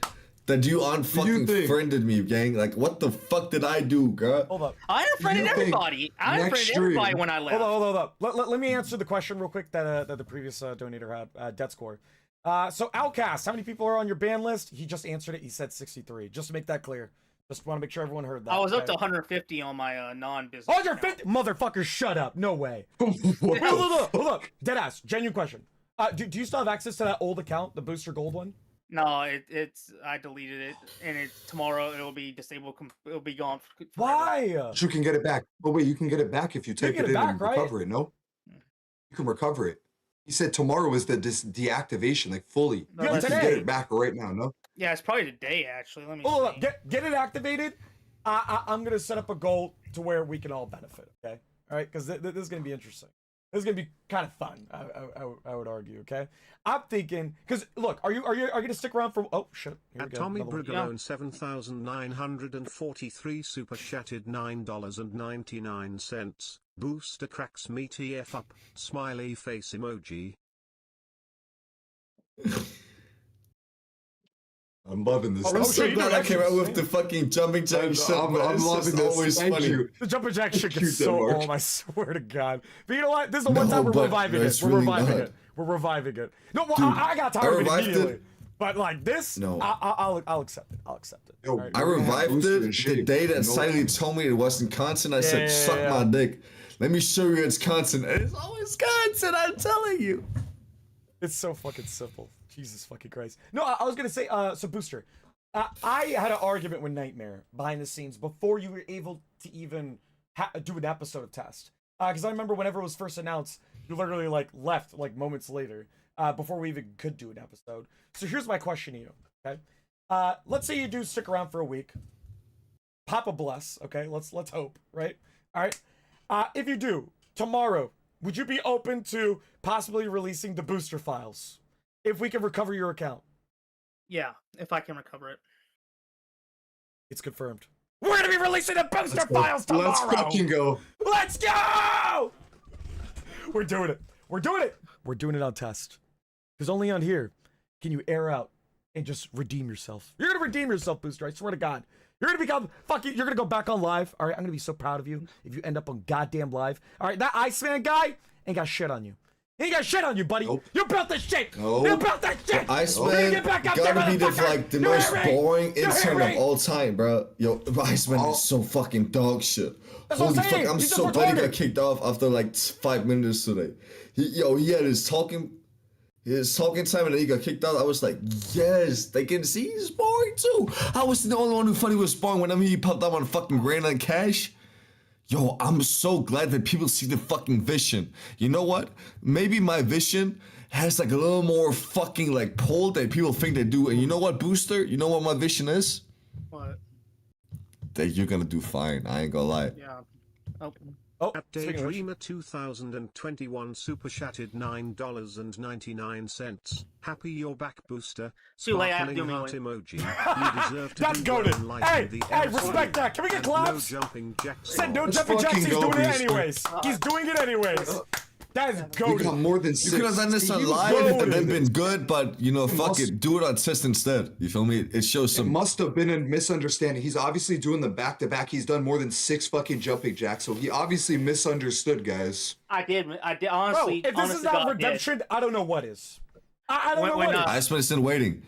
that you unfucking friended me, gang. Like, what the fuck did I do, girl? Hold up. I unfriended everybody. I unfriended everybody when I left. Hold up. Let me answer the question real quick that the previous donator had. Debt score. So Outcast, how many people are on your ban list? He just answered it. He said 63. Just to make that clear. Just want to make sure everyone heard that. I was up to 150 on my non-business. 150? Motherfucker, shut up. No way. Wait, hold up. Deadass. Genuine question. Do you still have access to that old account, the Booster Gold one? No, it's I deleted it, and it's tomorrow. It'll be disabled. It'll be gone. Forever. Why? But you can get it back. But wait, you can get it back if you type get it it in back, and right? recover it. No, you can recover it. He said tomorrow is the deactivation, like fully. No, You that's can get today. it back right now. No. Yeah, it's probably today. Actually, let me. Hold see. up, get it activated. I'm gonna set up a goal to where we can all benefit. Okay, all right, because this is gonna be interesting. This is gonna be kind of fun. I would argue. Okay, I'm thinking because look, are you gonna stick around for? Oh shit! Here we At go. Tommy another one. Brigalow 7,943 super chatted $9.99. Booster cracks me TF up. Smiley face emoji. I'm loving this. Oh, I'm oh, so shit, you glad do I came out with actually. the fucking jumping jack shit. I'm man. It's loving just this. always Thank funny. you. The jumping jack shit Cute gets so Denmark. old. I swear to God. But you know what? This is the one No, time we're but reviving it. it's We're really reviving not. it. We're reviving it. No, well, Dude, I got I tired of it revived it. immediately. But like this, No. I'll accept it. I'll accept it. Yo, All right. I We're gonna have revived Booster in it the shape. day that No. Siley told me it wasn't content. I said, Yeah. suck my dick. Let me show you it's content. And it's always content, I'm telling you. It's so fucking simple. Jesus fucking Christ. No, I was gonna say, so Booster, I had an argument with Nightmare behind the scenes before you were able to even do an episode of Test. Because I remember whenever it was first announced, you literally like left like moments later before we even could do an episode. So here's my question to you. Okay, let's say you do stick around for a week. Papa bless. Okay, let's hope. Right. All right. If you do tomorrow, would you be open to possibly releasing the booster files if we can recover your account? Yeah, if I can recover it. It's confirmed. We're gonna be releasing the booster Let's go. files tomorrow. Let's fucking go. Let's go! We're doing it. We're doing it. We're doing it on Test. Because only on here can you air out and just redeem yourself. You're gonna redeem yourself, Booster. I swear to God. You're gonna become fucking. You're gonna go back on live. All right, I'm gonna be so proud of you if you end up on goddamn live. All right, that Iceman guy ain't got shit on you. He ain't got shit on you, buddy. Nope. You built this shit. Nope. You built that shit. Iceman Get back up there, gotta be the motherfucker. like the You most hear me? boring You hear intern of me? all time, bro. Yo, Iceman is so fucking dog shit. That's what I'm Holy fuck, saying. I'm He's so just glad he retarded. got kicked off after like 5 minutes today. He had his talking time and then he got kicked out. I was like, yes, they can see he's boring too. I was the only one who thought he was boring whenever he popped up on fucking Grand on Cash. Yo, I'm so glad that people see the fucking vision. You know what? Maybe my vision has like a little more fucking like pull than people think they do. And you know what, Booster? You know what my vision is? What? That you're gonna do fine. I ain't gonna lie. Yeah. Oh. Oh, At speaking of which, Daydreamer 2021 super chatted $9.99. Happy you're back, Booster. Too late, I have Sparkling to heart do emoji. You deserve to That's do well goated. in life Hey, in the hey, LC. respect that. Can we get And no claps? jumping jacks. Said no Let's jumping jacks. fucking He's go, doing it Booster. anyways. He's doing it anyways. That is We got goated. more than You six. could have done this See, on he was live goated. and then been good, but you know, fuck must- it. Do it on test instead. You feel me? It shows It some. must have been a misunderstanding. He's obviously doing the back-to-back. He's done more than 6 fucking jumping jacks, so he obviously misunderstood, guys. I did Bro, honestly. if this is not redemption, I don't know what is. I don't know When, what is. I spent still waiting.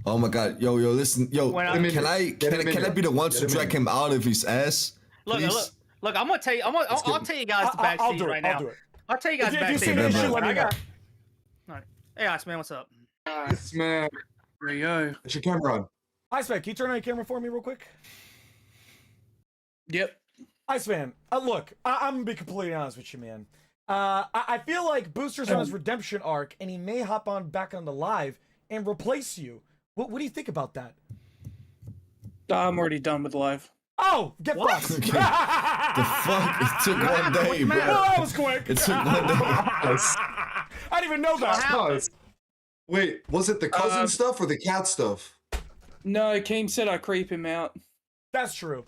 Oh my god, yo, listen, yo, When can I'm- I Get him in can I here. be the one to Get him drag in him out of his ass? Look, please? look. I'm gonna tell you. I'll tell you guys the I'll backstage do it. right I'll now. do it. I'll tell you guys If the you see backstage. an issue, man. let me know. All right. Hey, Iceman, what's up? Yes, man. There you go. Put your camera on. Iceman, can you turn on your camera for me real quick? Yep. Iceman, look, I'm gonna be completely honest with you, man. I feel like Booster's on his redemption arc, and he may hop on back on the live and replace you. What do you think about that? I'm already done with live. Oh, get fucked. The fuck? It took one day, Well, bro. that was quick. It took one day. I didn't even know that. Pause. Wait, was it the cousin stuff or the cat stuff? No, Keem said I creep him out. That's true.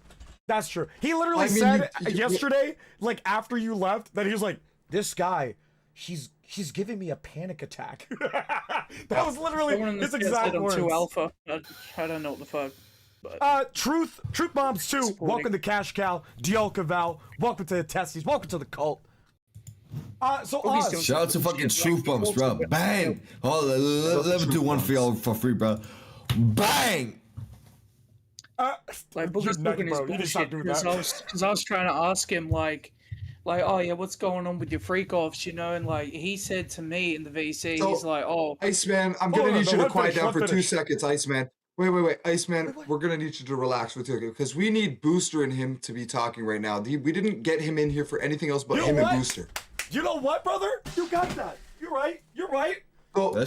That's true. He literally I mean, said you- yesterday, like after you left, that he was like, "This guy, he's giving me a panic attack." That was literally Someone in the his chat exact said I'm words. too alpha. I don't know what the fuck. Truth Bombs 2, Supporting. welcome to Cash Cow, Diol Caval, welcome to the Testies, welcome to the cult. So he's Oz, doing- Shout out to fucking Truth Bumps, bro. Bang! Oh, let me do one for y'all for free, bro. Bang! Like you're Boogie's nutty, talking his bro. You need to stop bullshit doing that. because I was trying to ask him like like, oh yeah, what's going on with your freak offs, you know? And like he said to me in the VC, he's like, oh, Iceman, I'm Hold gonna on, need you no, to let quiet finish, down let for 2 finish. seconds, Iceman. Wait, Iceman, we're gonna need you to relax with you because we need Booster and him to be talking right now. We didn't get him in here for anything else but You know him what? and Booster. You know what, brother? You got that. You're right. You're right.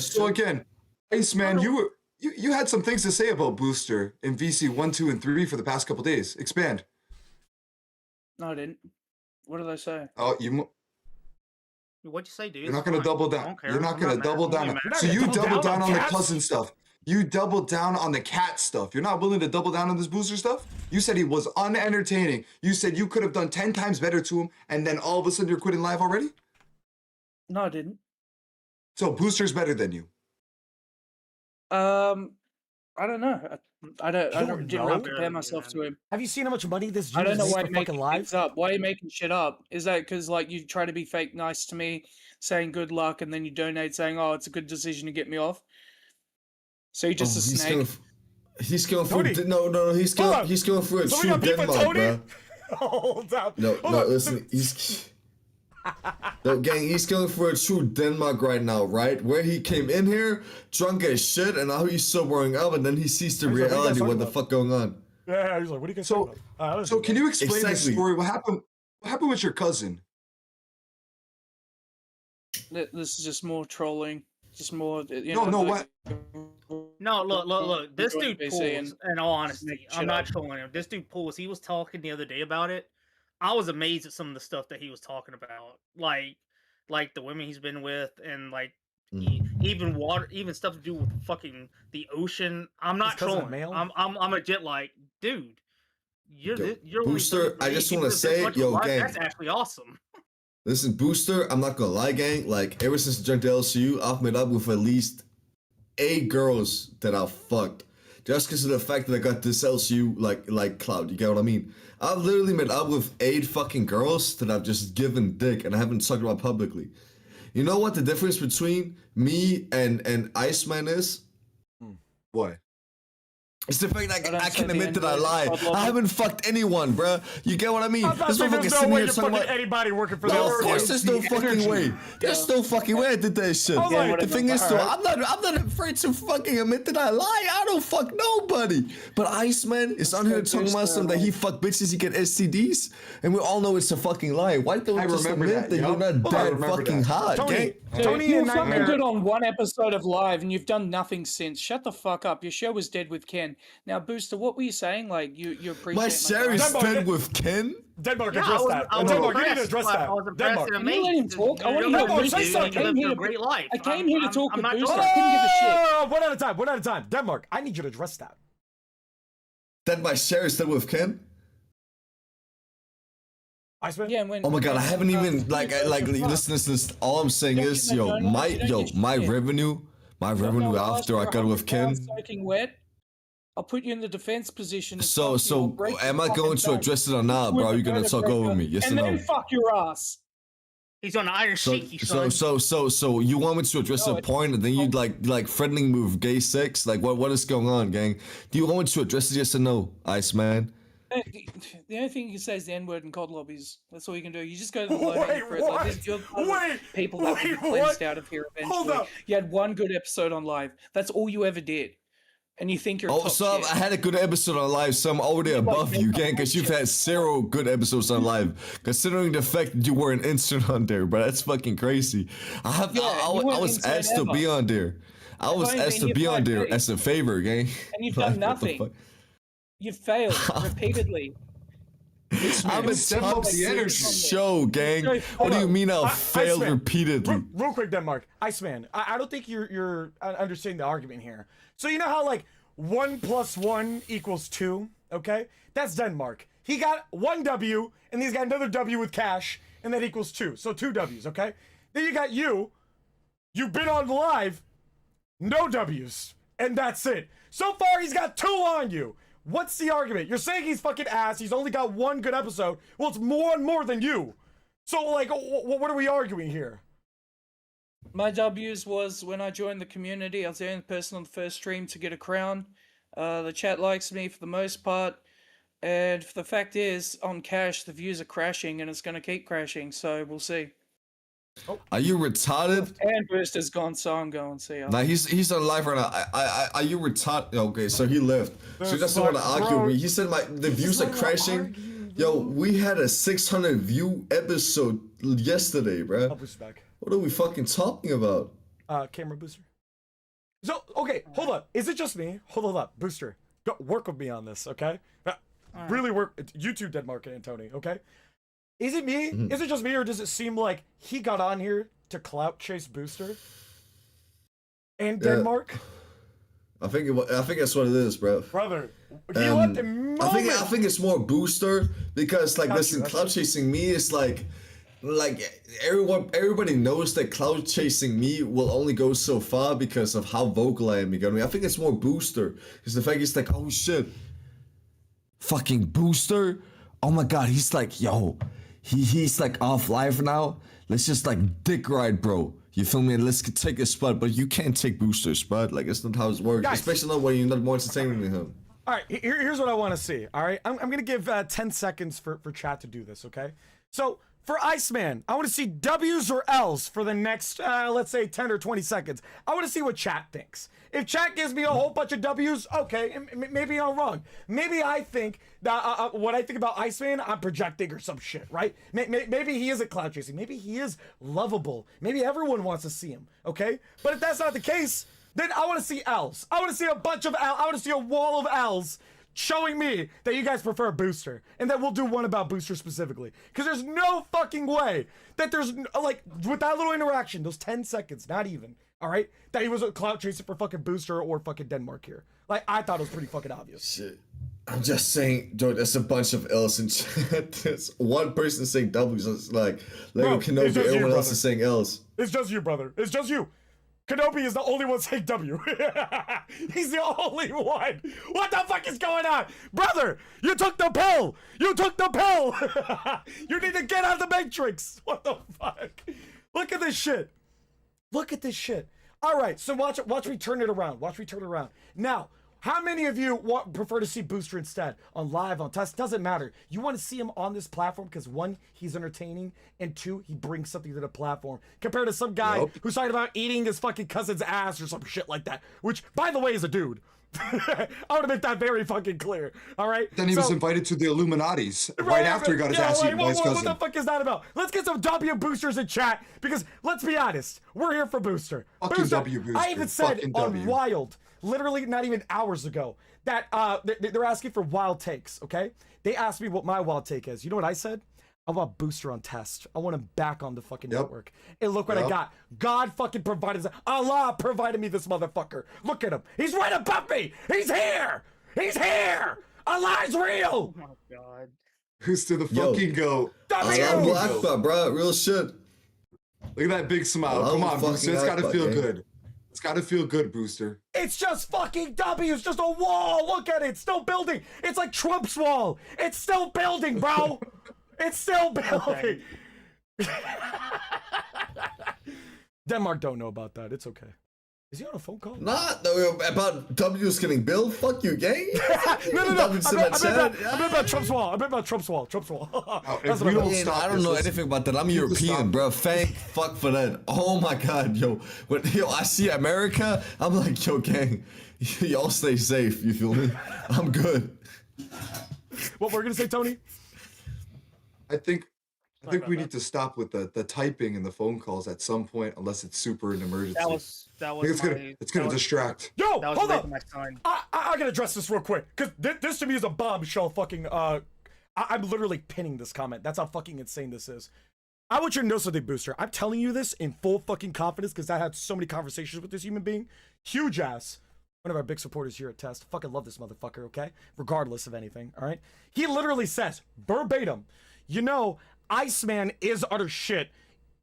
So again, Iceman, you had some things to say about Booster in VC 1, 2, and 3 for the past couple days. Expand. no, I didn't. What did I say? Oh, What'd you say, dude? you're not It's gonna fine. double I down. don't care. You're not I'm gonna mad. double I'm down. only mad. So you double down on the cats? cousin stuff. You doubled down on the cat stuff. You're not willing to double down on this Booster stuff? You said he was unentertaining. You said you could have done 10 times better to him, and then all of a sudden you're quitting live already? No, I didn't. So Booster's better than you. I don't know. I didn't know? really compare myself to him. Have you seen how much money this I dude don't know is why making you're fucking making live? things up. Why are you making shit up? Is that because like you try to be fake nice to me, saying good luck, and then you donate saying, "Oh, it's a good decision to get me off." So you're just a snake. He's going for Tony. no. He's Hold going. up. He's going for a So we true got beef with Denmark, Tony? bro. Hold up. No, Hold no. up. Listen, he's. No, gang, he's going for a true Denmark right now, right? Where he came in here, drunk as shit, and now he's sobering up, and then he sees the He's like, what are you guys reality, what talking the about? fuck going on. Yeah, he's like, what are you guys So- talking about? So can you explain the Exactly. story? What happened with your cousin? This is just more trolling. Just more. You No, know, no, like- No, look. This Enjoy dude PC pulls. and In all honesty, make I'm shit not up. trolling him. This dude pulls. He was talking the other day about it. I was amazed at some of the stuff that he was talking about, like the women he's been with, and like even water, even stuff to do with fucking the ocean. I'm not cousin a trolling. male? I'm legit like, dude. You're Yo, you're only Booster, 33. I just He wanna lives this say, much of yo, a life. gang. That's actually awesome. Listen, Booster, I'm not gonna lie, gang. Like, ever since I joined the LCU, I've met up with at least 8 girls that I've fucked. Just because of the fact that I got this LCU, like clout. You get what I mean? I've literally met up with 8 fucking girls that I've just given dick and I haven't talked about publicly. You know what the difference between me and Iceman is? What? It's the fact I that don't I say can the admit that I N-word, lie. it's called I haven't fucked anyone, bruh. You get what I mean? I'm about to This say, motherfucker there's no sitting way here you're talking fucking about. anybody working for the No, of LCU. course, there's no the fucking energy. way. There's no fucking way I did that shit. I was like, The thing is, though, Alright. I'm not afraid to fucking admit that I lie. I don't fuck nobody. But Iceman is on here talking about something that he fuck bitches, he get STDs, and we all know it's a fucking lie. Why don't I you just remember admit that, that you're yup. not I that remember fucking that. hot, Tony, gang? Tony You and were fucking Nightmare. good on one episode of Live, and you've done nothing since. Shut the fuck up. Your show was dead with Ken. Now, Booster, what were you saying? Like, you appreciate My series Denmark, dead with Ken? Denmark, Yeah, address I was, that. I was Denmark, you need to impressed, address but that. I was impressed Denmark. and Can you let amazed. him talk? I You're wanna not hear what Booster you do, say and you something. live a great life. I came here to talk with not Booster. trolling. I couldn't give a shit. One at a time, one at a time. Denmark, I need you to address that. That my series dead with Ken? Iceman? Yeah, and when, Oh my god, I haven't even Fuck. listen. All I'm saying Don't is, get no yo, donuts, you don't get my shit. revenue after I got with Ken. Soaking wet. I'll put you in the defense position. And So fuck you. I'll break your am I fucking going to back. address it or not, With bro? the You gonna talk vertebrae, over me? Yes or and no? then fuck your ass. He's on the iron So, sheik, you son. so you want me to address No, a it's- point and then you like threatening me with gay sex? Like what is going on, gang? Do you want me to address it? Yes or no, Iceman? The only thing you can say is the N-word in COD lobbies. That's all you can do. You just go to the low Wait, hanging fruit. Like, what? you're part of the Wait, people that will be wait, cleansed what? out of here Hold eventually. up. You had one good episode on live. That's all you ever did. And you think you're Oh, top so shit. I had a good episode on live, so I'm already above you, gang, because you've had 0 good episodes on live. Considering the fact that you were an intern on there, bro, that's fucking crazy. I you weren't was intern asked to ever. be on there. I was only asked been to be here on 5 there days. as a favor, gang. And you've Like, done what the nothing. fuck? You've failed repeatedly. I'm a Step top up the 6 energy. show, gang. Hold What do you on. mean I'll I- fail Iceman, repeatedly? Real quick, Denmark. Iceman, I don't think you're understanding the argument here. So you know how like 1 + 1 = 2, okay? That's Denmark. He got 1 W, and he's got another W with cash, and that equals 2. So 2 W's, okay? Then you got you. You've been on live, no W's, and that's it. So far, he's got 2 on you. What's the argument? You're saying he's fucking ass. He's only got 1 good episode. Well, it's more and more than you. So, like, what are we arguing here? My W's was when I joined the community, I was the only person on the first stream to get a crown. The chat likes me for the most part. And the fact is, on Cash, the views are crashing, and it's going to keep crashing. So we'll see. Are you retarded? And Booster's gone, so I'm going. See ya. Nah, he's on live right now. Are you retarded? Okay, so he left. So he doesn't want to argue with me. He said the views are crashing. Yo, we had a 600 view episode yesterday, bro. I'll boost back. What are we fucking talking about? Camera booster. So, okay, hold up. Is it just me? Hold up, booster. Go work with me on this, okay? Really work. YouTube Denmark and Tony, okay? Is it me? Is it just me, or does it seem like he got on here to clout chase Booster and Denmark? I think that's what it is, bro. Brother, he let the moment. I think it's more Booster because like listen, clout chasing me is like everybody knows that clout chasing me will only go so far because of how vocal I am. You get me? I think it's more Booster because the fact is like, oh shit, fucking Booster. Oh my god, he's like, yo, he's like off live now. Let's just like dick ride, bro. You feel me? Let's take a spot, but you can't take Booster's spot. Like, it's not how it works. Guys. Especially not when you're not more entertaining than him. All right, here's what I want to see. All right, I'm gonna give 10 seconds for chat to do this. Okay, so for Iceman, I want to see W's or L's for the next, let's say 10 or 20 seconds. I want to see what chat thinks. If chat gives me a whole bunch of W's, okay, maybe I'm wrong. Maybe I think that what I think about Iceman, I'm projecting or some shit, right? Maybe he isn't cloud chasing. Maybe he is lovable. Maybe everyone wants to see him, okay? But if that's not the case, then I want to see L's. I want to see a bunch of L's. I want to see a wall of L's showing me that you guys prefer Booster, and that we'll do one about Booster specifically, because there's no fucking way that there's like with that little interaction, those 10 seconds, not even, all right, that he was a clout chaser for fucking Booster or fucking Denmark here. Like, I thought it was pretty fucking obvious. Shit. I'm just saying, dude, there's a bunch of L's in chat. There's one person saying W's. It's like Lego Kenobi, everyone else is saying L's. It's just you, brother. It's just you. Kenobi is the only one saying W. He's the only one. What the fuck is going on? Brother, you took the pill. You took the pill. You need to get out of the Matrix. What the fuck? Look at this shit. Look at this shit. All right, so watch me turn it around. Watch me turn it around. Now, how many of you prefer to see Booster instead? On live, on test, doesn't matter. You want to see him on this platform because one, he's entertaining, and two, he brings something to the platform. Compared to some guy who's talking about eating his fucking cousin's ass or some shit like that, which, by the way, is a dude. I want to make that very fucking clear, all right? Then he was invited to the Illuminati's right after he got his ass eaten by his cousin. What the fuck is that about? Let's get some W boosters in chat, because let's be honest, we're here for Booster. Fucking W booster. I even said Fucking on W. Wild, literally not even hours ago, that they're asking for wild takes, okay? They asked me what my wild take is. You know what I said? I want Booster on test. I want him back on the fucking network. And look what I got. God fucking provided. Allah provided me this motherfucker. Look at him. He's right above me. He's here. He's here. Allah's real. Oh my god. Who's to the fucking goat? I'm Akbar, bro. Real shit. Look at that big smile. Come on, Booster. It's gotta feel good. It's gotta feel good, Booster. It's just fucking W. It's just a wall. Look at it. It's still building. It's like Trump's wall. It's still building, bro. It's still building. Denmark don't know about that. It's okay. Is he on a phone call? Not about W's getting built. Fuck you, gang. No. I meant about Trump's wall. I meant about Trump's wall. Trump's wall. That's what I don't know anything about that. I'm European, bro. Thank fuck for that. Oh my god, yo. When I see America, I'm like, yo, gang, y'all stay safe. You feel me? I'm good. What we're gonna say, Tony? I think we need to stop with the typing and the phone calls at some point, unless it's super an emergency. That was it's gonna distract. Yo, that was hold up. my son. I gotta address this real quick, because this to me is a bombshell. Fucking I'm literally pinning this comment. That's how fucking insane this is. I want you to know something, Booster. I'm telling you this in full fucking confidence, because I had so many conversations with this human being. Huge ass. One of our big supporters here at Test. Fucking love this motherfucker, okay? Regardless of anything, all right? He literally says, verbatim, you know, Iceman is utter shit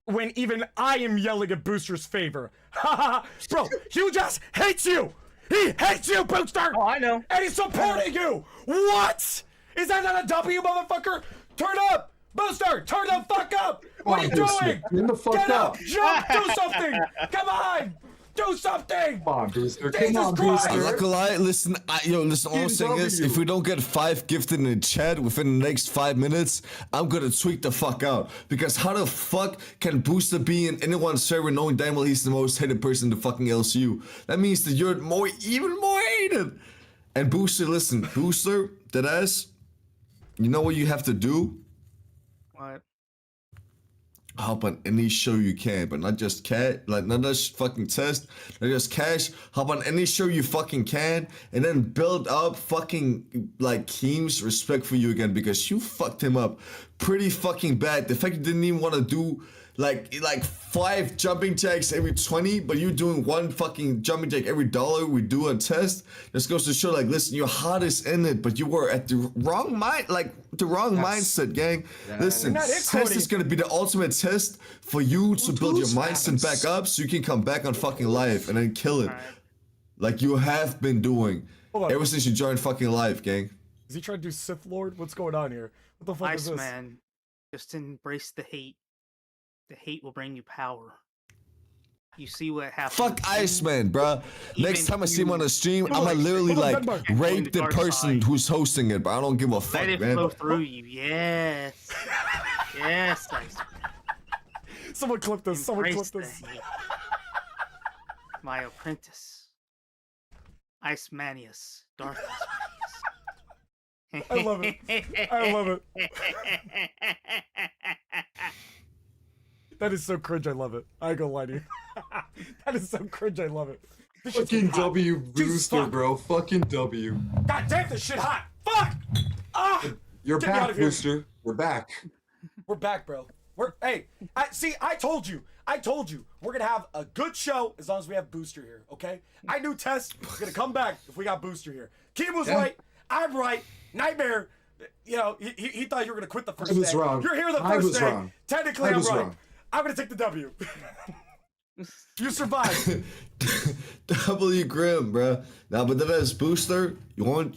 when even I am yelling at Booster's favor. Haha, bro, Huge ass hates you. He hates you, Booster. Oh, I know. And he's supporting you. What? Is that not a W, motherfucker? Turn up. Booster, turn the fuck up. What are you doing? Turn the fuck Get up. Jump, do something. Come on. Do something! Come on, Booster. Jesus Come on, Christ! I'm not Booster. gonna lie, listen, listen, all I'm saying is, if we don't get 5 gifted in the chat within the next 5 minutes, I'm gonna tweak the fuck out. Because how the fuck can Booster be in anyone's server knowing damn well he's the most hated person in the fucking LCU? That means that you're even more hated! And Booster, listen, Booster, deadass, you know what you have to do? What? Hop on any show you can, but not just not just fucking test, not just cash. Hop on any show you fucking can, and then build up fucking like Keem's respect for you again, because you fucked him up pretty fucking bad. The fact you didn't even want to do like 5 jumping jacks every 20, but you doing 1 fucking jumping jack every $1 we do a test. This goes to show, like, listen, your heart is in it, but you were at the wrong mindset, gang. Listen, test is gonna be the ultimate test for you to build your mindset back up, so you can come back on fucking live and then kill it, like you have been doing ever since you joined fucking live, gang. Is he trying to do Sith Lord? What's going on here? What the fuck is this? Iceman, just embrace the hate. The hate will bring you power. You see what happens. Fuck Iceman, bruh. Next time I see him on the stream, I'ma literally like rape the person who's hosting it, but I don't give a fuck, Let it man. flow through you. Yes. Yes, Iceman. Someone clip this. Someone clip Embrace the this. hate. My apprentice. Icemanius. Darth Icemanius. I love it. I love it. That is so cringe, I love it. I ain't gonna lie to you. That is so cringe, I love it. This shit's Fucking hot. W Jesus, Booster, fuck. bro. Fucking W. God damn, this shit hot. Fuck! Ah! You're Get me out back, of here. Booster. We're back. We're back, bro. Hey, I told you. We're gonna have a good show as long as we have Booster here, okay? I knew Test was gonna come back if we got Booster here. Keem was right. I'm right. Nightmare, you know, he thought you were gonna quit the first day. I was wrong. You're here the I first was day. wrong. Technically, I I'm was right. wrong. I'm gonna take the W. You survived. W Grim, bruh. Now, but then as Booster, I want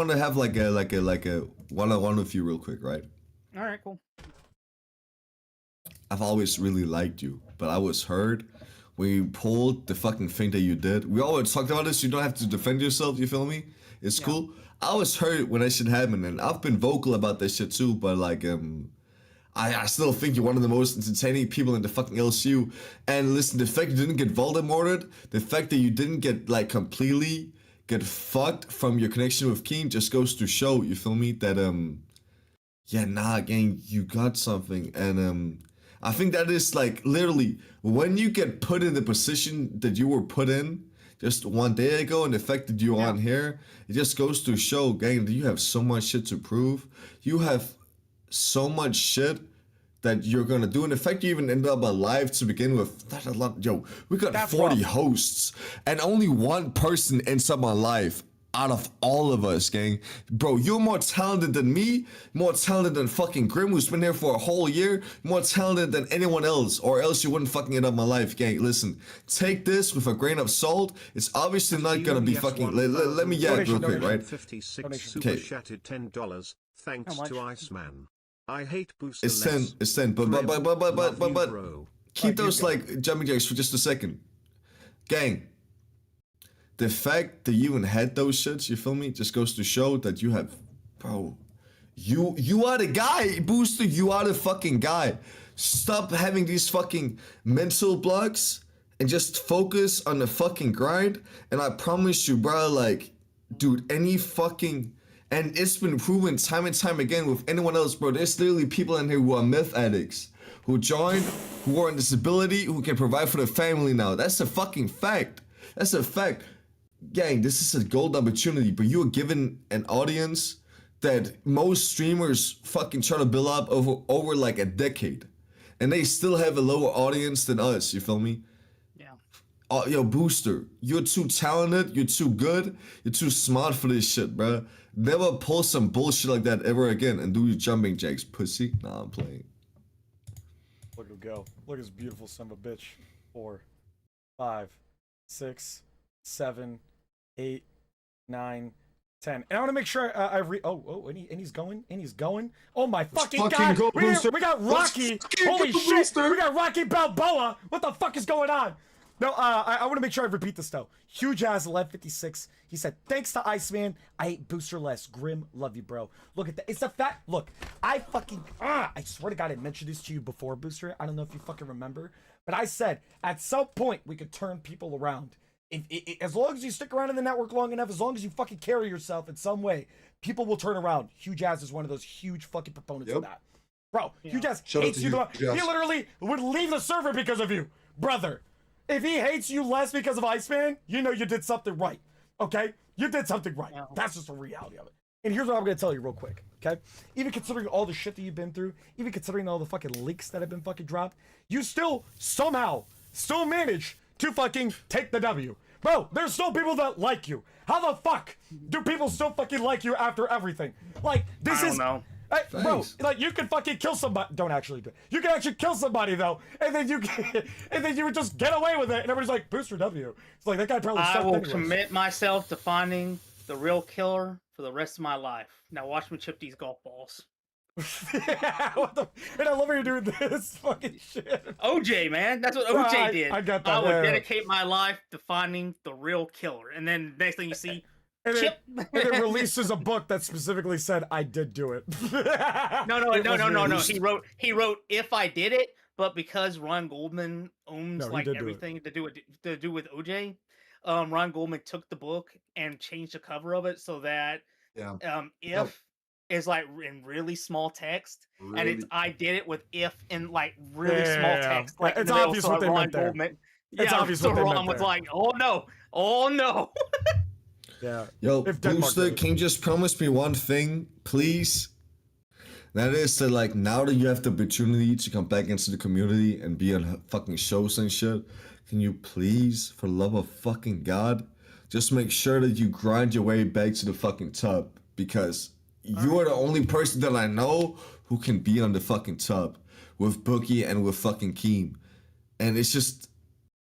to have like a one-on-one with you real quick, right? All right, cool. I've always really liked you, but I was hurt when you pulled the fucking thing that you did. We always talked about this. You don't have to defend yourself. You feel me? It's cool. I was hurt when that shit happened, and I've been vocal about that shit too. But like, I still think you're one of the most entertaining people in the fucking LCU. And listen, the fact you didn't get Voldemorted, the fact that you didn't get like completely get fucked from your connection with Keem just goes to show, you feel me, that yeah, nah, gang, you got something. And I think that is like literally when you get put in the position that you were put in just one day ago, and the fact that you're on here, it just goes to show, gang, that you have so much shit to prove. You have so much shit that you're gonna do, and the fact you even ended up alive to begin with, that's a lot. Yo, we got That's 40 rough. hosts, and only one person ends up alive out of all of us, gang. Bro, you're more talented than me, more talented than fucking Grim, who's been here for a whole year, more talented than anyone else, or else you wouldn't fucking end up alive, gang. Listen, take this with a grain of salt. It's obviously not gonna be fucking. Let me yap real quick, right? 56 super Okay. chatted $10. Thanks to Iceman. I hate Booster. It's 10, but keep those like jumping jacks for just a second, gang. The fact that you even had those shits, you feel me, just goes to show that you have, bro. You are the guy, Booster. You are the fucking guy. Stop having these fucking mental blocks and just focus on the fucking grind. And I promise you, bro, like, dude, any fucking. And it's been proven time and time again with anyone else, bro. There's literally people in here who are meth addicts, who joined, who are on disability, who can provide for their family now. That's a fucking fact. That's a fact. Gang, this is a gold opportunity, but you are given an audience that most streamers fucking try to build up over like a decade. And they still have a lower audience than us, you feel me? Yeah. Yo, Booster, you're too talented, you're too good, you're too smart for this shit, bro. Never pull some bullshit like that ever again and do your jumping jacks, pussy. Nah, I'm playing. Look at him go. Look at this beautiful son of a bitch. 4, 5, 6, 7, 8, 9, 10. And I want to make sure and he's going. Oh my fucking god! Go, We got Rocky. Holy shit! We got Rocky Balboa. What the fuck is going on? No, I want to make sure I repeat this though. Huge ass 1156. He said, "Thanks to Iceman, I hate Booster less. Grim, love you, bro." Look at that. It's a fact. Look, I swear to God, I mentioned this to you before, Booster. I don't know if you fucking remember, but I said at some point we could turn people around. As long as you stick around in the network long enough, as long as you fucking carry yourself in some way, people will turn around. Huge ass is one of those huge fucking proponents of that. Bro, Huge ass hates you. He literally would leave the server because of you, brother. If he hates you less because of Iceman, you know you did something right, okay? You did something right. That's just the reality of it. And here's what I'm gonna tell you real quick, okay? Even considering all the shit that you've been through, even considering all the fucking leaks that have been fucking dropped, you still somehow manage to fucking take the W. Bro, there's still people that like you. How the fuck do people still fucking like you after everything? Like, this I don't know. Bro, like you can fucking kill somebody. Don't actually do it. You can actually kill somebody though, and then you would just get away with it, and everybody's like, Booster W. It's like that guy probably. I will anyways. commit myself to finding the real killer for the rest of my life. Now watch me chip these golf balls. Yeah, and I love how you're doing this fucking shit. OJ, man, that's what OJ did. I got that. I would dedicate my life to finding the real killer, and then next thing you see. And Chip. Then releases a book that specifically said, "I did do it." No. He wrote "If I did it," but because Ron Goldman owns everything to do with OJ, Ron Goldman took the book and changed the cover of it so that "if" is like in really small text, and it's "I did it" with "if" in like really small text. Like it's obvious what they meant there. It's obvious what they meant Ron was like, "Oh no." Yeah. Yo, Booster, can you just promise me one thing, please? That is that, like, now that you have the opportunity to come back into the community and be on fucking shows and shit, can you please, for the love of fucking God, just make sure that you grind your way back to the fucking top? Because you are the only person that I know who can be on the fucking top with Bookie and with fucking Keem. And it's just,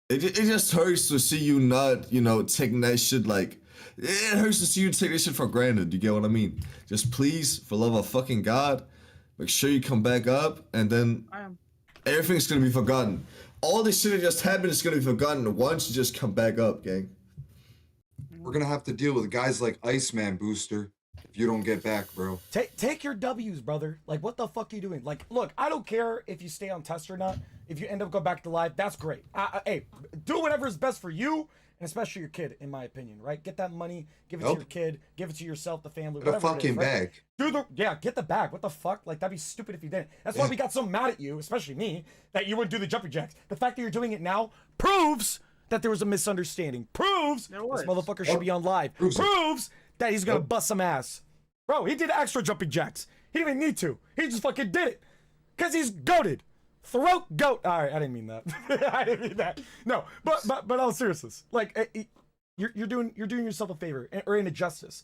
it just hurts to see you not, taking that shit like, it hurts to see you take this shit for granted. You get what I mean? Just please, for love of fucking God, make sure you come back up, and then everything's gonna be forgotten. All this shit that just happened is gonna be forgotten once you just come back up, gang. We're gonna have to deal with guys like Iceman, Booster, if you don't get back, bro. Take your W's, brother. Like, what the fuck are you doing? Like, look, I don't care if you stay on test or not. If you end up going back to live, that's great. Hey, do whatever is best for you. And especially your kid, in my opinion, right? Get that money, give it to your kid, give it to yourself, the family, whatever. The fucking bag. Get the bag. What the fuck? Like, that'd be stupid if you didn't. That's why we got so mad at you, especially me, that you wouldn't do the jumping jacks. The fact that you're doing it now proves that there was a misunderstanding. Proves this motherfucker should be on live. Proves that he's gonna bust some ass. Bro, he did extra jumping jacks. He didn't even need to. He just fucking did it. Because he's goated. Throat goat. All right, I didn't mean that. I didn't mean that. No, but all seriousness, like you're doing yourself a favor or an injustice.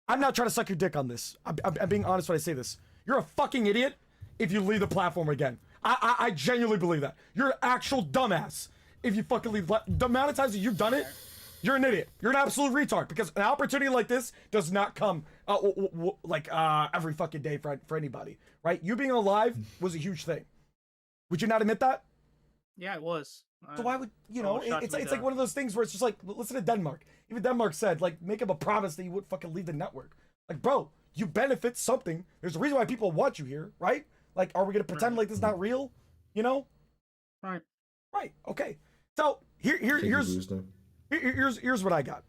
I'm not trying to suck your dick on this. I'm being honest when I say this. You're a fucking idiot if you leave the platform again. I genuinely believe that. You're an actual dumbass if you fucking leave. The amount of times that you've done it, you're an idiot. You're an absolute retard because an opportunity like this does not come every fucking day for anybody, right? You being alive was a huge thing. Would you not admit that? Yeah, it was. So why would it's like one of those things where it's just like, listen to Denmark. Even Denmark said, like, make him a promise that you wouldn't fucking leave the network. Like, bro, you benefit something. There's a reason why people want you here, right? Like, are we gonna pretend like this is not real? Right. Okay. So here's what I got.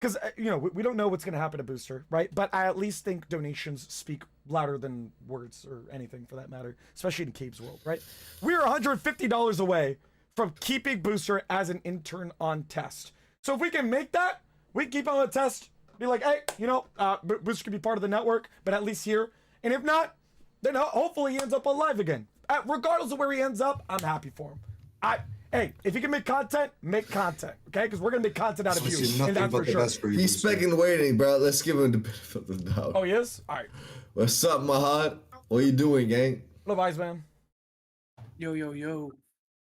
Because we don't know what's gonna happen to Booster, right? But I at least think donations speak louder than words or anything for that matter, especially in Cabe's world, right? We're $150 away from keeping Booster as an intern on test. So if we can make that, we can keep on the test, be like, hey, Booster can be part of the network, but at least here. And if not, then hopefully he ends up on live again. Regardless of where he ends up, I'm happy for him. Hey, if you can make content, okay? Because we're gonna make content out of you, and that's for sure. He's specking waiting, bro. Let's give him the benefit of the doubt. Oh, he is? All right. What's up, Mahad? What you doing, gang? Hello, Wise Man. Yo.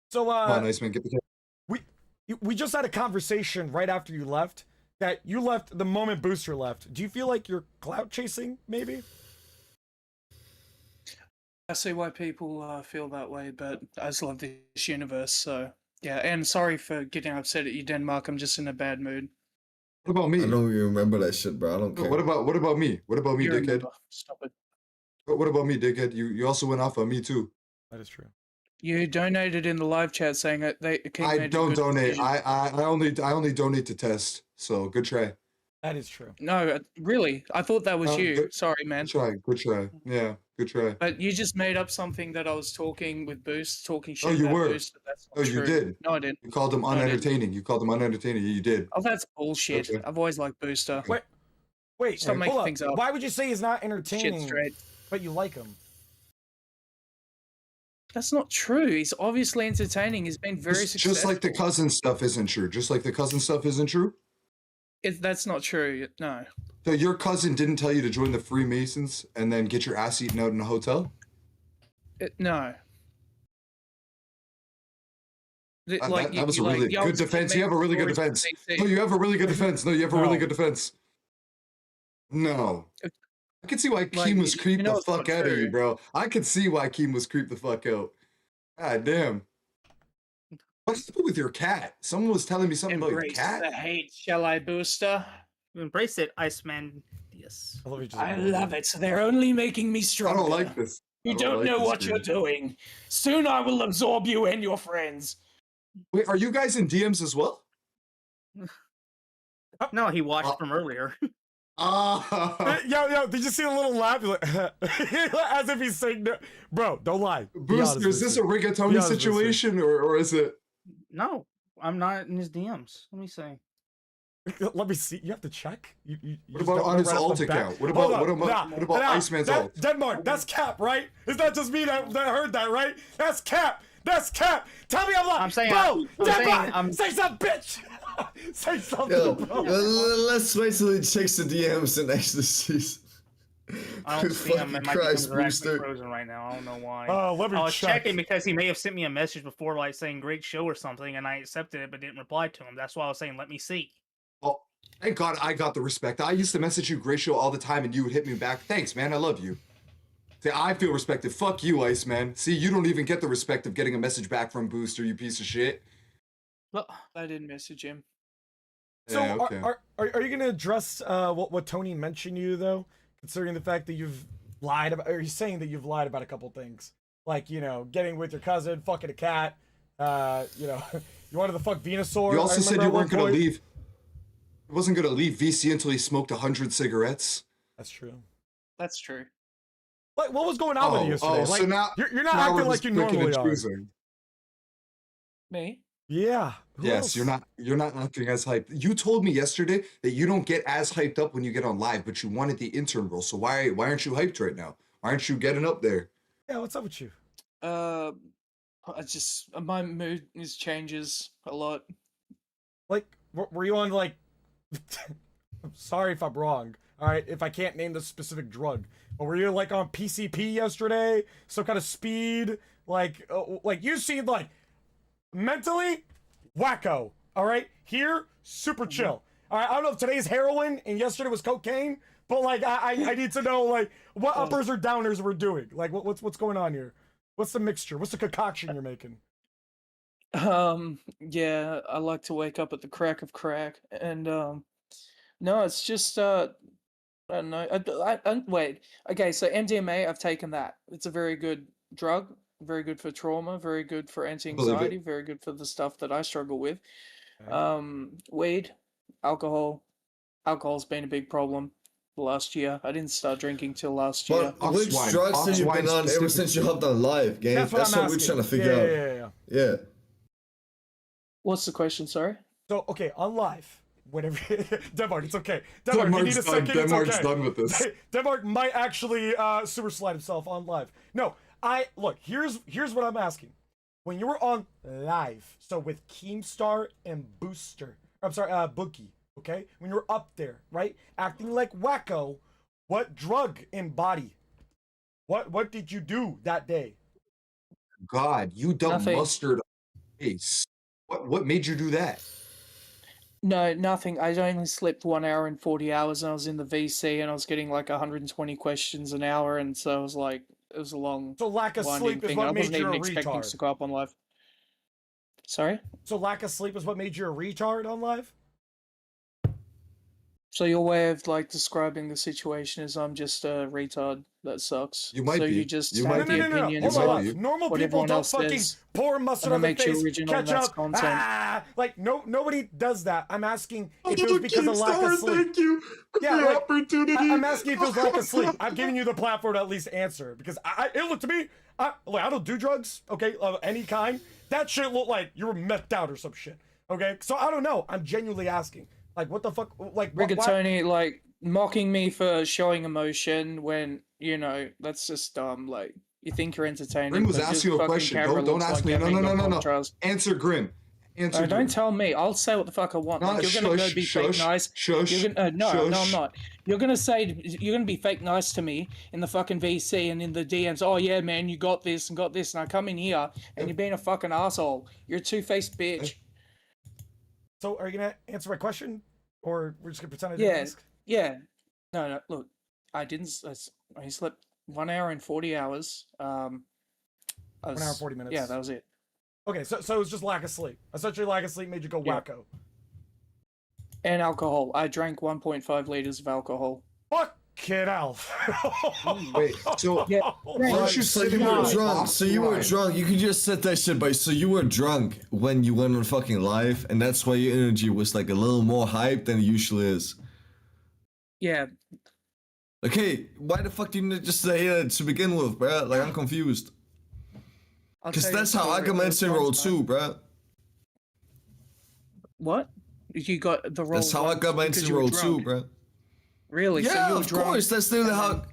So, come on, Iceman, get the camera. We just had a conversation right after you left. That you left the moment Booster left. Do you feel like you're clout chasing, maybe? I see why people feel that way, but I just love this universe, so Yeah, and sorry for getting upset at you, Denmark. I'm just in a bad mood. What about me? I don't even remember that shit, bro. I don't care. What about me? What about me, You dickhead? remember. Stop it. What about me, dickhead? You also went off on me too. That is true. You donated in the live chat saying that King I made a don't good donate. decision. I only donate to test. So good try. That is true. No, really. I thought that was No, you. good- Sorry, man. Good try. Good try. Yeah, good try. But you just made up something that I was talking with Boost, talking shit Oh, you about were. Boost. But that's not Oh, true. you did. No, I didn't. You called him I didn't. unentertaining. You called him unentertaining. You did. Oh, that's bullshit. Okay. I've always liked Booster. Wait, Stop making hold up. things up. Why would you say he's not Shit entertaining, straight. but you like him? That's not true. He's obviously entertaining. He's been very successful. Just like the cousin stuff isn't true. Just like the cousin stuff isn't true. That's not true. No. So your cousin didn't tell you to join the Freemasons and then get your ass eaten out in a hotel? No. That was a really good defense. You have a really good defense. No, you have a really good defense. No, you have a really good defense. No. I can see why Keem was creeped the fuck out of you, bro. I can see why Keem was creeped the fuck out. God damn. What's up with your cat? Someone was telling me something about your cat. The hate, shall I, Booster? Embrace it, Iceman. Yes. I love it. They're only making me I stronger. don't like this. You don't know what you're doing. Soon I will absorb you and your friends. Wait, are you guys in DMs as well? No, he watched from earlier. Yo, did you see a little laugh? He's like, as if he's saying, no. Bro, don't lie. Booster, is this a rigatoni situation or is it? No, I'm not in his DMs. Let me see. Let me see. You have to check. What about on his alt account? What about Iceman's alt? Denmark, that's cap, right? It's not just me that heard that, right? That's cap. That's cap. Tell me I'm lying. I'm saying, bro, Denmark, I'm say something, bitch. Say something, Yo, bro. let's wait till he checks the DMs and actually sees. I don't see him. It might be Christ, actually frozen right now. I don't know why. Let me I was check. checking because he may have sent me a message before, like saying "great show" or something, and I accepted it but didn't reply to him. That's why I was saying, "Let me see." Oh, thank God I got the respect. I used to message you Gracio all the time and you would hit me back. Thanks, man. I love you. See, I feel respected. Fuck you, Iceman. See, you don't even get the respect of getting a message back from Booster, you piece of shit. Look, I didn't message him. So Yeah, okay. are you gonna address what Tony mentioned you though, considering the fact that you've lied about, or he's saying that you've lied about a couple things, like getting with your cousin, fucking a cat, you wanted to fuck Venusaur. You also said you weren't gonna leave. He wasn't gonna leave VC until he smoked 100 cigarettes. That's true. That's true. Like, what was going on with you yesterday? so Like, now you're not now we're acting like just you picking normally and are. choosing. Me? Yeah. Who Yes, else? you're not acting as hyped. You told me yesterday that you don't get as hyped up when you get on live, but you wanted the intern role. So why aren't you hyped right now? Why aren't you getting up there? Yeah, what's up with you? I just my mood changes a lot. Like, were you on like? I'm sorry if I'm wrong. All right, if I can't name the specific drug, but were you like on PCP yesterday? Some kind of speed? Like you seemed like mentally wacko. All right, here super chill. All right, I don't know if today's heroin and yesterday was cocaine, but like I need to know like what uppers or downers we're doing. Like what's going on here? What's the mixture? What's the concoction you're making? Yeah, I like to wake up at the crack of crack, and no, it's just I don't know. Wait, okay, so MDMA, I've taken that. It's a very good drug, very good for trauma, very good for anti-anxiety, very good for the stuff that I struggle with. Okay. Weed, alcohol. Alcohol's been a big problem last year. I didn't start drinking till last year. But which drugs have you been on ever since you hopped on live, game? That's what we're trying to figure out. Yeah. What's the question, sorry? So, okay, on live, whenever Denmark, it's okay. Denmark, you need a second. Denmark's okay. done with this. Denmark might actually super slide himself on live. No, look. Here's what I'm asking. When you were on live, so with Keemstar and Booster, I'm sorry, Bookie. Okay, when you were up there, right, acting like wacko, what drug in body? What did you do that day? God, you dumb Nothing. mustard face. What made you do that? No, nothing. I only slept 1 hour and 40 hours, and I was in the VC, and I was getting like 120 questions an hour, and so it was like, it was a long. So lack of winding sleep is thing. what I made wasn't you even a expecting retard. to go up on live. Sorry? So lack of sleep is what made you a retard on live? So your way of like describing the situation is I'm just a retard that sucks. You might so be. you just You have might the be. opinions Hold might on. be. Normal what people everyone don't else fucking says, pour mustard and on that their makes you face, original and ketchup. that's content. Like nobody does that. I'm asking if Oh, it was because of lack of sleep. Thank you for Yeah, the like, opportunity. I'm asking if it was lack of sleep. I'm giving you the platform to at least answer because it looked to me. I don't do drugs, okay, of any kind. That shit looked like you were methed out or some shit, okay. So I don't know. I'm genuinely asking, like, what the fuck, like, Rigatoni, like mocking me for showing emotion when that's just dumb. Like you think you're entertaining. Grim was but asking you just a fucking question. camera Don't looks ask like me. you're No. being got trials. Answer Grim. Answer No, Grim. don't tell me. I'll say what the fuck I want. No, Like you're gonna go be fake nice. Shush. You're gonna no, I'm shush. not. You're gonna be fake nice to me in the fucking VC and in the DMs. Oh yeah, man, you got this and I come in here and you're being a fucking asshole. You're a two-faced bitch. So are you gonna answer my question, or we're just gonna pretend I didn't ask? Yeah. No. Look, I didn't. I slept 1 hour and 40 hours. 1 hour 40 minutes. Yeah, that was it. Okay, so it was just lack of sleep. Essentially, lack of sleep made you go Yeah. wacko. And alcohol. I drank 1.5 liters of alcohol. Fuck it, Alf. Wait, so Yeah. aren't you So you sitting were there drunk. So you were offline? drunk. You could just set that shit by. So you were drunk when you went on fucking live, and that's why your energy was like a little more hyped than it usually is. Yeah. Okay, why the fuck didn't you just say that to begin with, bruh? Like I'm confused. I'll Cause tell you that's the how I story got of mentioned those roll times, two, man. bruh. What? You got the roll. That's how I got because mentioned you were roll drunk. two, bruh. Really? So Yeah, you were of drunk. course. That's literally how.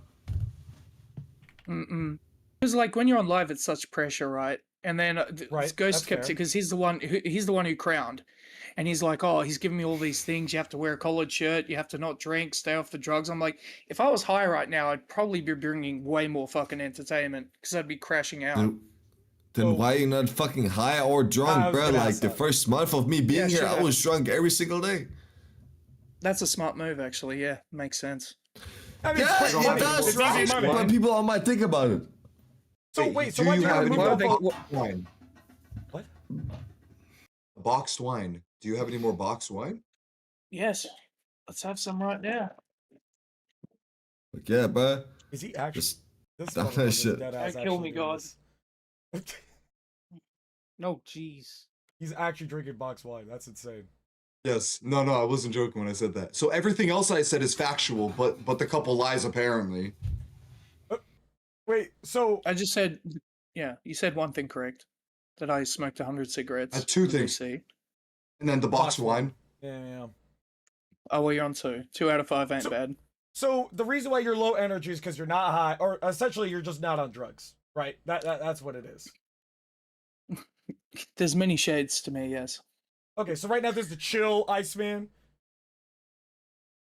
Because like when you're on live, it's such pressure, right? And then Right, Ghost that's kept fair. it because he's the one who crowned, and he's like, oh, he's giving me all these things. You have to wear a collared shirt. You have to not drink. Stay off the drugs. I'm like, if I was high right now, I'd probably be bringing way more fucking entertainment because I'd be crashing out. Then why you not fucking high or I drunk, was bruh? gonna Like ask the that. first month of me being Yeah, here, sure I that. was drunk every single day. That's a smart move, actually. Yeah, makes sense. I mean, Yeah, it's quick it money. does, It's right? easy money. But people all might think about it. So wait, so do why'd you you have gotta any move more the vote? boxed wine? What? Boxed wine. Do you have any more boxed wine? Yes, let's have some right now. Like, yeah, bruh. Is he actually? Just This stop that motherfucker's shit. dead ass Don't kill me, actually doing God. this. No, jeez. He's actually drinking box wine. That's insane. Yes. No, I wasn't joking when I said that. So everything else I said is factual, but the couple lies apparently. Wait, so I just said, yeah, you said one thing correct. That I smoked 100 cigarettes. Two in the things. VC. And then the boxed Boxed wine. wine. yeah. Oh, well, you're on 2. 2 out of 5 ain't bad. So the reason why you're low energy is because you're not high, or essentially you're just not on drugs, right? That's what it is. There's many shades to me, yes. Okay, so right now there's the chill Iceman.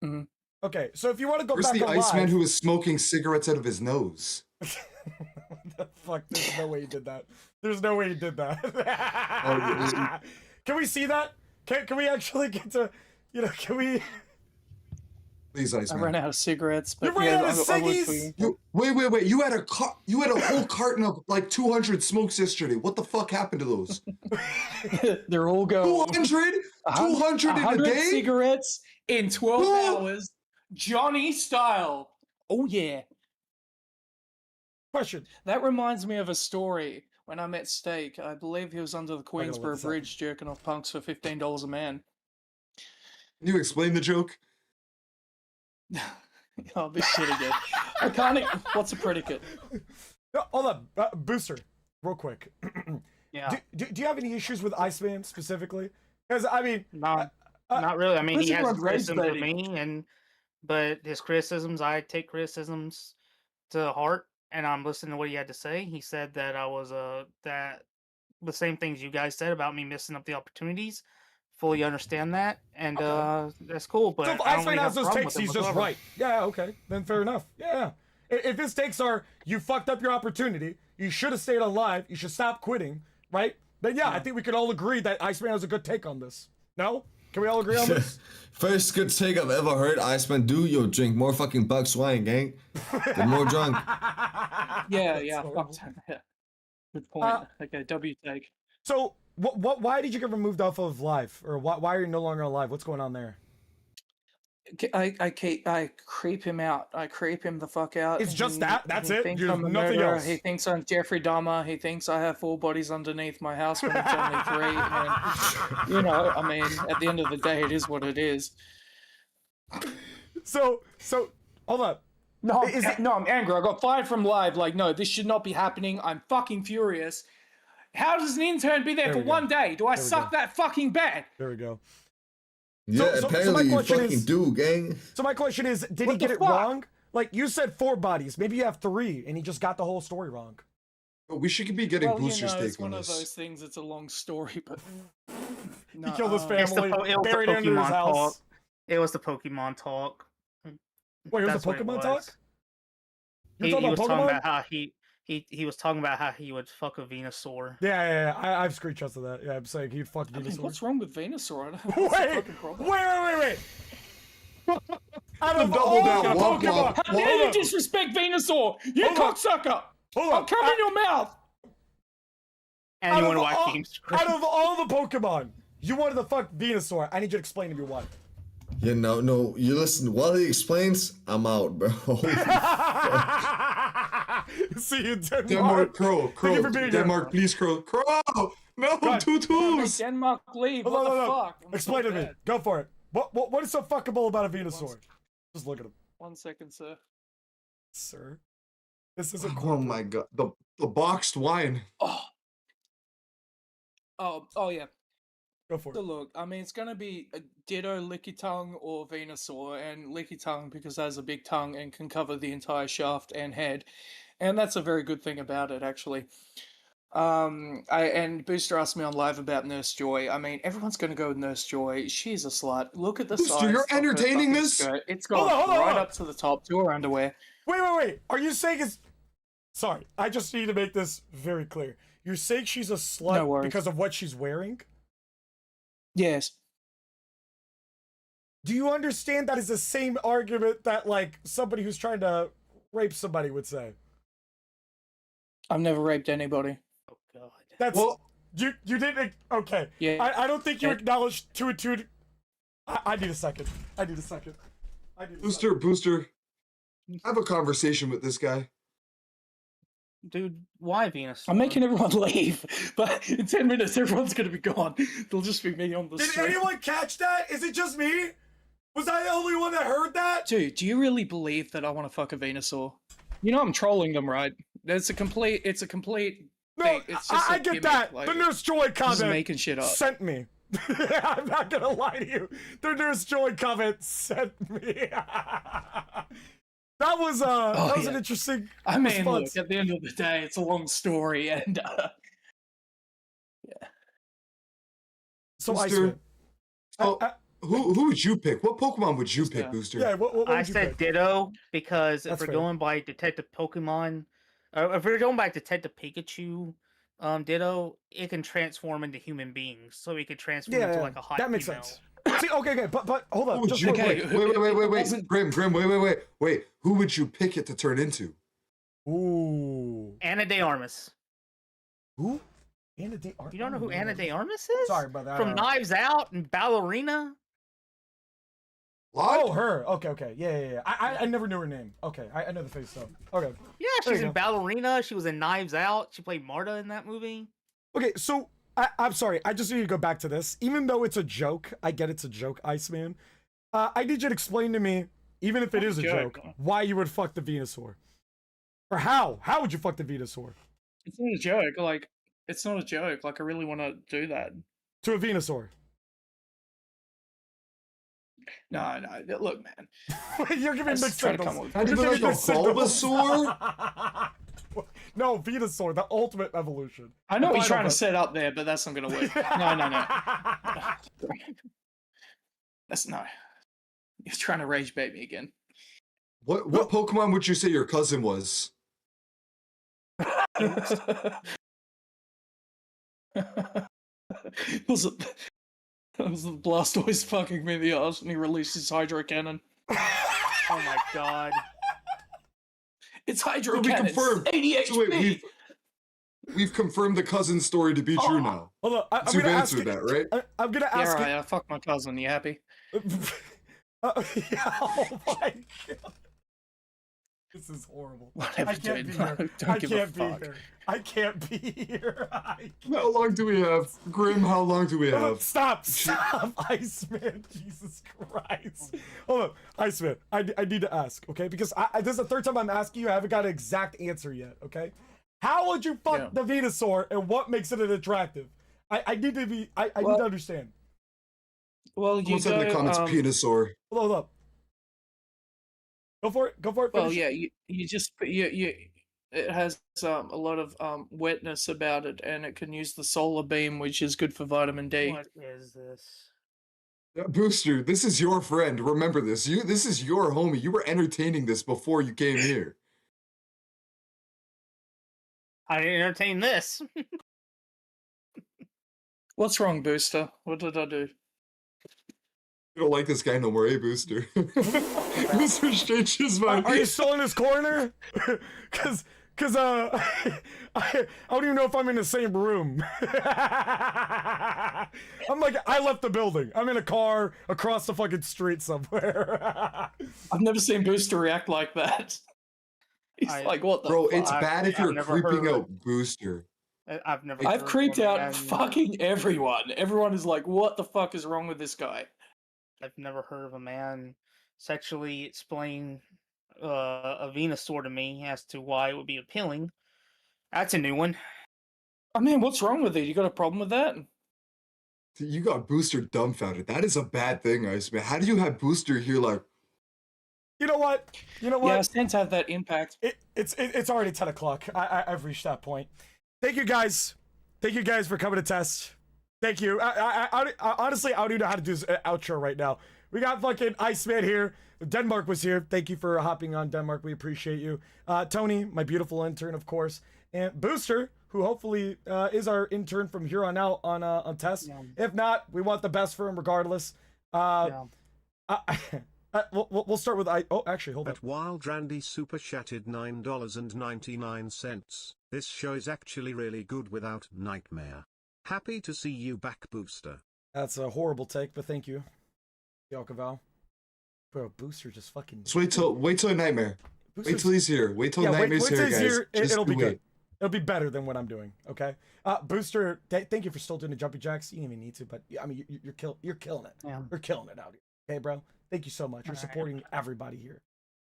Mhm. Okay, so if you want to go Where's back the alive, Iceman who is smoking cigarettes out of his nose? what the fuck? There's no way you did that. There's no way you did that. Can we see that? Can we actually get to, can we? Please, I Iceman. ran out of cigarettes, but You ran yeah, out of I work for ciggies? you. Wait. You had a whole carton of like 200 smokes yesterday. What the fuck happened to those? They're all going. 200? 200 in a 100 day? cigarettes in 12 No. hours, Johnny style. Oh yeah. Question. That reminds me of a story when I met Steak. I believe he was under the let Queensborough this happen. Bridge jerking off punks for $15 a man. Can you explain the joke? Oh, this shit again. I can't. What's a predicate? No, hold on, Booster, real quick. Yeah. Do you have any issues with Iceman specifically? Because I mean, Not really. I mean, This he is has what race criticisms of baiting. me, but his criticisms, I take criticisms to heart, and I'm listening to what he had to say. He said that I was that the same things you guys said about me missing up the opportunities. Fully understand that, and that's cool. But so if I don't Iceman really has have a those problem takes, with it he's just whatsoever. right. Yeah, okay, then fair enough. Yeah. If his takes are you fucked up your opportunity, you should have stayed alive, you should stop quitting, right? Then yeah, I think we could all agree that Iceman has a good take on this. No? Can we all agree on this? First good take I've ever heard Iceman do, yo, drink more fucking bucks wine, gang. Get more drunk. Yeah, That's yeah. horrible. Fuck. Yeah. Good point. Okay, W take. So Why did you get removed off of live, or why are you no longer alive? What's going on there? I creep him out. I creep him the fuck out. It's just that. That's he it. Thinks There's I'm a nothing murderer. else. He thinks I'm Jeffrey Dahmer. He thinks I have 4 bodies underneath my house when it's only 3. And, you know, I mean, at the end of the day, it is what it is. So hold up. No, I'm angry. I got fired from live. Like, no, this should not be happening. I'm fucking furious. How does an intern be there for 1 day? Do I suck that fucking bad? There we go. Yeah, So apparently my you question fucking is- do, gang. So my question is, did he What get the it fuck? wrong? Like you said 4 bodies. Maybe you have 3 and he just got the whole story wrong. We should be getting Well, Booster's it's take on one of this. those things. It's a long story, but He killed his It's the family, po- it was the buried under his Pokemon house. talk. It was the Pokemon talk. Wait, it was That's the what it Pokemon was. talk? You're He talking was about talking Pokemon? about how he was talking about how he would fuck a Venusaur. Yeah. I have screenshots of that. Yeah, I'm saying he'd fuck I mean, Venusaur. what's wrong with Venusaur? I don't know. Wait, What's the wait, fucking problem? wait. Out of Double all down, the walk, Pokemon, walk. How dare you disrespect Venusaur? You Hold on. cocksucker! Hold I'll on. come in your mouth! And you Out want to of watch all- games? Out of all the Pokemon, you wanted to fuck Venusaur. I need you to explain to me why. Yeah, no, you listen. While he explains, I'm out, bro. See you, Denmark. Denmark, Crow, Thank you Crow, for being here. Denmark, please, Crow. No, God. 2 twos. Denmark leave. Hold What on, the hold on. fuck? I'm Explain so to me. bad. Go for it. What is so fuckable about a Venusaur? Just look at him, 1 second, sir. sir. This isn't Oh corporate. my god, the boxed wine. Oh yeah. Go for So it. look, I mean, it's gonna be a Ditto, Licky Tongue, or Venusaur, and Licky Tongue because it has a big tongue and can cover the entire shaft and head, and that's a very good thing about it, actually. And Booster asked me on live about Nurse Joy. I mean, everyone's gonna go with Nurse Joy. She's a slut. Look at the Booster, size. you're of her entertaining fucking this? skirt. It's Hold got on, hold on, right hold on. up to the top to her underwear. Wait. Are you saying it's... Sorry, I just need to make this very clear. You're saying she's a No slut worries. because of what she's wearing? Yes. Do you understand that is the same argument that, like, somebody who's trying to rape somebody would say? I've never raped anybody. Oh god. That's... Well, You didn't... Okay. Yeah. I don't think you Yeah. acknowledged two and two... I need a second. Booster, have a conversation with this guy. Dude, why Venusaur? I'm making everyone leave, but in 10 minutes, everyone's gonna be gone. There'll just be me on the Did street. anyone catch that? Is it just me? Was I the only one that heard that? Dude, do you really believe that I want to fuck a Venusaur? You know I'm trolling them, right? It's a complete No, thing. It's just I a get gimmick, that. like, The Nurse Joy just comment making shit up. sent me. I'm not gonna lie to you. The Nurse Joy comment sent me. That was an yeah. interesting I mean, response. look, at the end of the day, it's a long story, and So Booster, Iceman. So, who would you pick? What Pokemon would you Just, pick, Booster? Yeah, what I would you said pick? Ditto because That's if we're fair. going by Detective Pokemon, if we're going by Detective Pikachu, Ditto, it can transform into human beings, so it could transform into like a hot that makes female. sense. See, okay, but hold Who up. would Just you real okay, quick. Wait. Grim, wait. Who would you pick it to turn into? Ooh. Anna De Armas. Who? Anna De Armas. You don't know who Anna De Armas is? Sorry, brother. I From don't know. Knives Out and Ballerina. Oh, her. Okay. Yeah. I never knew her name. Okay, I know the face though. Okay. Yeah, There she's you in Ballerina. She was in Knives Out. She played Marta in that movie. Okay, so I'm sorry. I just need to go back to this. Even though it's a joke, I get it's a joke, Iceman. I need you to explain to me, even if it is a joke, why you would fuck the Venusaur. Or how? How would you fuck the Venusaur? it's not a joke. Like, it's not a joke. Like, I really want to do that. To a Venusaur. No. Look, man. You're giving Let's mixed try to signals. come up with- I'd You're be like giving a mixed signals. Bulbasaur. No, Venusaur, the ultimate evolution. I know what The you're trying to final set up there, but that's not going to work. No. That's no. You're trying to rage bait me again. What Pokemon would you say your cousin was? was it the Blastoise fucking me in the ass and he released his Hydro Cannon? Oh my god. It's Hydro So we Cannon. confirmed. 80 So wait, HP. We've confirmed the cousin story to be true now. Hold on, I'm You've gonna ask answered you, that, right? I'm gonna Yeah, ask right. I fucked my cousin. You happy? you. Yeah, oh my god. This is horrible. Whatever, I can't dude. be here. Don't I give a can't be fuck. here. I can't be here. How long do we have? Grim, how long do we have? Stop! Iceman, Jesus Christ. Hold on, Iceman, I need to ask, okay? Because this is the third time I'm asking you, I haven't got an exact answer yet, okay? How would you fuck the Venusaur, and what makes it attractive? I need to be, I need to understand. Well, you What's in the go, comments, Penisaur? Hold up. Go for it, Well, finish. yeah, you just it has a lot of wetness about it, and it can use the solar beam, which is good for vitamin D. What is this? Booster, this is your friend. Remember this. This is your homie. You were entertaining this before you came here. I didn't entertain this. What's wrong, Booster? What did I do? You don't like this guy no more, eh, Booster? Booster's changed his mind. Are you still in his corner? Cause I don't even know if I'm in the same room. I'm like, I left the building. I'm in a car across the fucking street somewhere. I've never seen Booster react like that. He's like, what the Bro, fuck? it's bad if you're creeping out Booster. I've creeped out fucking everyone. Everyone is like, what the fuck is wrong with this guy? I've never heard of a man sexually explain a Venusaur to me as to why it would be appealing. That's a new one. I mean, what's wrong with it? You got a problem with that? You got Booster dumbfounded. That is a bad thing, Iceman. How do you have Booster here like... You know what? Yeah, I tend to have that impact. It's already 10 o'clock. I've reached that point. Thank you guys. Thank you guys for coming to test. Thank you. I honestly, I don't even know how to do this outro right now. We got fucking Iceman here. Denmark was here. Thank you for hopping on, Denmark. We appreciate you. Tony, my beautiful intern, of course. And Booster, who hopefully is our intern from here on out on test. Yeah. If not, we want the best for him regardless. We'll start with actually, hold on. At Wild Randy super chatted $9.99. This show is actually really good without Nightmare. Happy to see you back, Booster. That's a horrible take, but thank you, Yalkaval. Bro, Booster just fucking. Just wait till Nightmare. Booster's... Wait till he's here. Wait till Nightmare's here, guys. Here, it'll be good. It'll be better than what I'm doing. Okay. Booster, thank you for still doing the jumping jacks. You didn't even need to, but I mean, you're killing it. Yeah. You're killing it out here. Okay, bro. Thank you so much. You're supporting everybody here.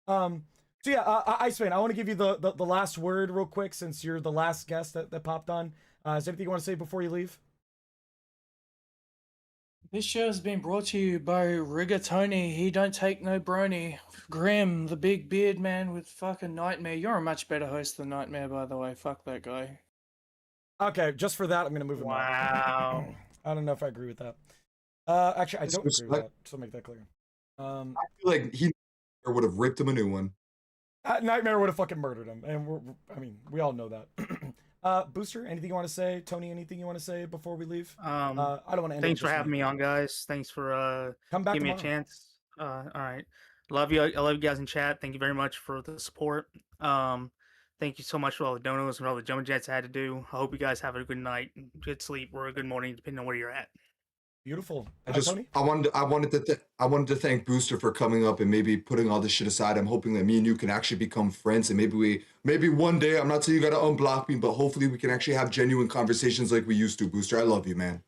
So yeah, Iceman, I want to give you the last word real quick since you're the last guest that popped on. Is there anything you want to say before you leave? This show has been brought to you by Rigatoni. He don't take no brony. Grim, the big beard man with fucking Nightmare. You're a much better host than Nightmare, by the way. Fuck that guy. Okay, just for that, I'm gonna move him. Wow. I don't know if I agree with that. Actually, I don't agree with that. So make that clear. I feel like he would have ripped him a new one. Nightmare would have fucking murdered him, and we all know that. Booster, anything you want to say? Tony, anything you want to say before we leave? I don't want to end. Thanks for having me on, guys. Thanks for come back. Give me a chance. All right, love you. I love you guys in chat. Thank you very much for the support. Thank you so much for all the donos and all the jumping jets I had to do. I hope you guys have a good night, good sleep, or a good morning, depending on where you're at. Beautiful. Tony? I wanted to thank Booster for coming up and maybe putting all this shit aside. I'm hoping that me and you can actually become friends, and maybe one day, I'm not saying you gotta unblock me, but hopefully we can actually have genuine conversations like we used to. Booster, I love you, man.